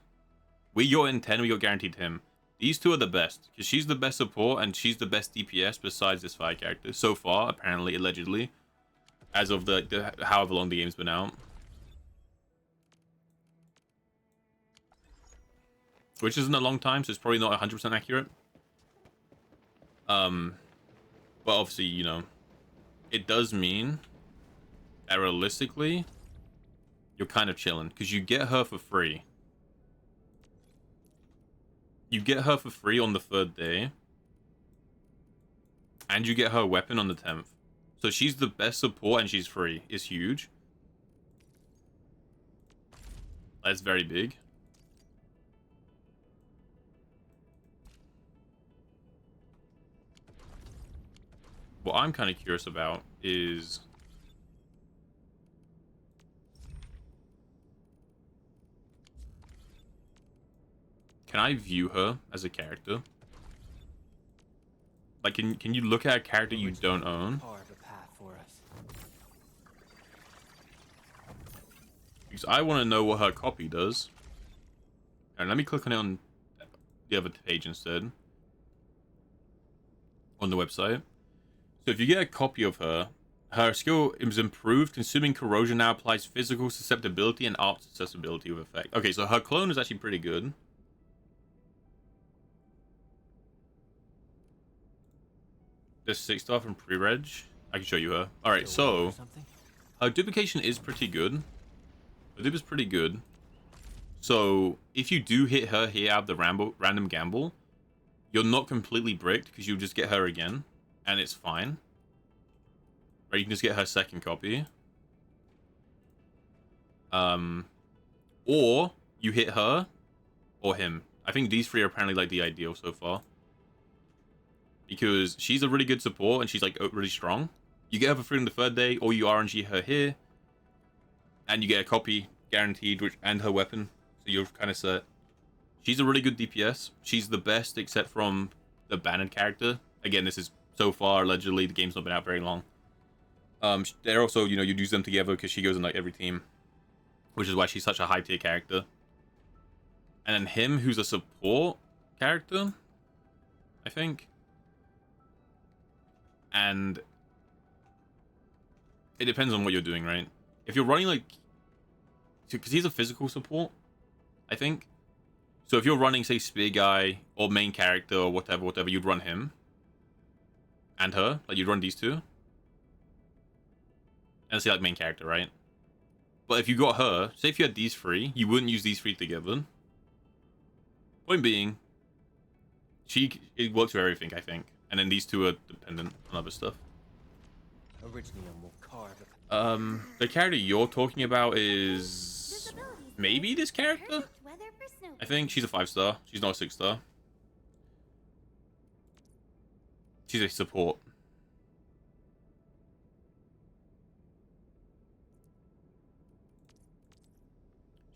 With your in 10, you're guaranteed him. These two are the best, because she's the best support, and she's the best DPS besides this fire character. So far, apparently, allegedly. As of the however long the game's been out. Which isn't a long time, so it's probably not 100% accurate. But obviously, you know, it does mean that realistically, you're kind of chilling. Because you get her for free. you get her for free on the 3rd day. And you get her weapon on the 10th. So she's the best support and she's free. It's huge. That's very big. What I'm kind of curious about is... Can I view her as a character? Like, can you look at a character you don't own? Because I want to know what her copy does. And let me click on it on the other page instead. On the website. So if you get a copy of her, her skill is improved. Consuming corrosion now applies physical susceptibility and art accessibility with effect. Okay, so her clone is actually pretty good. This 6-star from pre-reg. I can show you her. Alright, so her duplication is pretty good. Her dupe is pretty good. So if you do hit her here out of the random gamble, you're not completely bricked because you'll just get her again. And it's fine. Or you can just get her 2nd copy. Or you hit her or him. I think these 3 are apparently like the ideal so far. Because she's a really good support and she's like really strong. You get her for free on the 3rd day, or you RNG her here. And you get a copy guaranteed, and her weapon. So you're kind of set. She's a really good DPS. She's the best except from the banned character. Again, this is so far, allegedly, the game's not been out very long. They're also, you know, you use them together because she goes in like every team. Which is why she's such a high tier character. And then him, who's a support character, I think. And it depends on what you're doing, right? If you're running like... Because he's a physical support, I think. So if you're running, say, Spear Guy or main character or whatever, you'd run him. And her. Like, you'd run these 2. And say, like, main character, right? But if you got her, say if you had these 3, you wouldn't use these 3 together. Point being, it works for everything, I think. And then these 2 are dependent on other stuff. The character you're talking about is maybe this character? I think she's a 5-star. She's not a 6-star. She's a support.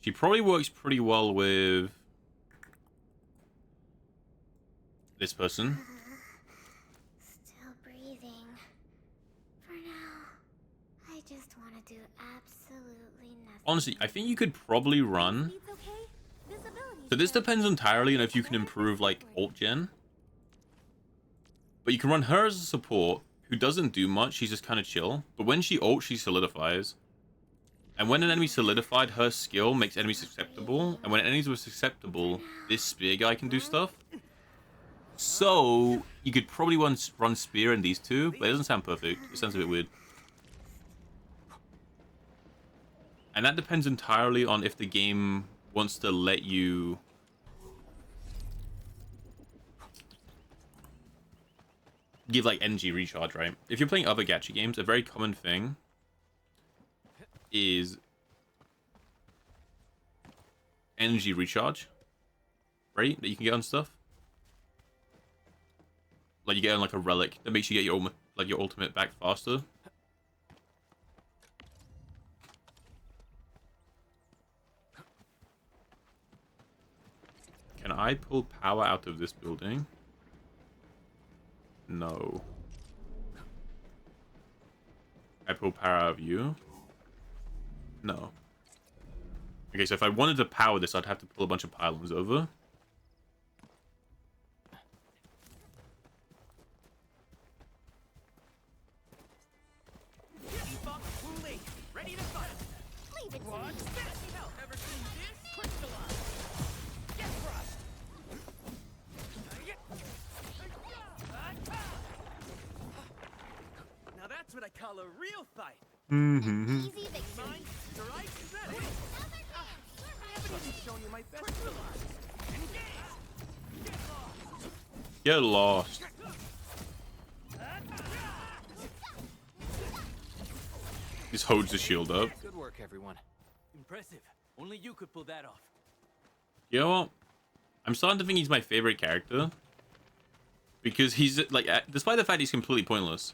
She probably works pretty well with this person. Still breathing. For now, I just want to do absolutely nothing. Honestly, I think you could probably run. So this depends entirely on if you can improve like ult gen. But you can run her as a support who doesn't do much. She's just kind of chill. But when she ults, she solidifies. And when an enemy solidified, her skill makes enemies susceptible. And when enemies were susceptible, this spear guy can do stuff. So you could probably run spear in these 2, but it doesn't sound perfect. It sounds a bit weird. And that depends entirely on if the game wants to let you give like energy recharge, right? If you're playing other gacha games, a very common thing is energy recharge, right? That you can get on stuff. Like you get on like a relic that makes you get your ultimate back faster. Can I pull power out of this building? No. I pull power out of you? No. Okay, so if I wanted to power this, I'd have to pull a bunch of pylons over. Ready to fight. Leave it to Watch me. this. Ever seen this? Crystallize. Get crushed. Now that's what I call a real fight. Easy victory. Mine, strike, set it. I haven't even shown you my best. Crystallize. Engage. Get lost. Just holds the shield up. Good work, everyone. Impressive. Only you could pull that off. You know what? I'm starting to think he's my favorite character. Because he's, like, despite the fact he's completely pointless,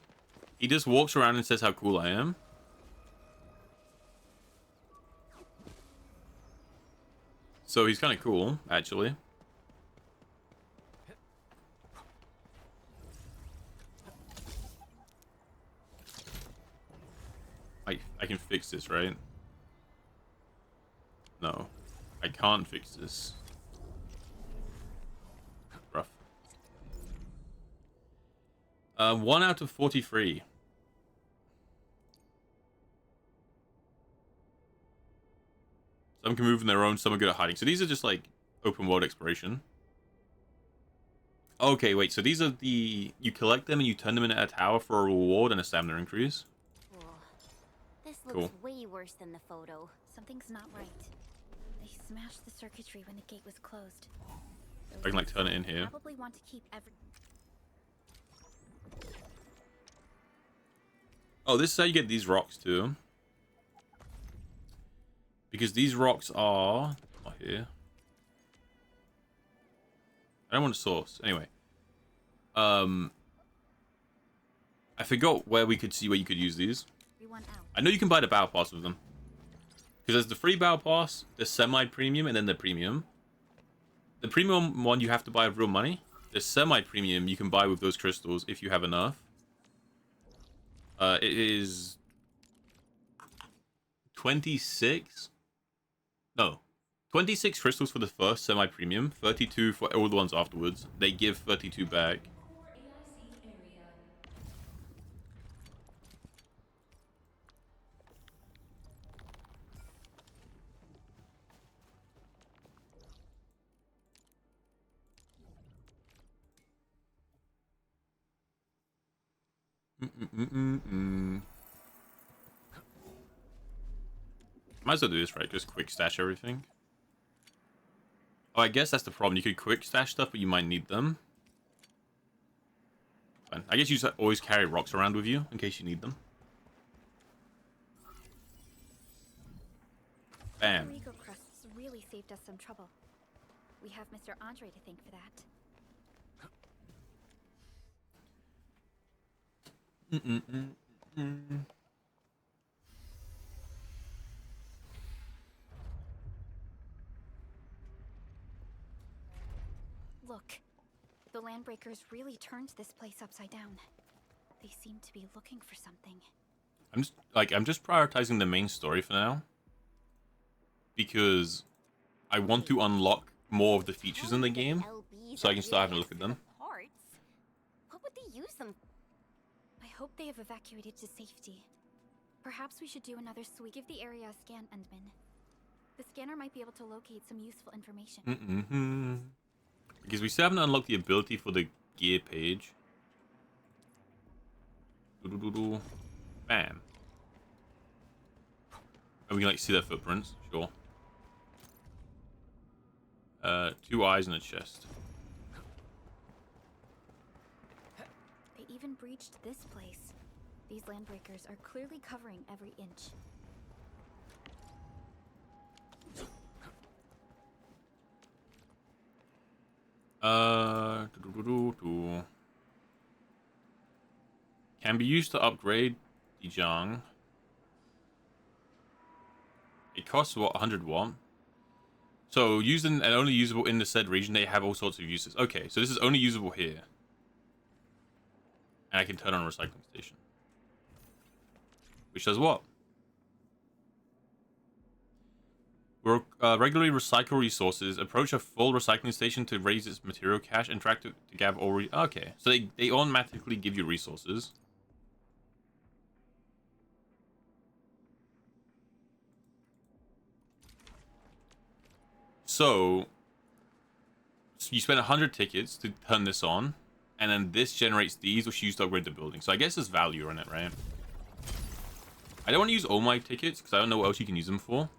he just walks around and says how cool I am. So he's kind of cool, actually. I can fix this, right? No. I can't fix this. Rough. 1 out of 43. Some can move on their own, some are good at hiding. So these are just like open world exploration. Okay, wait, so these are the... You collect them and you turn them into a tower for a reward and a stamina increase. Cool. This looks Cool. way worse than the photo. Something's not right. They smashed the circuitry when the gate was closed. I can like turn it in here. Probably want to keep every... Oh, this is how you get these rocks too. Because these rocks are... Not here. I don't want a source. Anyway. I forgot where we could see where you could use these. I know you can buy the battle pass with them. Because there's the free battle pass, the semi-premium, and then the premium. The premium one you have to buy with real money. The semi-premium you can buy with those crystals if you have enough. It is 26. No, 26 crystals for the first semi-premium, 32 for all the ones afterwards. They give 32 back. Might as well do this, right? Just quick stash everything. Oh, I guess that's the problem. You could quick stash stuff, but you might need them. Fine. I guess you just always carry rocks around with you in case you need them. Bam. Rico crusts really saved us some trouble. We have Mr. Andre to thank for that. Look, the Landbreakers really turned this place upside down. They seem to be looking for something. I'm just prioritizing the main story for now. Because I want to unlock more of the features in the game so I can start having a look at them. What would they use them? I hope they have evacuated to safety. Perhaps we should do another sweep. Give the area a scan, Endman. The scanner might be able to locate some useful information. Because we still haven't unlocked the ability for the gear page. Bam. And we can like see their footprints, sure. 2 eyes and a chest. They even breached this place. These Landbreakers are clearly covering every inch. Can be used to upgrade Dijong. It costs what, 100 watt? So used and only usable in the said region, they have all sorts of uses. Okay, so this is only usable here. And I can turn on a recycling station. Which does what? Regularly recycle resources. Approach a full recycling station to raise its material cache. Interact to gather all okay, so they automatically give you resources. So you spend 100 tickets to turn this on, and then this generates these, which you use to upgrade the building. So I guess there's value in it, right? I don't want to use all my tickets because I don't know what else you can use them for.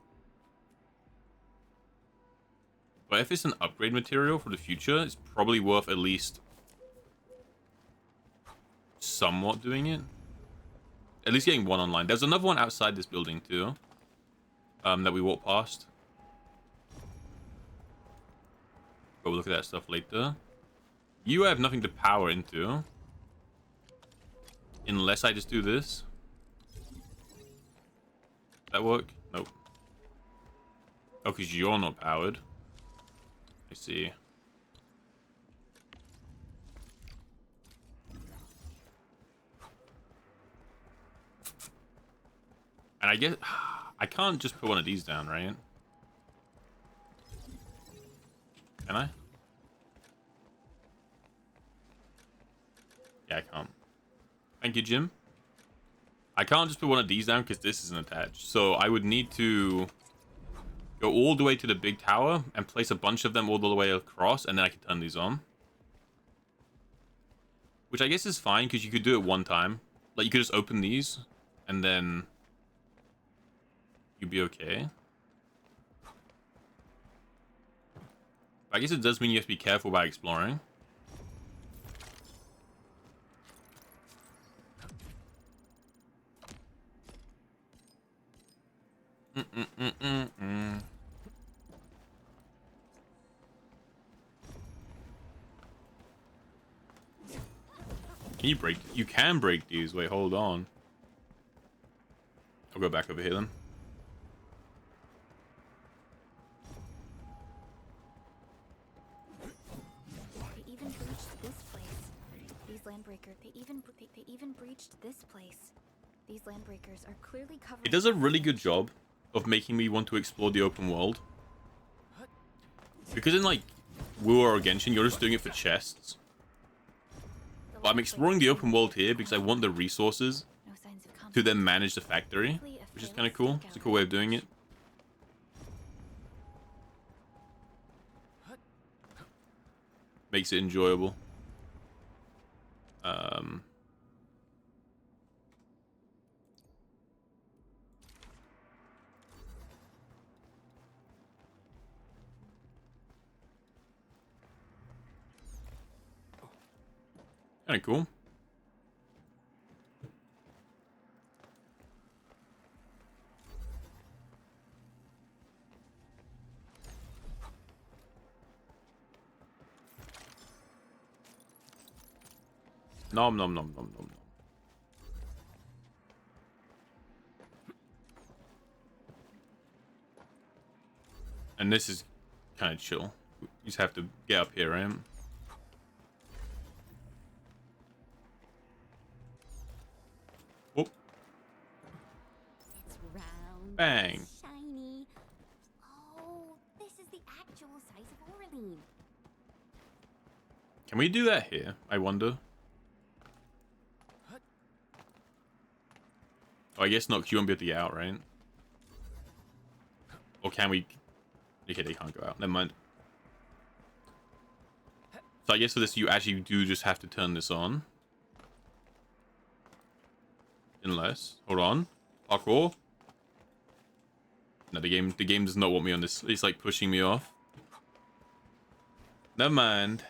But if it's an upgrade material for the future, it's probably worth at least somewhat doing it. At least getting one online. There's another one outside this building too. That we walked past. But we'll look at that stuff later. You have nothing to power into. Unless I just do this. Does that work? Nope. Oh, because you're not powered. I see. And I guess I can't just put one of these down, right? Can I? Yeah, I can't. Thank you, Jim. I can't just put one of these down because this isn't attached. So I would need to go all the way to the big tower and place a bunch of them all the way across, and then I can turn these on. Which I guess is fine because you could do it one time. Like, you could just open these, and then you'd be okay. But I guess it does mean you have to be careful by exploring. Can you break? You can break these. Wait, hold on. I'll go back over here then. They even breached this place. These landbreakers. They even breached this place. These landbreakers are clearly covered. It does a really good job of making me want to explore the open world. Because in like Wu or Genshin, you're just doing it for chests. But I'm exploring the open world here because I want the resources to then manage the factory, which is kind of cool. It's a cool way of doing it. Makes it enjoyable. Kind of cool. Nom nom nom nom nom nom. And this is kind of chill. You just have to get up here, right? Oh. It's round. Bang. Shiny. Oh, this is the actual size of Orlean. Can we do that here? I wonder. Oh, I guess not. You won't be able to get out, right? Or can we? Okay, they can't go out. Never mind. So I guess for this, you actually do just have to turn this on. Unless, hold on, parkour. No, the game does not want me on this. It's like pushing me off. Never mind.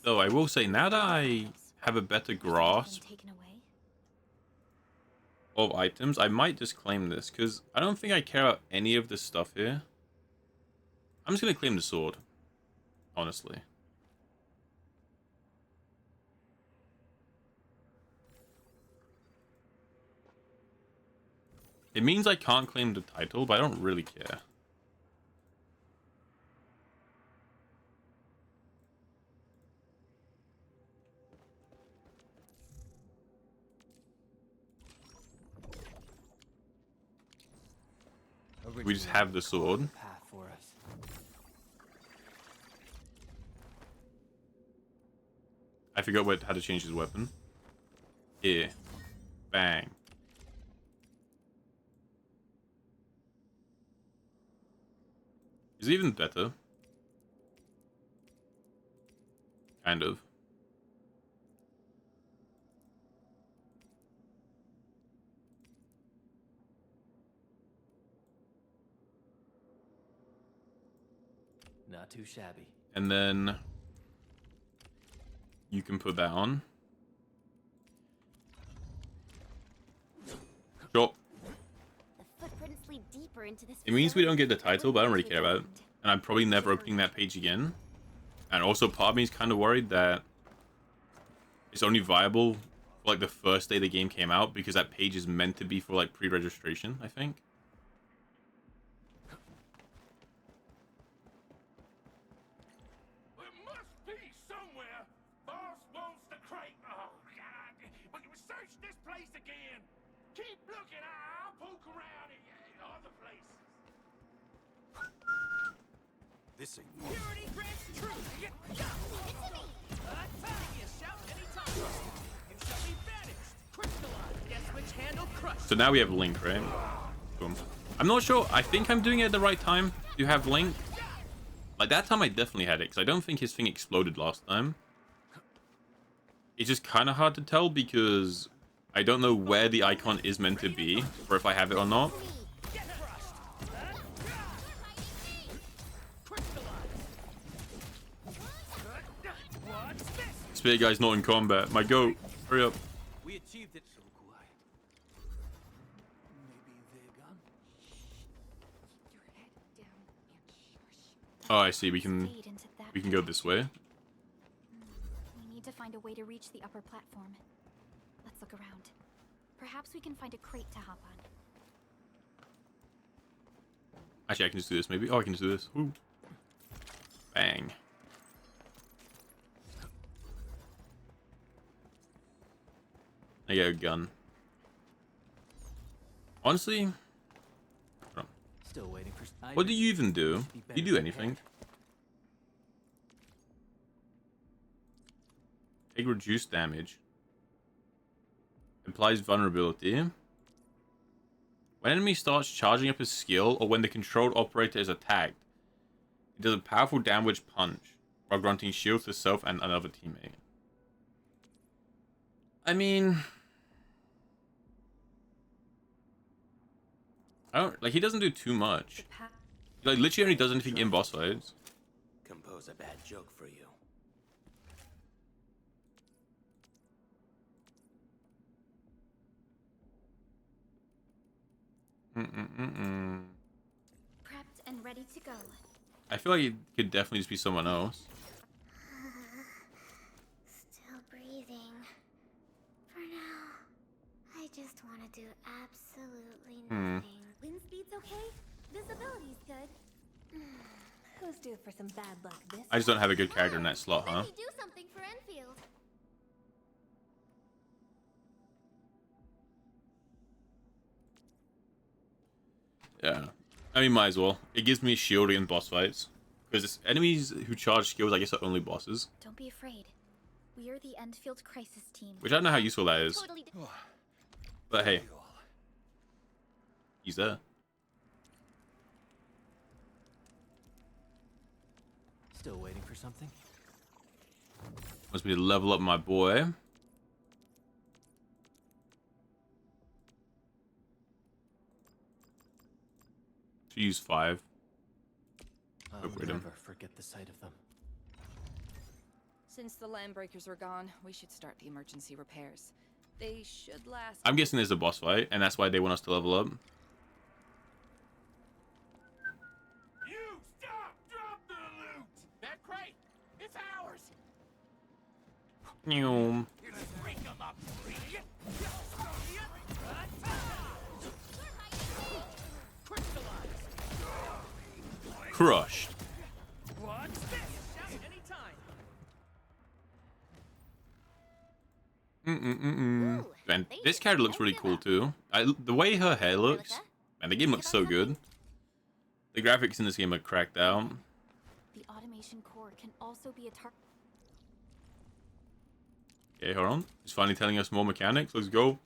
Though I will say, now that I have a better grasp of items, I might just claim this, because I don't think I care about any of this stuff here. I'm just going to claim the sword, honestly. It means I can't claim the title, but I don't really care. We just have the sword. I forgot how to change his weapon. Here. Bang. Is it even better? Kind of. Not too shabby. And then you can put that on. Sure. The footprints lead deeper into this It means we don't get the facility. title, but I don't really care about it. And I'm probably never opening that page again. And also part of me is kind of worried that it's only viable for like the first day the game came out, because that page is meant to be for like pre-registration, I think. There must be somewhere. Boss wants the crate. Oh, God. We can search this place again. Keep looking. I'll poke around in other places. This ain't Purity grants truth. You shout anytime. You shall be banished. Crystallized. Death switch handle crushed. So now we have Link, right? Boom. I'm not sure. I think I'm doing it at the right time to have Link. Like that time I definitely had it, because I don't think his thing exploded last time. It's just kind of hard to tell because I don't know where the icon is meant to be, or if I have it or not. Spear guy's not in combat. My goat. Hurry up. We achieved it. So quiet. Maybe they're gone. Your head down and shush. Oh, I see. We can Fade into that go this way. We need to find a way to reach the upper platform. Let's look around. Perhaps we can find a crate to hop on. Actually, I can just do this. Maybe. Oh, I can just do this. Woo. Bang. I get a gun. Honestly, Still waiting for. what do you even do? Do you do anything? Take reduced damage. Implies vulnerability. When enemy starts charging up his skill, or when the controlled operator is attacked, it does a powerful downward punch, while granting shields to self and another teammate. I mean, I don't like. He doesn't do too much. Like literally only does anything in boss fights. Compose a bad joke for you. Prepped and ready to go. I feel like it could definitely just be someone else. Still breathing. For now, I just want to do absolutely nothing. Wind speed's okay. Visibility's good. Who's due for some bad luck this I just don't have a good character in that slot, huh? Let me do something for Enfield. Yeah. I mean, might as well. It gives me shielding in boss fights. Because enemies who charge skills, I guess, are only bosses. Don't be afraid. We are the Endfield Crisis Team. Which I don't know how useful that is. Totally But hey. He's there. Still waiting for something? Wants me to level up my boy. To use 5. I'll Upgrade him. never forget the sight of them. Since the landbreakers are gone, we should start the emergency repairs. They should last. I'm guessing there's a boss fight, and that's why they want us to level up. You stop! Drop the loot! That crate! It's ours! Nyum. Break 'em up! Crushed. What's this? Shout anytime. And this character looks really cool too. The way her hair looks, man, the game looks so good. The graphics in this game are cracked out. The automation core can also be a target. Okay, hold on. He's finally telling us more mechanics. Let's go.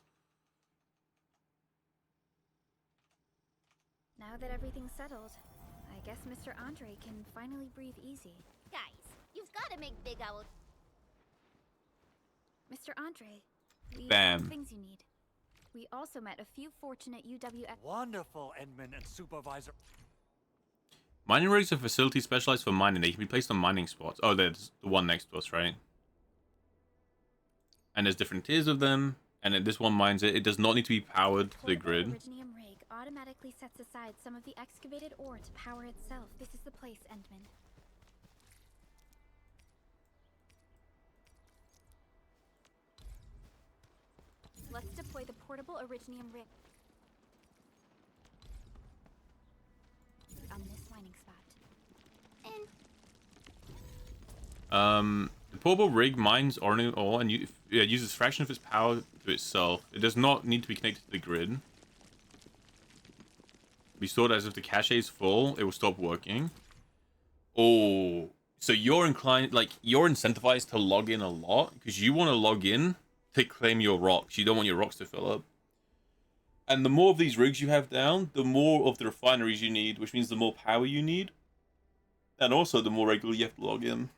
Now that everything's settled, I guess Mr. Andre can finally breathe easy. Guys, you've got to make Big Owl. Mr. Andre, we Bam. have things you need. We also met a few fortunate UWF. Wonderful, Edmund and Supervisor. Mining rigs are facilities specialized for mining. They can be placed on mining spots. Oh, there's the one next to us, right? And there's different tiers of them. And then this one mines it. It does not need to be powered to the grid. The Originium rig automatically sets aside some of the excavated ore to power itself. This is the place, Endman. Let's deploy the portable Originium rig on this mining spot. And The portable rig mines ore and uses a fraction of its power to itself. It does not need to be connected to the grid. Be stored as if the cache is full. It will stop working. Oh, so you're inclined, like, you're incentivized to log in a lot because you want to log in to claim your rocks. You don't want your rocks to fill up. And the more of these rigs you have down, the more of the refineries you need, which means the more power you need. And also the more regularly you have to log in.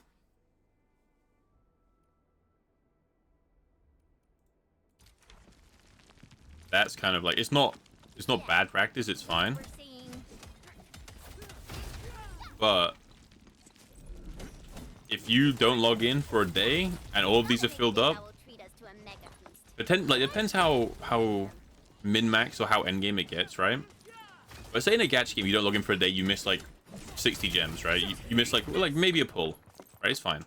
That's kind of like, it's not bad practice, it's fine. But if you don't log in for a day and all of these are filled up, depends how min-max or how endgame it gets, right? But say in a gacha game you don't log in for a day, you miss like 60 gems, right? You miss like maybe a pull, right? It's fine.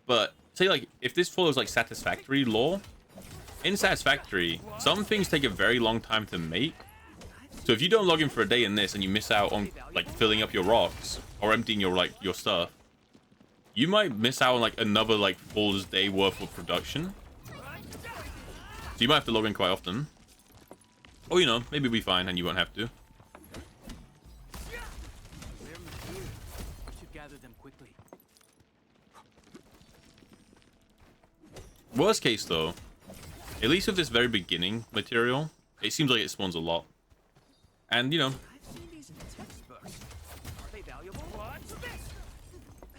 But say like if this follows like Satisfactory law, in Satisfactory, some things take a very long time to make. So if you don't log in for a day in this and you miss out on like filling up your rocks or emptying your stuff, you might miss out on like another like full day worth of production. So you might have to log in quite often. Or you know, maybe it'll be fine and you won't have to. Worst case though, at least with this very beginning material, it seems like it spawns a lot. And, you know,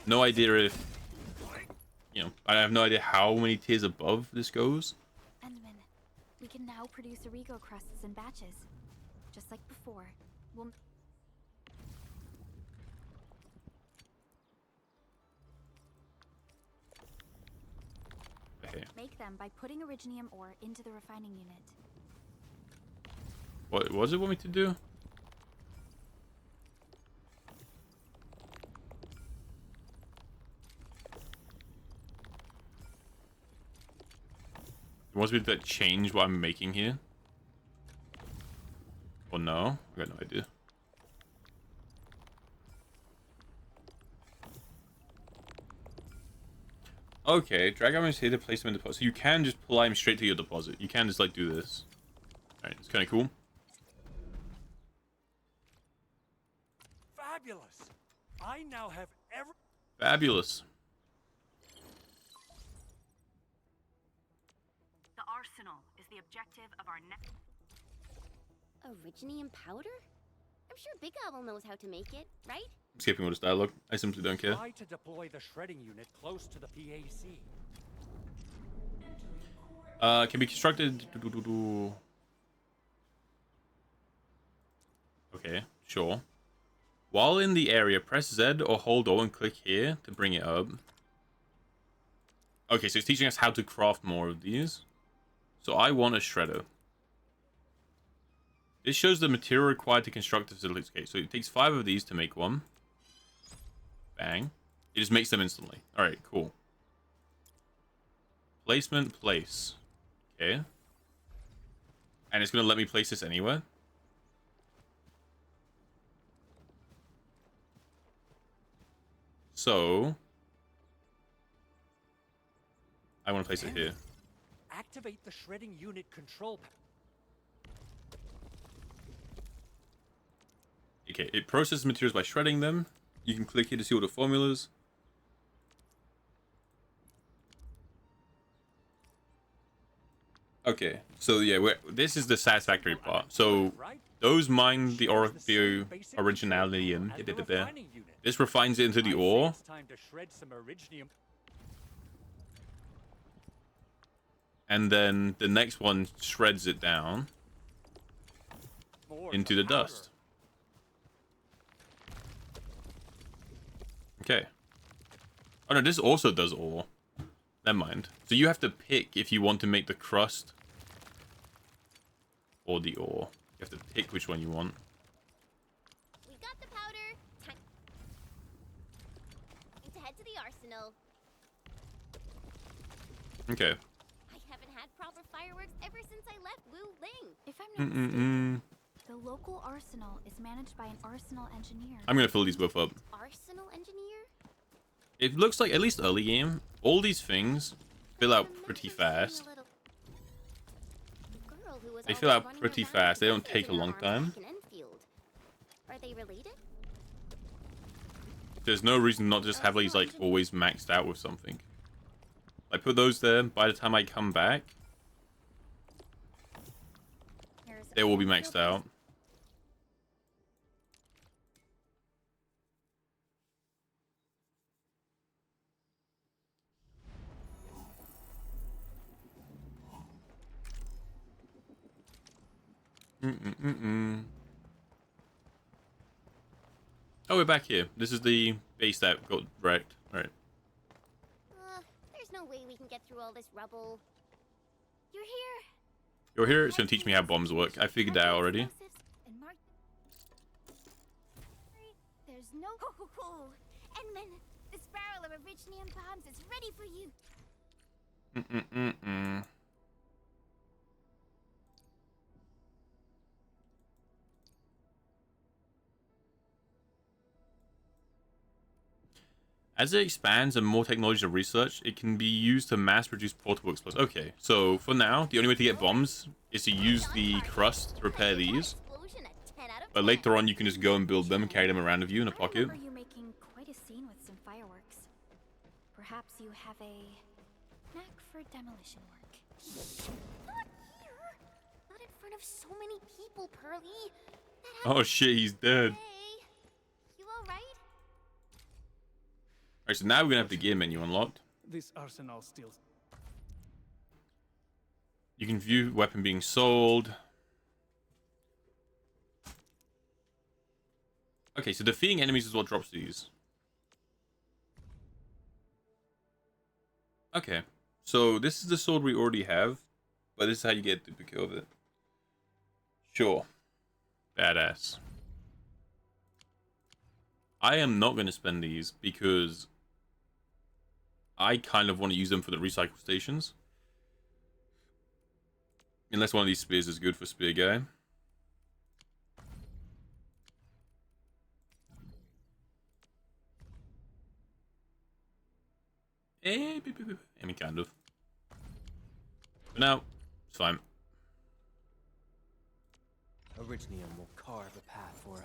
no idea if, you know, I have no idea how many tiers above this goes. Endman, we can now produce Origo crusts in batches. Just like before. We'll... Okay. Make them by putting Originium ore into the refining unit. What does it want me to do? It wants me to change what I'm making here? Or no? I got no idea. Okay, drag items here to place them in the deposit. So you can just pull items straight to your deposit. You can just like do this. Alright, it's kind of cool. Fabulous! I now have every... Fabulous. The arsenal is the objective of our next. Originium powder? I'm sure Big Owl knows how to make it, right? I'm skipping all this dialogue. I simply don't care. Try to deploy the shredding unit close to the PAC. Can be constructed. Okay, sure. While in the area, press Z or hold O and click here to bring it up. Okay, so it's teaching us how to craft more of these. So I want a shredder. This shows the material required to construct the facility. Okay, so it takes 5 of these to make one. Bang. It just makes them instantly. Alright, cool. Placement, place. Okay. And it's going to let me place this anywhere. So I want to place it here. Activate the shredding unit control. Okay, it processes materials by shredding them. You can click here to see all the formulas. Okay, so yeah, this is the satisfactory part. So those mine the originality and this refines it into the ore. and then the next one shreds it down into the dust. Okay. Oh no, this also does ore. Never mind. So you have to pick if you want to make the crust or the ore. You have to pick which one you want. We got the powder. Time to head to the arsenal. Okay. I haven't had proper fireworks ever since I left Wu Ling. If I'm not mistaken, the local arsenal is managed by an arsenal engineer. I'm gonna fill these both up. Arsenal engineer? It looks like, at least early game, all these things fill out pretty fast. They fill out pretty fast. They don't take a long time. Are they related? There's no reason not to just have these like always maxed out with something. I put those there. By the time I come back, they will be maxed out. Oh, we're back here. This is the base that got wrecked. Alright. There's no way we can get through all this rubble. You're here. You're here. It's gonna teach me how bombs work. I figured that out already. There's no Endman, this barrel of Originium bombs is ready for you. As it expands and more technologies are researched, it can be used to mass-produce portable explosives. Okay, so for now, the only way to get bombs is to use the crust to repair these. But later on, you can just go and build them and carry them around with you in a pocket. I remember you making quite a scene with some fireworks. Perhaps you have a knack for demolition work. Not here. Not in front of so many people, Pearly. Oh shit, he's dead. Hey, you alright? Alright, so now we're gonna have the gear menu unlocked. This arsenal still. You can view weapon being sold. Okay, so defeating enemies is what drops these. Okay, so this is the sword we already have, but this is how you get a duplicate of it. Sure. Badass. I am not going to spend these because I kind of want to use them for the recycle stations. Unless one of these spears is good for spear guy. I mean, kind of. But now, it's fine. Originium will carve a path for us.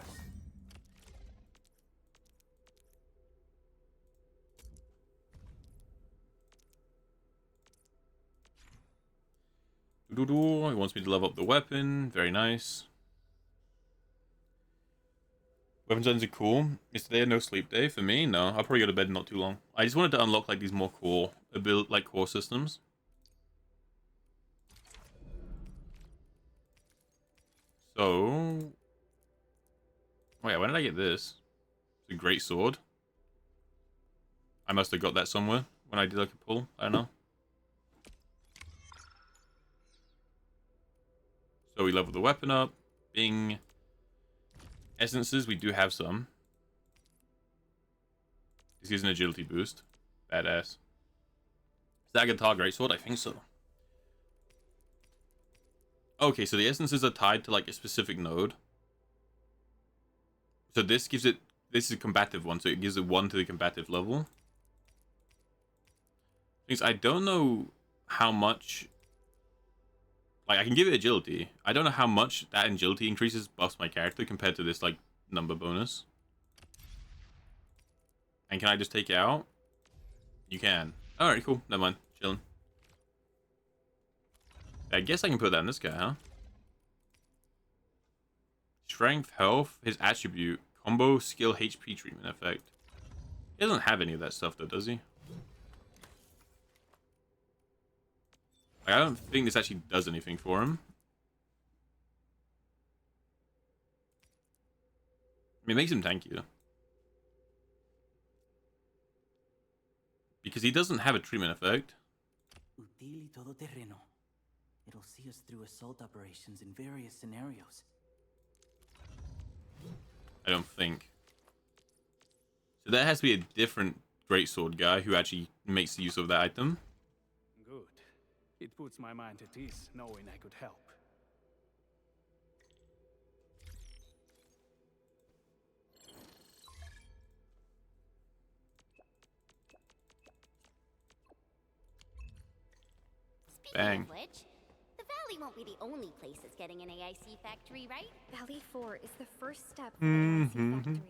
He wants me to level up the weapon. Very nice. Weapon zones are cool. Is today a no sleep day for me? No, I'll probably go to bed in not too long. I just wanted to unlock like these more core core systems. So, wait, when did I get this? It's a great sword. I must have got that somewhere when I did like a pull. I don't know. So we leveled the weapon up. Bing. Essences, we do have some. This gives an agility boost. Badass. Is that a guitar greatsword? I think so. Okay, so the essences are tied to like a specific node. So this gives it... This is a combative one, so it gives it 1 to the combative level. Things I don't know how much... Like, I can give it agility. I don't know how much that agility increases buffs my character compared to this, like, number bonus. And can I just take it out? You can. Alright, cool. Never mind. Chilling. I guess I can put that in this guy, huh? Strength, health, his attribute, combo, skill, HP treatment effect. He doesn't have any of that stuff, though, does he? Like, I don't think this actually does anything for him. I mean, it makes him tankier. Because he doesn't have a treatment effect. Utili todoterreno. It'll see us through assault operations in various scenarios. I don't think. So there has to be a different greatsword guy who actually makes use of that item. Good. It puts my mind at ease knowing I could help. Bang. Of which, the Valley won't be the only place that's getting an AIC factory, right? Valley 4 is the first step for the AIC factory.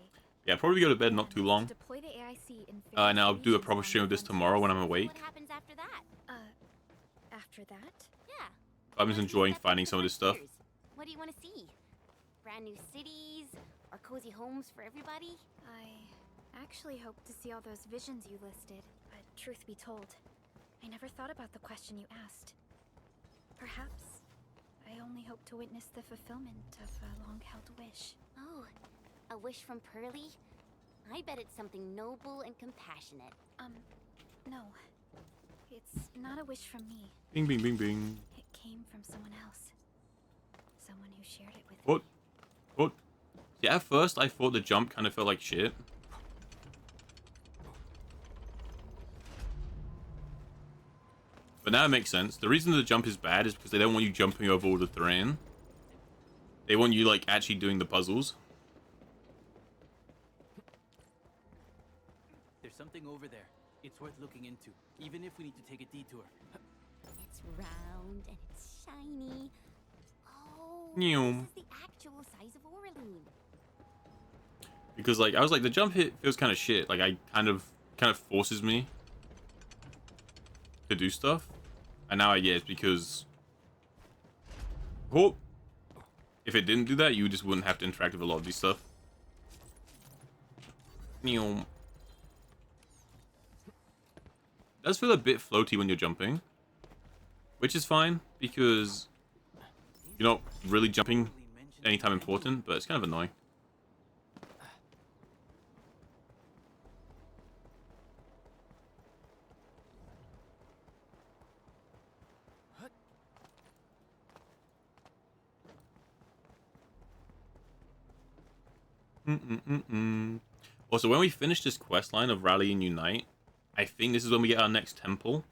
Yeah, probably go to bed not too long. Deploy the AIC in And I'll do a proper stream of this tomorrow when I'm awake. What happens after that? After that? Yeah. I'm just enjoying finding some of this stuff. What do you want to see? Brand new cities? Or cozy homes for everybody? I actually hope to see all those visions you listed. But truth be told, I never thought about the question you asked. Perhaps I only hope to witness the fulfillment of a long-held wish. Oh, a wish from Pearly? I bet it's something noble and compassionate. No. It's not a wish from me. Bing, bing, bing, bing. It came from someone else. Someone who shared it with me. What? What? Yeah, at first I thought the jump kind of felt like shit. But now it makes sense. The reason the jump is bad is because they don't want you jumping over all the terrain. They want you, like, actually doing the puzzles. There's something over there. It's worth looking into, even if we need to take a detour. It's round and it's shiny. Oh, Neum. this is the actual size of Oraline. Because, like, I was like, the jump hit feels kind of shit. Like, I kind of forces me to do stuff. And now I get it because... Oh! If it didn't do that, you just wouldn't have to interact with a lot of these stuff. Neum. It does feel a bit floaty when you're jumping, which is fine because you're not really jumping anytime important, but it's kind of annoying. Also, when we finish this quest line of Rally and Unite, I think this is when we get our next temple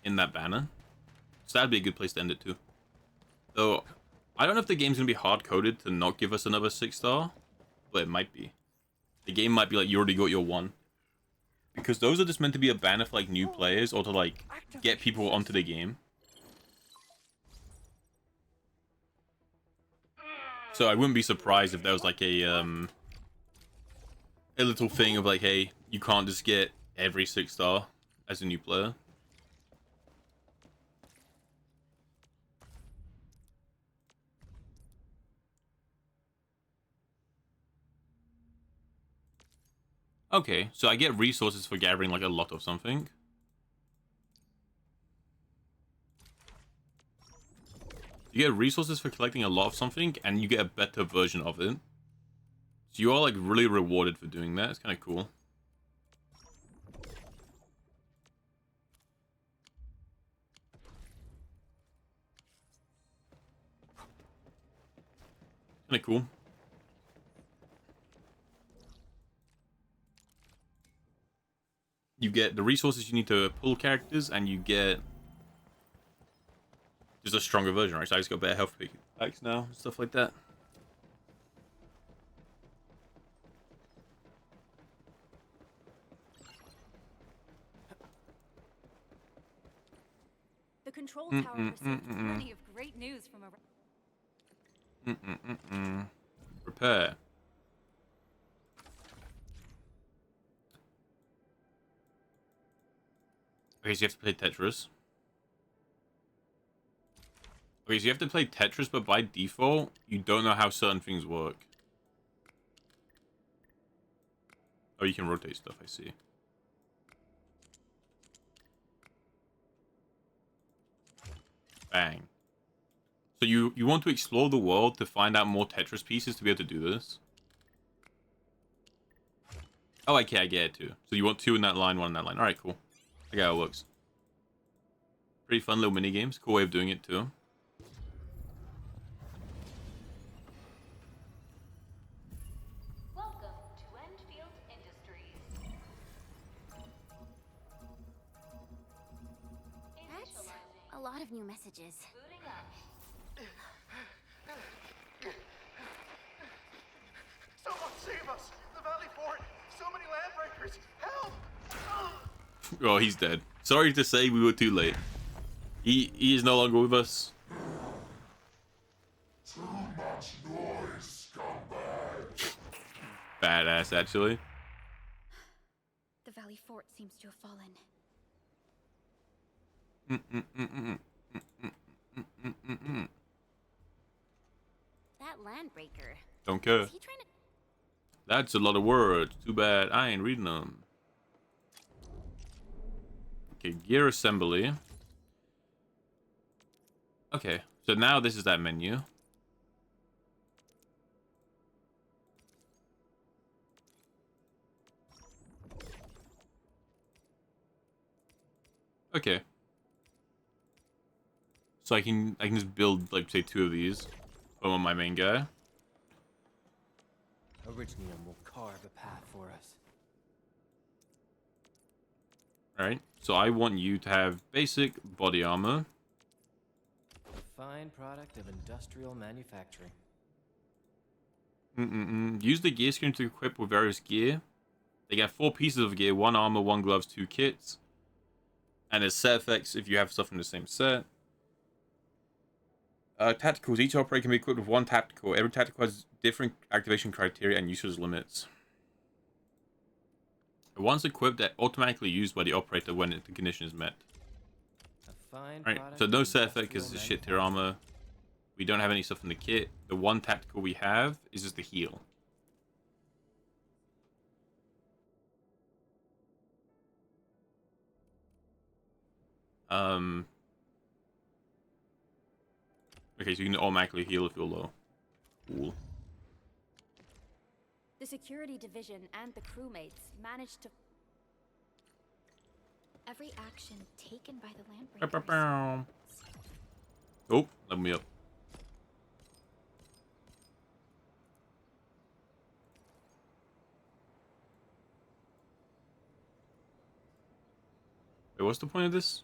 in that banner. So that'd be a good place to end it too. Though, I don't know if the game's going to be hard-coded to not give us another 6-star, but it might be. The game might be like, you already got your 1. Because those are just meant to be a banner for like new players or to like get people onto the game. So I wouldn't be surprised if there was like a little thing of like, hey, you can't just get every 6-star as a new player. Okay, so I get resources for gathering like a lot of something. You get resources for collecting a lot of something, and you get a better version of it. So you are like really rewarded for doing that. It's kind of cool. Kind of cool. You get the resources you need to pull characters, and you get just a stronger version, right? So I just got better health packs now, stuff like that. The control tower received plenty of great news from a... Repair. Okay, so you have to play Tetris. Okay, so you have to play Tetris, but by default, you don't know how certain things work. Oh, you can rotate stuff, I see. So you want to explore the world to find out more Tetris pieces to be able to do this? Oh, okay, I get it too. So you want 2 in that line, 1 in that line. Alright, cool. I get how it works. Pretty fun little mini games. Cool way of doing it too. Welcome to Endfield Industries. That's a lot of new messages. Booting up. Someone save us! The Valley Fort! So many landbreakers! Help! Oh, he's dead. Sorry to say we were too late. He is no longer with us. Too much noise, scumbag! Badass, actually. The Valley Fort seems to have fallen. That landbreaker. Don't care. Is he trying to... That's a lot of words. Too bad I ain't reading them. Okay, gear assembly. Okay, so now this is that menu. Okay. So I can just build, like, say 2 of these. On my main guy. Orignium will carve a path for us. Alright, so I want you to have basic body armor. A fine product of industrial manufacturing. Use the gear screen to equip with various gear. They get 4 pieces of gear, 1 armor, 1 gloves, 2 kits. And there's set effects if you have stuff in the same set. Tacticals. Each operator can be equipped with 1 tactical. Every tactical has different activation criteria and usage limits. Once equipped, they're automatically used by the operator when the condition is met. Alright, so no set effect because it's shit tier armor. We don't have any stuff in the kit. The 1 tactical we have is just the heal. Okay, so you can automatically heal if you're low. Cool. The security division and the crewmates managed to... Every action taken by the landbreakers. Oh, level me up. Wait, what's the point of this?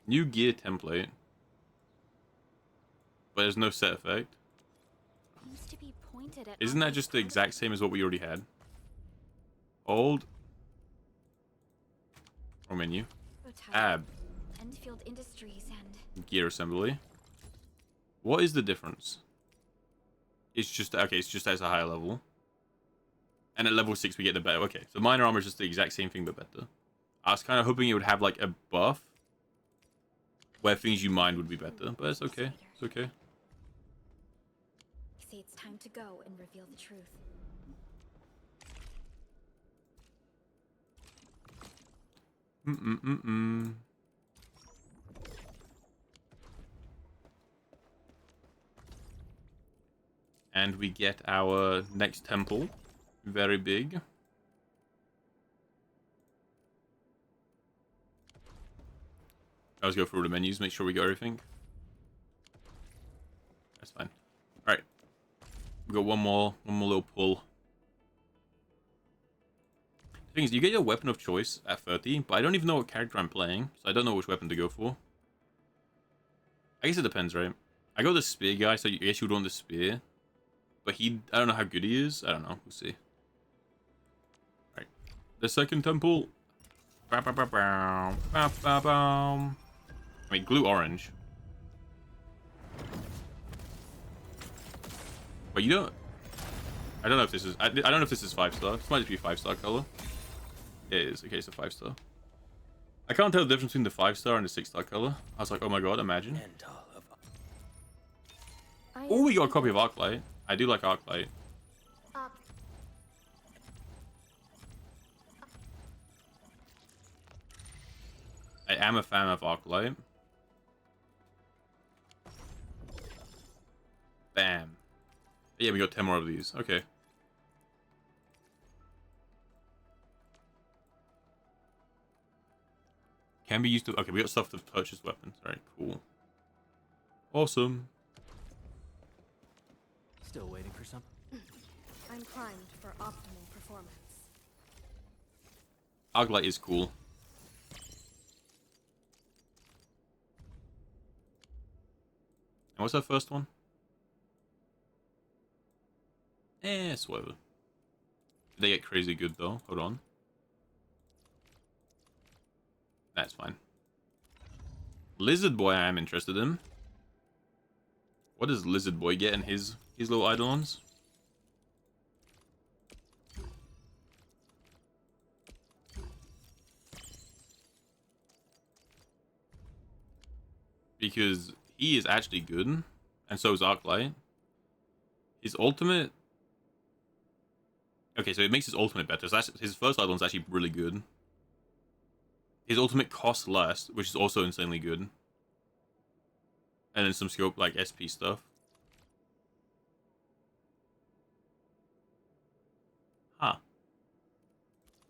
New gear template. But there's no set effect. Seems to be pointed at. Isn't that just the exact same as what we already had? Hold. Or menu. Tab. Endfield Industries and Gear assembly. What is the difference? It's just, okay, it's just as a higher level. And at level 6 we get the better. Okay, so minor armor is just the exact same thing but better. I was kind of hoping it would have like a buff where things you mind would be better, but it's okay. It's okay. say it's time to go and reveal the truth. And we get our next temple. Very big. Let's go through the menus, make sure we got everything. That's fine. Alright. We got one more little pull. The thing is, you get your weapon of choice at 30, but I don't even know what character I'm playing, so I don't know which weapon to go for. I guess it depends, right? I got the spear guy, so I guess you would want the spear. But I don't know how good he is. I don't know. We'll see. Alright. The second temple. Wait, glue orange. But you don't... I don't know if this is... I don't know if this is 5-star. This might just be a 5-star color. Yeah, it is. Okay, it's a 5-star. I can't tell the difference between the 5-star and the 6-star color. I was like, oh my god, imagine. Oh, we got a copy of Arklight. I do like Arklight. I am a fan of Arklight. Yeah, we got 10 more of these. Okay. Can be used to... Okay, we got stuff to purchase weapons. Alright, cool. Awesome. Still waiting for some? I'm primed for optimal performance. Arknight is cool. And what's our first one? It's whatever. They get crazy good though. Hold on. That's fine. Lizard Boy I am interested in. What does Lizard Boy get in his little eidolons? Because he is actually good, and so is Arknight. His ultimate... Okay, so it makes his ultimate better. So his first eidolon is actually really good. His ultimate costs less, which is also insanely good. And then some scope, like SP stuff. Huh.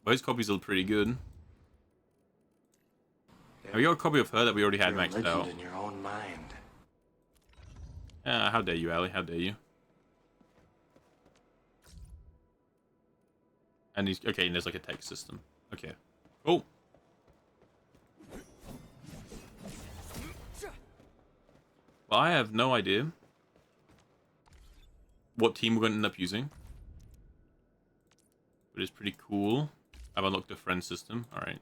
But his copies are pretty good. Have we got a copy of her that we already had maxed out? In your own mind. How dare you, Ali? How dare you? And he's... Okay, and there's like a text system. Okay. Oh! Well, I have no idea what team we're going to end up using. But it's pretty cool. I've unlocked the friend system. Alright.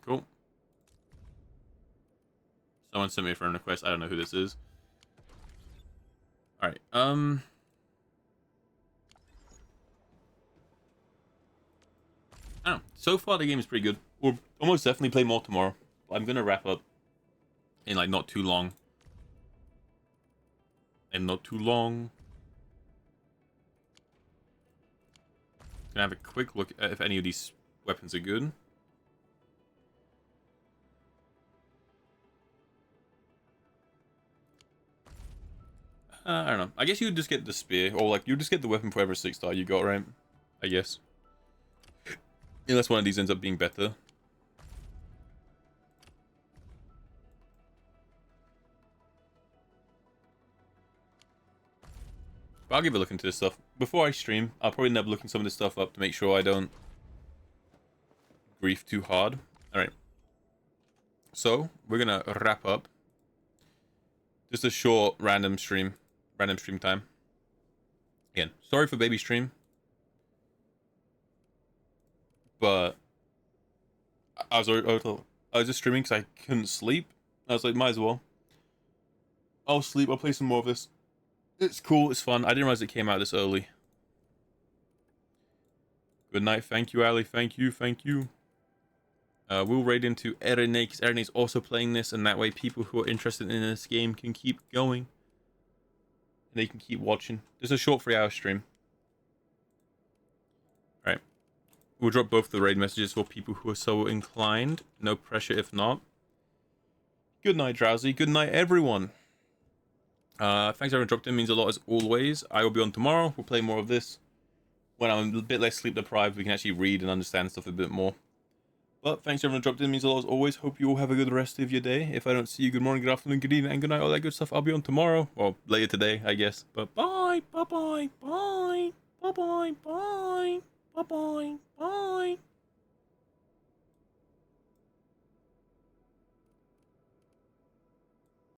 Cool. Someone sent me a friend request. I don't know who this is. Alright, I don't know. So far, the game is pretty good. We'll almost definitely play more tomorrow. I'm gonna wrap up in, like, not too long. And not too long. Gonna have a quick look at if any of these weapons are good. I don't know. I guess you would just get the spear, or like you just get the weapon for every 6-star you got, right? I guess. Unless one of these ends up being better. But I'll give a look into this stuff. Before I stream, I'll probably end up looking some of this stuff up to make sure I don't grief too hard. Alright. So, we're gonna wrap up. Just a short random stream time. Again, sorry for baby stream. But I was just streaming because I couldn't sleep. I was like, might as well. I'll sleep, I'll play some more of this. It's cool, it's fun. I didn't realize it came out this early. Good night, thank you, Ali. Thank you, thank you. We'll raid into Erene, because Erene is also playing this, and that way people who are interested in this game can keep going. And they can keep watching. Just a short 3-hour stream. Alright. We'll drop both the raid messages for people who are so inclined. No pressure if not. Good night, Drowsy. Good night, everyone. Thanks everyone dropped in. Means a lot as always. I will be on tomorrow. We'll play more of this. When I'm a bit less sleep deprived, we can actually read and understand stuff a bit more. But thanks everyone dropped in. Means a lot as always. Hope you all have a good rest of your day. If I don't see you, good morning, good afternoon, good evening, and good night, all that good stuff. I'll be on tomorrow. Well, later today, I guess. But bye, bye, bye, bye, bye, bye, bye, bye, bye, bye.